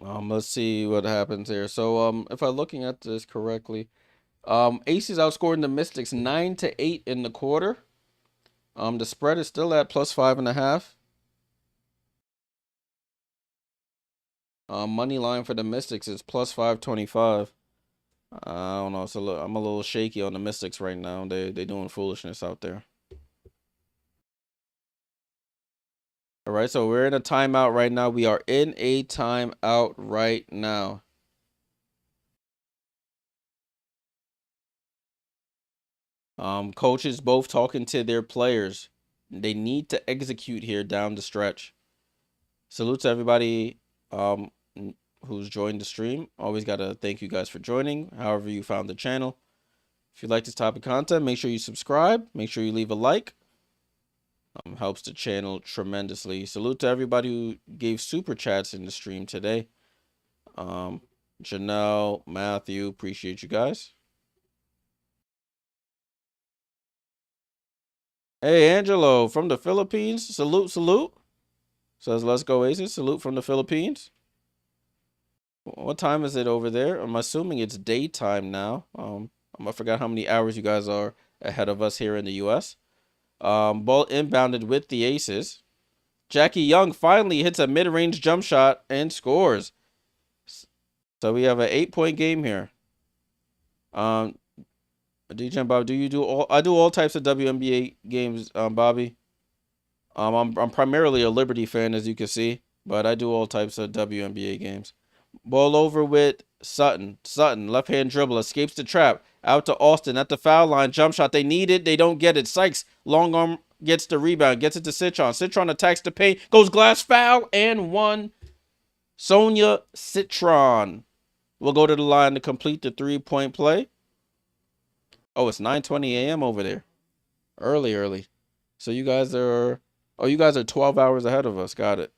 Let's see what happens here. So, if I'm looking at this correctly, Aces outscoring the Mystics 9-8 in the quarter. The spread is still at +5.5. Money line for the Mystics is +525. I don't know. I'm a little shaky on the Mystics right now. They doing foolishness out there. All right, so we're in a timeout right now. We are in a timeout right now. Coaches both talking to their players. They need to execute here down the stretch. Salute to everybody who's joined the stream. Always got to thank you guys for joining, however you found the channel. If you like this type of content, make sure you subscribe. Make sure you leave a like. Helps the channel tremendously. Salute to everybody who gave super chats in the stream today. Janelle, Matthew, appreciate you guys. Hey, Angelo from the Philippines. Salute. Says, let's go Aces. Salute from the Philippines. What time is it over there? I'm assuming it's daytime now. I forgot how many hours you guys are ahead of us here in the U.S. Ball inbounded with the Aces. Jackie Young finally hits a mid-range jump shot and scores. So we have an 8-point game here. DJ and Bob, I do all types of WNBA games, Bobby. I'm primarily a Liberty fan, as you can see, but I do all types of WNBA games. Ball over with Sutton. Sutton, left-hand dribble, escapes the trap. Out to Austin at the foul line. Jump shot. They need it. They don't get it. Sykes, long arm, gets the rebound. Gets it to Citron. Citron attacks the paint. Goes glass foul and 1. Sonia Citron will go to the line to complete the 3-point play. Oh, it's 9:20 a.m. over there. Early. So you guys are 12 hours ahead of us. Got it.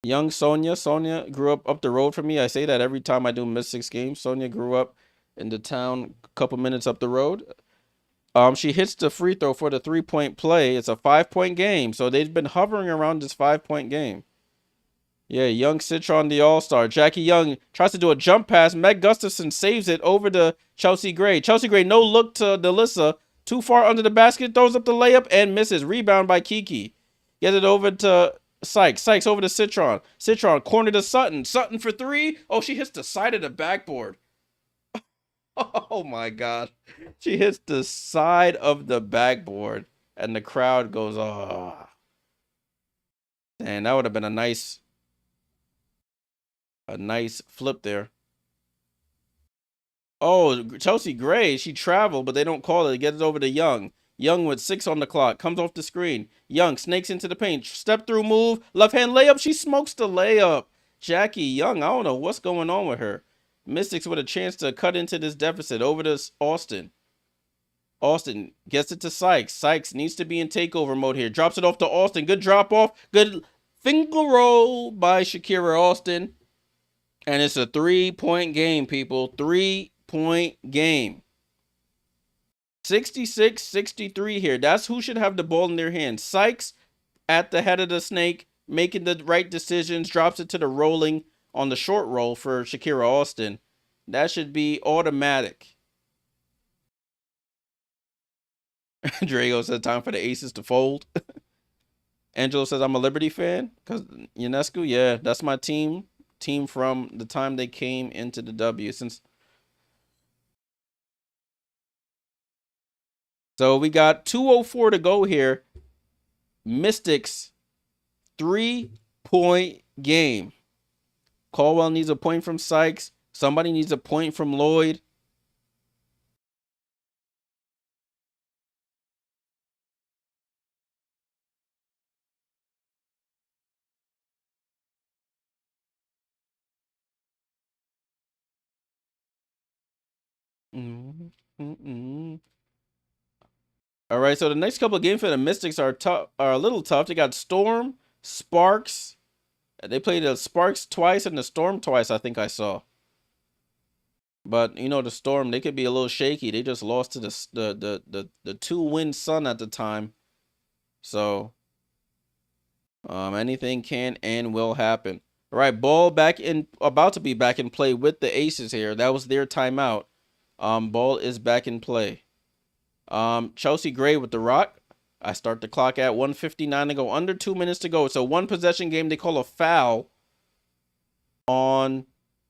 Young Sonia. Sonia grew up the road from me. I say that every time I do Mystics games. Sonia grew up in the town a couple minutes up the road. She hits the free throw for the 3-point play. It's a 5-point game. So they've been hovering around this 5-point game. Yeah, Young Citron, the all-star. Jackie Young tries to do a jump pass. Meg Gustafson saves it over to Chelsea Gray. Chelsea Gray, no look to Delissa. Too far under the basket, throws up the layup and misses. Rebound by Kiki. Gets it over to Sykes over to Citron. Citron, corner to Sutton. Sutton for three. Oh, she hits the side of the backboard. Oh my God. She hits the side of the backboard and the crowd goes, oh. And that would have been a nice flip there. Oh, Chelsea Gray, she traveled, but they don't call it. Get it over to Young. Young with 6 on the clock. Comes off the screen. Young snakes into the paint. Step through move. Left hand layup. She smokes the layup. Jackie Young, I don't know what's going on with her. Mystics with a chance to cut into this deficit. Over to Austin. Austin gets it to Sykes. Sykes needs to be in takeover mode here. Drops it off to Austin. Good drop off. Good finger roll by Shakira Austin. And it's a 3-point game, people. 3-point game. 66-63 here. That's who should have the ball in their hands. Sykes at the head of the snake, making the right decisions, drops it to the rolling on the short roll for Shakira Austin. That should be automatic. Drago says time for the Aces to fold. Angelo says I'm a Liberty fan because UNESCO. Yeah, that's my team. Team from the time they came into the W. So we got 2:04 to go here. Mystics 3-point game. Caldwell needs a point from Sykes. Somebody needs a point from Lloyd. All right, so the next couple of games for the Mystics are a little tough. They got Storm, Sparks. They played the Sparks twice and the Storm twice, I think I saw. But you know, the Storm, they could be a little shaky. They just lost to the 2-win Sun at the time. So anything can and will happen. All right, ball about to be back in play with the Aces here. That was their timeout. Ball is back in play. Chelsea Gray with the rock. I start the clock at 1:59 to go. Under 2 minutes to go. It's a 1-possession game. They call a foul on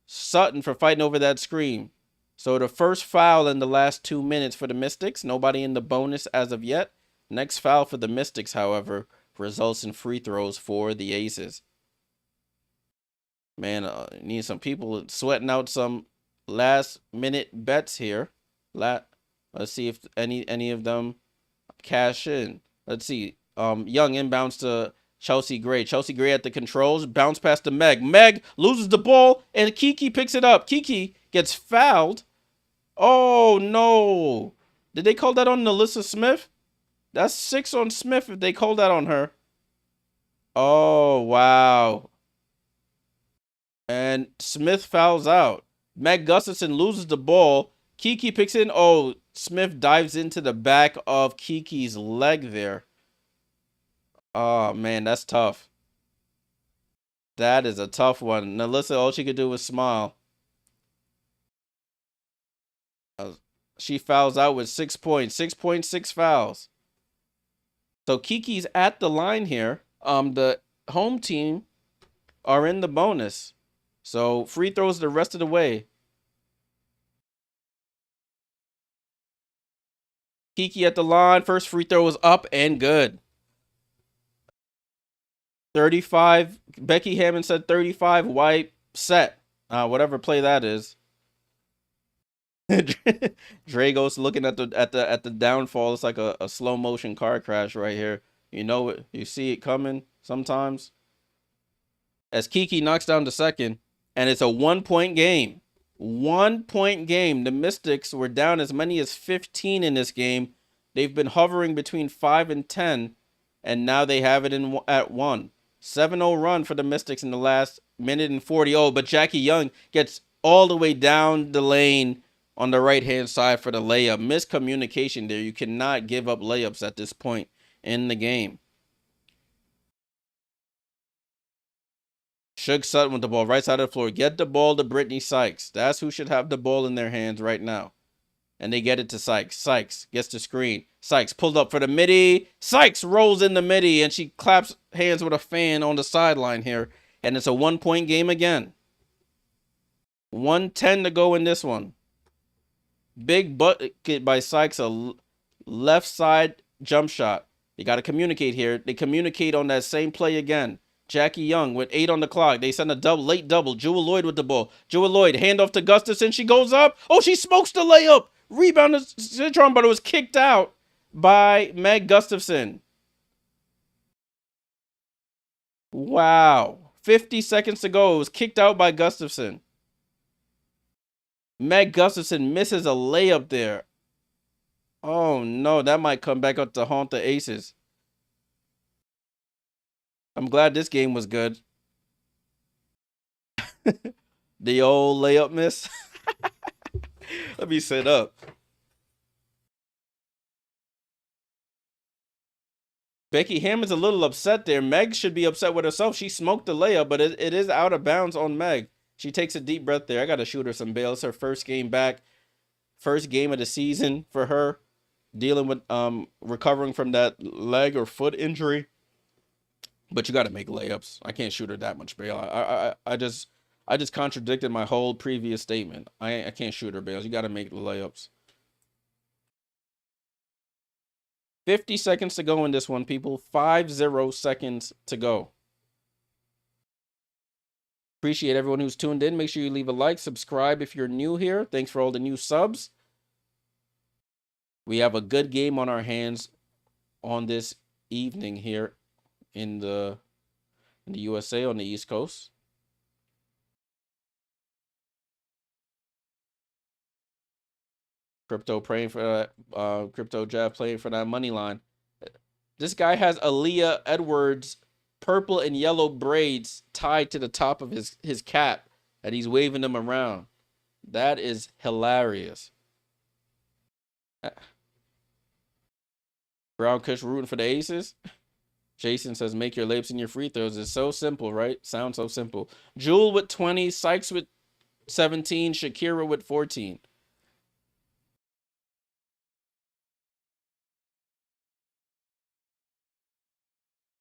Sutton for fighting over that screen. So the first foul in the last 2 minutes for the Mystics. Nobody in the bonus as of yet. Next foul for the Mystics, however, results in free throws for the Aces. Man, need some people sweating out some last-minute bets here. Let's see if any of them cash in. Let's see. Young inbounds to Chelsea Gray. Chelsea Gray at the controls. Bounce past to Meg. Meg loses the ball, and Kiki picks it up. Kiki gets fouled. Oh, no. Did they call that on Alyssa Smith? That's 6 on Smith if they call that on her. Oh, wow. And Smith fouls out. Meg Gustafson loses the ball. Kiki picks in. Oh, Smith dives into the back of Kiki's leg there. Oh, man, that's tough. That is a tough one. Alyssa, all she could do was smile. She fouls out with 6 points. 6.6 fouls. So Kiki's at the line here. The home team are in the bonus. So free throws the rest of the way. Kiki at the line. First free throw is up and good. 35. Becky Hammond said 35. Wipe. Set. Whatever play that is. Drago's looking at the downfall. It's like a slow motion car crash right here. You know it. You see it coming sometimes. As Kiki knocks down the second, and it's a 1-point game. 1-point game. The Mystics were down as many as 15 in this game. They've been hovering between 5 and 10, and now they have it at 1. 7-0 run for the Mystics in the last minute and 40. Oh, but Jackie Young gets all the way down the lane on the right-hand side for the layup. Miscommunication there. You cannot give up layups at this point in the game. Shug Sutton with the ball right side of the floor. Get the ball to Brittany Sykes. That's who should have the ball in their hands right now. And they get it to Sykes. Sykes gets the screen. Sykes pulled up for the midday. Sykes rolls in the midday, and she claps hands with a fan on the sideline here. And it's a 1-point game again. 1:10 to go in this one. Big bucket by Sykes, a left side jump shot. They got to communicate here. They communicate on that same play again. Jackie Young with 8 on the clock. They send a late double. Jewel Lloyd with the ball. Jewel Lloyd, handoff to Gustafson. She goes up. Oh, she smokes the layup. Rebound to Citron, but it was kicked out by Meg Gustafson. Wow. 50 seconds to go. It was kicked out by Gustafson. Meg Gustafson misses a layup there. Oh, no. That might come back up to haunt the Aces. I'm glad this game was good. The old layup miss. Let me set up. Becky Hammond's a little upset there. Meg should be upset with herself. She smoked the layup, but it is out of bounds on Meg. She takes a deep breath there. I got to shoot her some bail. It's her first game back. First game of the season for her. Dealing with recovering from that leg or foot injury. But you got to make layups. I can't shoot her that much bail. I just contradicted my whole previous statement. I can't shoot her bails. You got to make the layups. 50 seconds to go in this one, people. 50 seconds to go. Appreciate everyone who's tuned in. Make sure you leave a like, subscribe if you're new here. Thanks for all the new subs. We have a good game on our hands on this evening here in the USA on the East Coast. Crypto praying for that. Crypto Jeff playing for that money line. This guy has Aaliyah Edwards purple and yellow braids tied to the top of his cap, and he's waving them around. That is hilarious. Brown Kush rooting for the Aces. Jason says, make your layups and your free throws. It's so simple, right? Sounds so simple. Jewel with 20, Sykes with 17, Shakira with 14.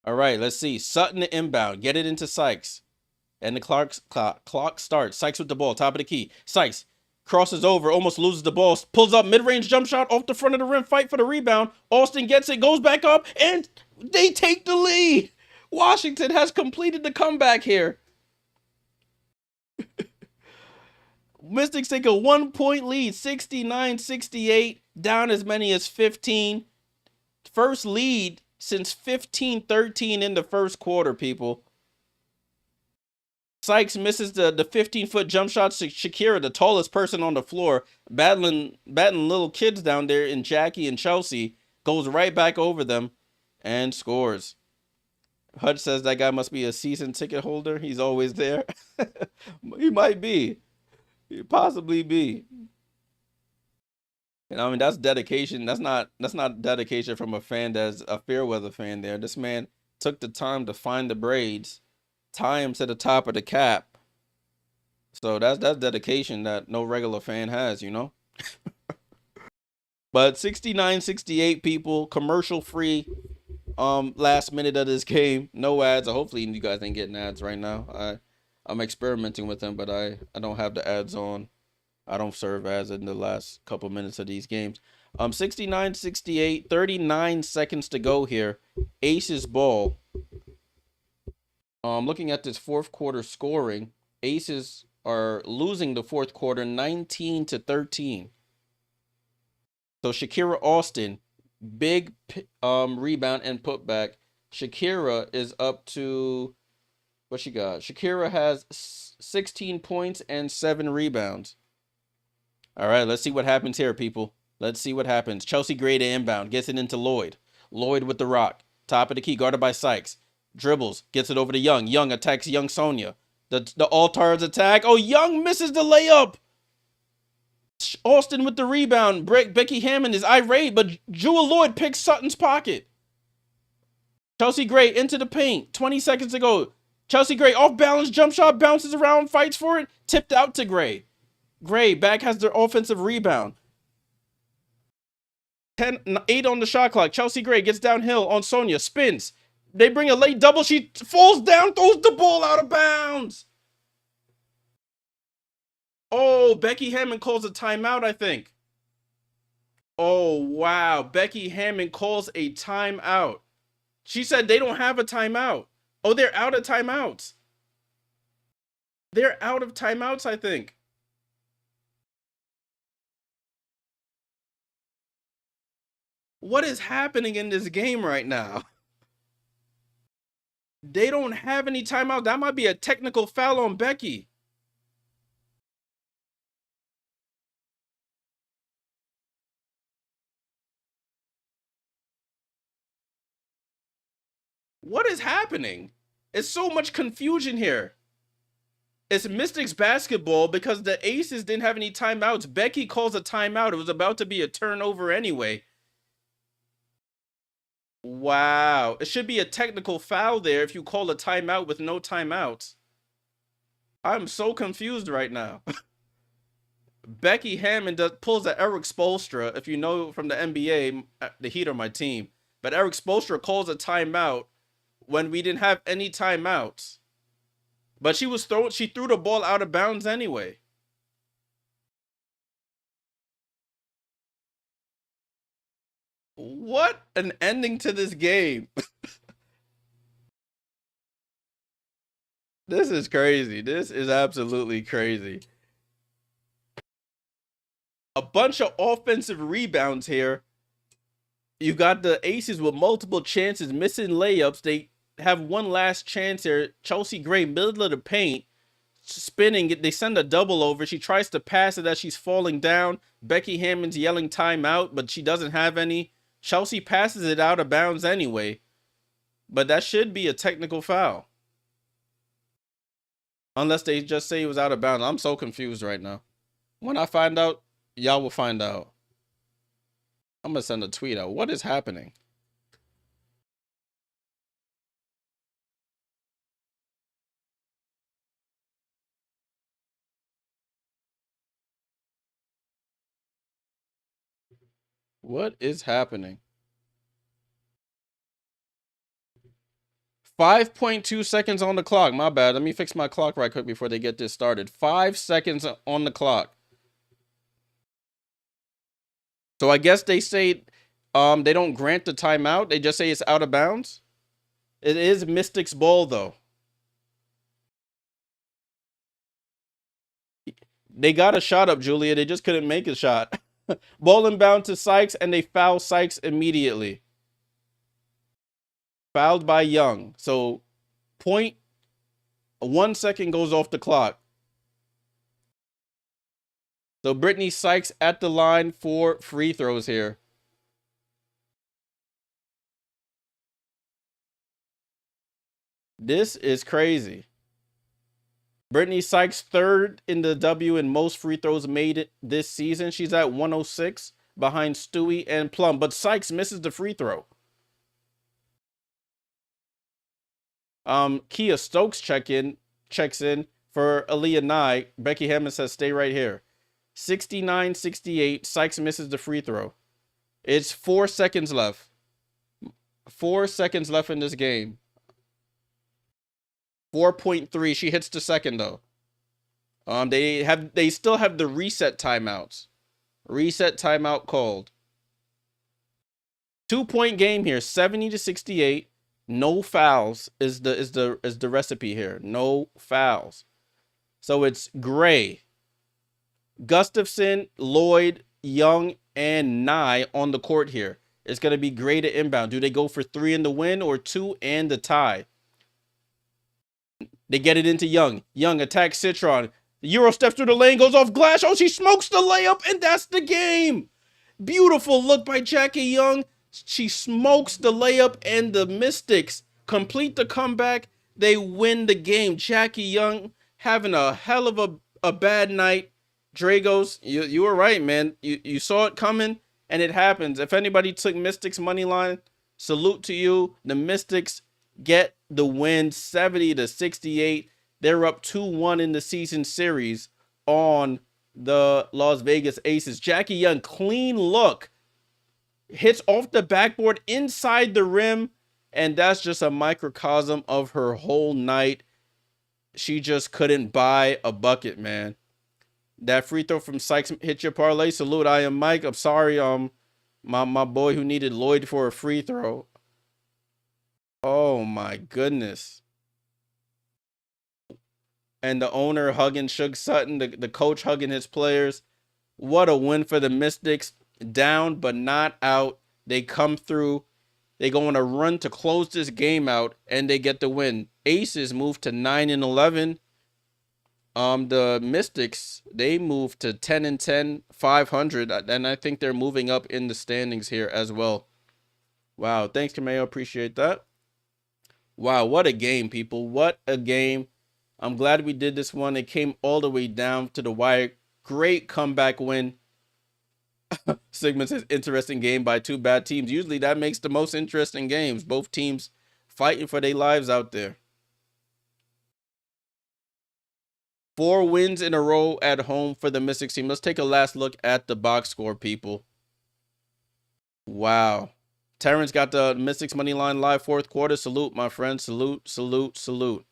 All right, let's see. Sutton to inbound. Get it into Sykes. And the clock starts. Sykes with the ball, top of the key. Sykes crosses over, almost loses the ball. Pulls up, mid-range jump shot off the front of the rim. Fight for the rebound. Austin gets it, goes back up, and they take the lead. Washington has completed the comeback here. Mystics take a 1-point lead, 69-68, down as many as 15. First lead since 15-13 in the first quarter, people. Sykes misses the 15-foot jump shot to Shakira, the tallest person on the floor, battling little kids down there in Jackie and Chelsea, goes right back over them and scores. Hutch says that guy must be a season ticket holder. He's always there. He might be. He possibly be. And I mean, that's dedication. That's not dedication from a fan that's a Fairweather fan there. This man took the time to find the braids, tie him to the top of the cap. So that's dedication that no regular fan has, you know? But 69-68, people, commercial free last minute of this game. No ads. Hopefully you guys ain't getting ads right now. I'm experimenting with them, but I don't have the ads on. I don't serve ads in the last couple minutes of these games. 69-68, 39 seconds to go here. Aces ball. Looking at this fourth quarter scoring, Aces are losing the fourth quarter 19-13. So Shakira Austin, big rebound and putback. Shakira is up to, what she got? Shakira has 16 points and 7 rebounds. All right, let's see what happens here, people. Let's see what happens. Chelsea Gray to inbound, gets it into Lloyd. Lloyd with the rock. Top of the key, guarded by Sykes. Dribbles, gets it over to Young. Young attacks Young Sonia. The All-Stars attack. Oh, Young misses the layup. Austin with the rebound. Becky Hammond is irate, but Jewel Lloyd picks Sutton's pocket. Chelsea Gray into the paint. 20 seconds to go. Chelsea Gray off balance jump shot, bounces around, fights for it. Tipped out to Gray. Gray back has their offensive rebound. 8 on the shot clock. Chelsea Gray gets downhill on Sonia, spins. They bring a late double. She falls down, throws the ball out of bounds. Oh, Becky Hammond calls a timeout, I think. Oh, wow. Becky Hammond calls a timeout. She said they don't have a timeout. Oh, they're out of timeouts. They're out of timeouts, I think. What is happening in this game right now? They don't have any timeout. That might be a technical foul on Becky. What is happening? It's so much confusion here. It's Mystics basketball because the Aces didn't have any timeouts. Becky calls a timeout. It was about to be a turnover anyway. Wow. It should be a technical foul there if you call a timeout with no timeouts. I'm so confused right now. Becky Hammond pulls a Eric Spoelstra. If you know from the NBA, the Heat are my team. But Eric Spoelstra calls a timeout when we didn't have any timeouts. But she threw the ball out of bounds anyway. What an ending to this game. This is crazy. This is absolutely crazy. A bunch of offensive rebounds here. You got the Aces with multiple chances, missing layups. They have one last chance here. Chelsea Gray, middle of the paint, spinning. They send a double over. She tries to pass it as she's falling down. Becky Hammond's yelling timeout, but she doesn't have any. Chelsea passes it out of bounds anyway. But that should be a technical foul. Unless they just say it was out of bounds. I'm so confused right now. When I find out, y'all will find out. I'm going to send a tweet out. What is happening? What is happening? 5.2 seconds on the clock. My bad. Let me fix my clock right quick before they get this started. 5 seconds on the clock. So I guess they say they don't grant the timeout. They just say it's out of bounds. It is Mystics ball, though. They got a shot up, Julia. They just couldn't make a shot. Ball inbound to Sykes, and they foul Sykes immediately. Fouled by Young. So 0.1 second goes off the clock. So Brittany Sykes at the line for free throws here. This is crazy. Brittany Sykes third in the W in most free throws made it this season. She's at 106 behind Stewie and Plum. But Sykes misses the free throw. Kia Stokes checks in for Aaliyah Nye. Becky Hammond says stay right here. 69-68. Sykes misses the free throw. It's 4 seconds left. 4 seconds left in this game. 4.3. She hits the second though. They still have the reset timeouts. Reset timeout called. 2-point game here. 70-68. No fouls is the recipe here. No fouls. So it's Gray, Gustafson, Lloyd, Young, and Nye on the court here. It's going to be Gray to inbound. Do they go for 3 in the win or 2 and the tie? They get it into Young. Young attacks Citron. The Euro steps through the lane, goes off glass. Oh, she smokes the layup, and that's the game. Beautiful look by Jackie Young. She smokes the layup, and the Mystics complete the comeback. They win the game. Jackie Young having a hell of a bad night. Dragos, you were right, man. You saw it coming, and it happens. If anybody took Mystics money line, salute to you. The Mystics get the win, 70-68. They're up 2-1 in the season series on the Las Vegas Aces. Jackie Young, clean look. hits off the backboard inside the rim, and that's just a microcosm of her whole night. She just couldn't buy a bucket, man. That free throw from Sykes hit your parlay. Salute, I am Mike. I'm sorry, my boy who needed Lloyd for a free throw. Oh my goodness. And the owner hugging Suge Sutton, the coach hugging his players. What a win for the Mystics. Down but not out. They come through. They go on a run to close this game out, and they get the win. Aces move to 9-11. The Mystics, they moved to 10-10, 500, and I think they're moving up in the standings here as well. Wow, thanks, Cameo. Appreciate that. Wow, what a game, people. What a game. I'm glad we did this one. It came all the way down to the wire. Great comeback win. Sigma says, interesting game by two bad teams. Usually that makes the most interesting games. Both teams fighting for their lives out there. 4 wins in a row at home for the Mystics team. Let's take a last look at the box score, people. Wow. Terrence got the Mystics money line live fourth quarter. Salute, my friend. Salute, salute, salute.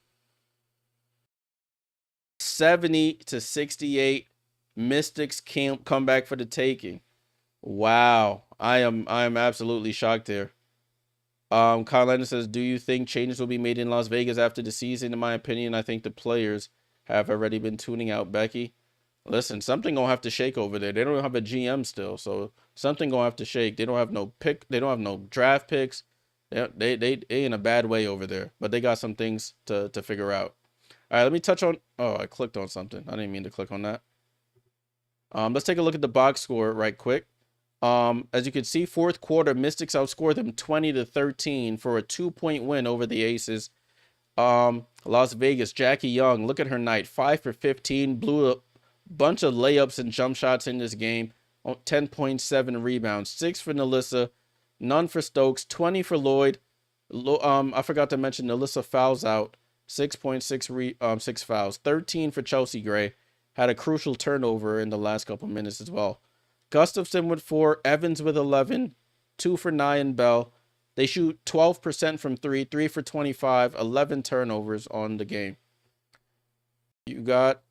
70-68. Mystics can't come back for the taking. Wow. I am absolutely shocked here. Kyle Lennon says, do you think changes will be made in Las Vegas after the season? In my opinion, I think the players have already been tuning out Becky. Listen, something gonna have to shake over there. They don't have a GM still, so something gonna have to shake. They don't have no pick. They don't have no draft picks. They in a bad way over there, but they got some things to figure out. All right, let me touch on. Oh, I clicked on something. I didn't mean to click on that. Let's take a look at the box score right quick. As you can see, fourth quarter, Mystics outscored them 20-13 for a 2-point win over the Aces. Las Vegas, Jackie Young, look at her night. 5 for 15, blew a bunch of layups and jump shots in this game. 10.7 rebounds, 6 for Nalissa, none for Stokes, 20 for Lloyd. I forgot to mention Nalissa fouls out, 6.6 6 fouls, 13 for Chelsea Gray. Had a crucial turnover in the last couple minutes as well. Gustafson with 4, Evans with 11, 2 for Nyan Bell. They shoot 12% from 3, 3 for 25, 11 turnovers on the game. You got,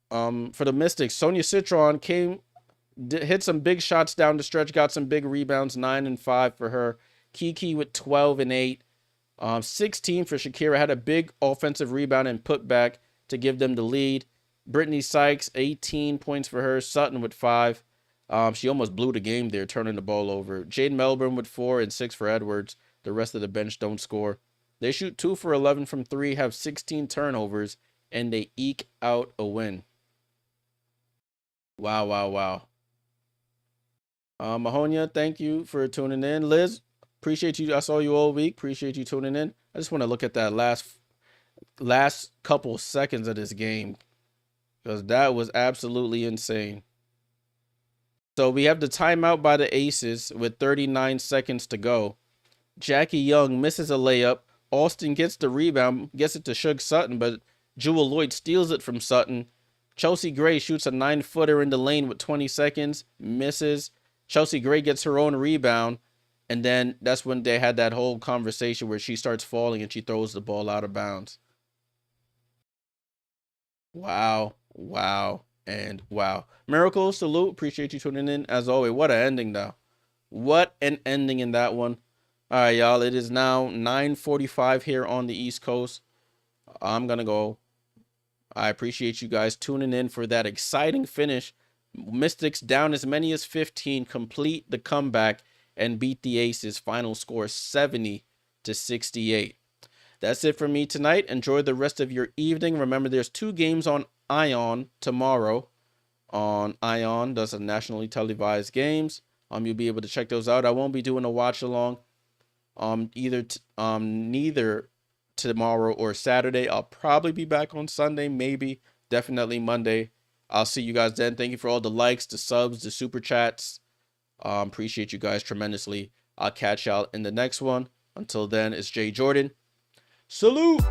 for the Mystics, Sonia Citron hit some big shots down the stretch, got some big rebounds, 9 and 5 for her. Kiki with 12 and 8. 16 for Shakira, had a big offensive rebound and put back to give them the lead. Brittany Sykes, 18 points for her. Sutton with 5. She almost blew the game there, turning the ball over. Jade Melbourne with 4 and 6 for Edwards. The rest of the bench don't score. They shoot 2 for 11 from 3, have 16 turnovers, and they eke out a win. Wow, wow, wow. Mahonia, thank you for tuning in. Liz, appreciate you. I saw you all week. Appreciate you tuning in. I just want to look at that last couple seconds of this game, because that was absolutely insane. So we have the timeout by the Aces with 39 seconds to go. Jackie Young misses a layup. Austin gets the rebound, gets it to Suge Sutton, but Jewel Lloyd steals it from Sutton. Chelsea Gray shoots a 9-footer in the lane with 20 seconds, misses. Chelsea Gray gets her own rebound, and then that's when they had that whole conversation where she starts falling and she throws the ball out of bounds. Wow, wow, and wow. Miracle, salute. Appreciate you tuning in. As always, what an ending, though. What an ending in that one. All right, y'all. It is now 9:45 here on the East Coast. I'm going to go. I appreciate you guys tuning in for that exciting finish. Mystics down as many as 15, complete the comeback and beat the Aces. Final score 70-68. That's it for me tonight. Enjoy the rest of your evening. Remember, there's 2 games on Ion tomorrow. On Ion, those are nationally televised games. You'll be able to check those out. I won't be doing a watch along. Neither tomorrow or Saturday. I'll probably be back on Sunday, maybe, definitely Monday. I'll see you guys then. Thank you for all the likes, the subs, the super chats. Appreciate you guys tremendously. I'll catch y'all in the next one. Until then, it's Jay Jordan. Salute!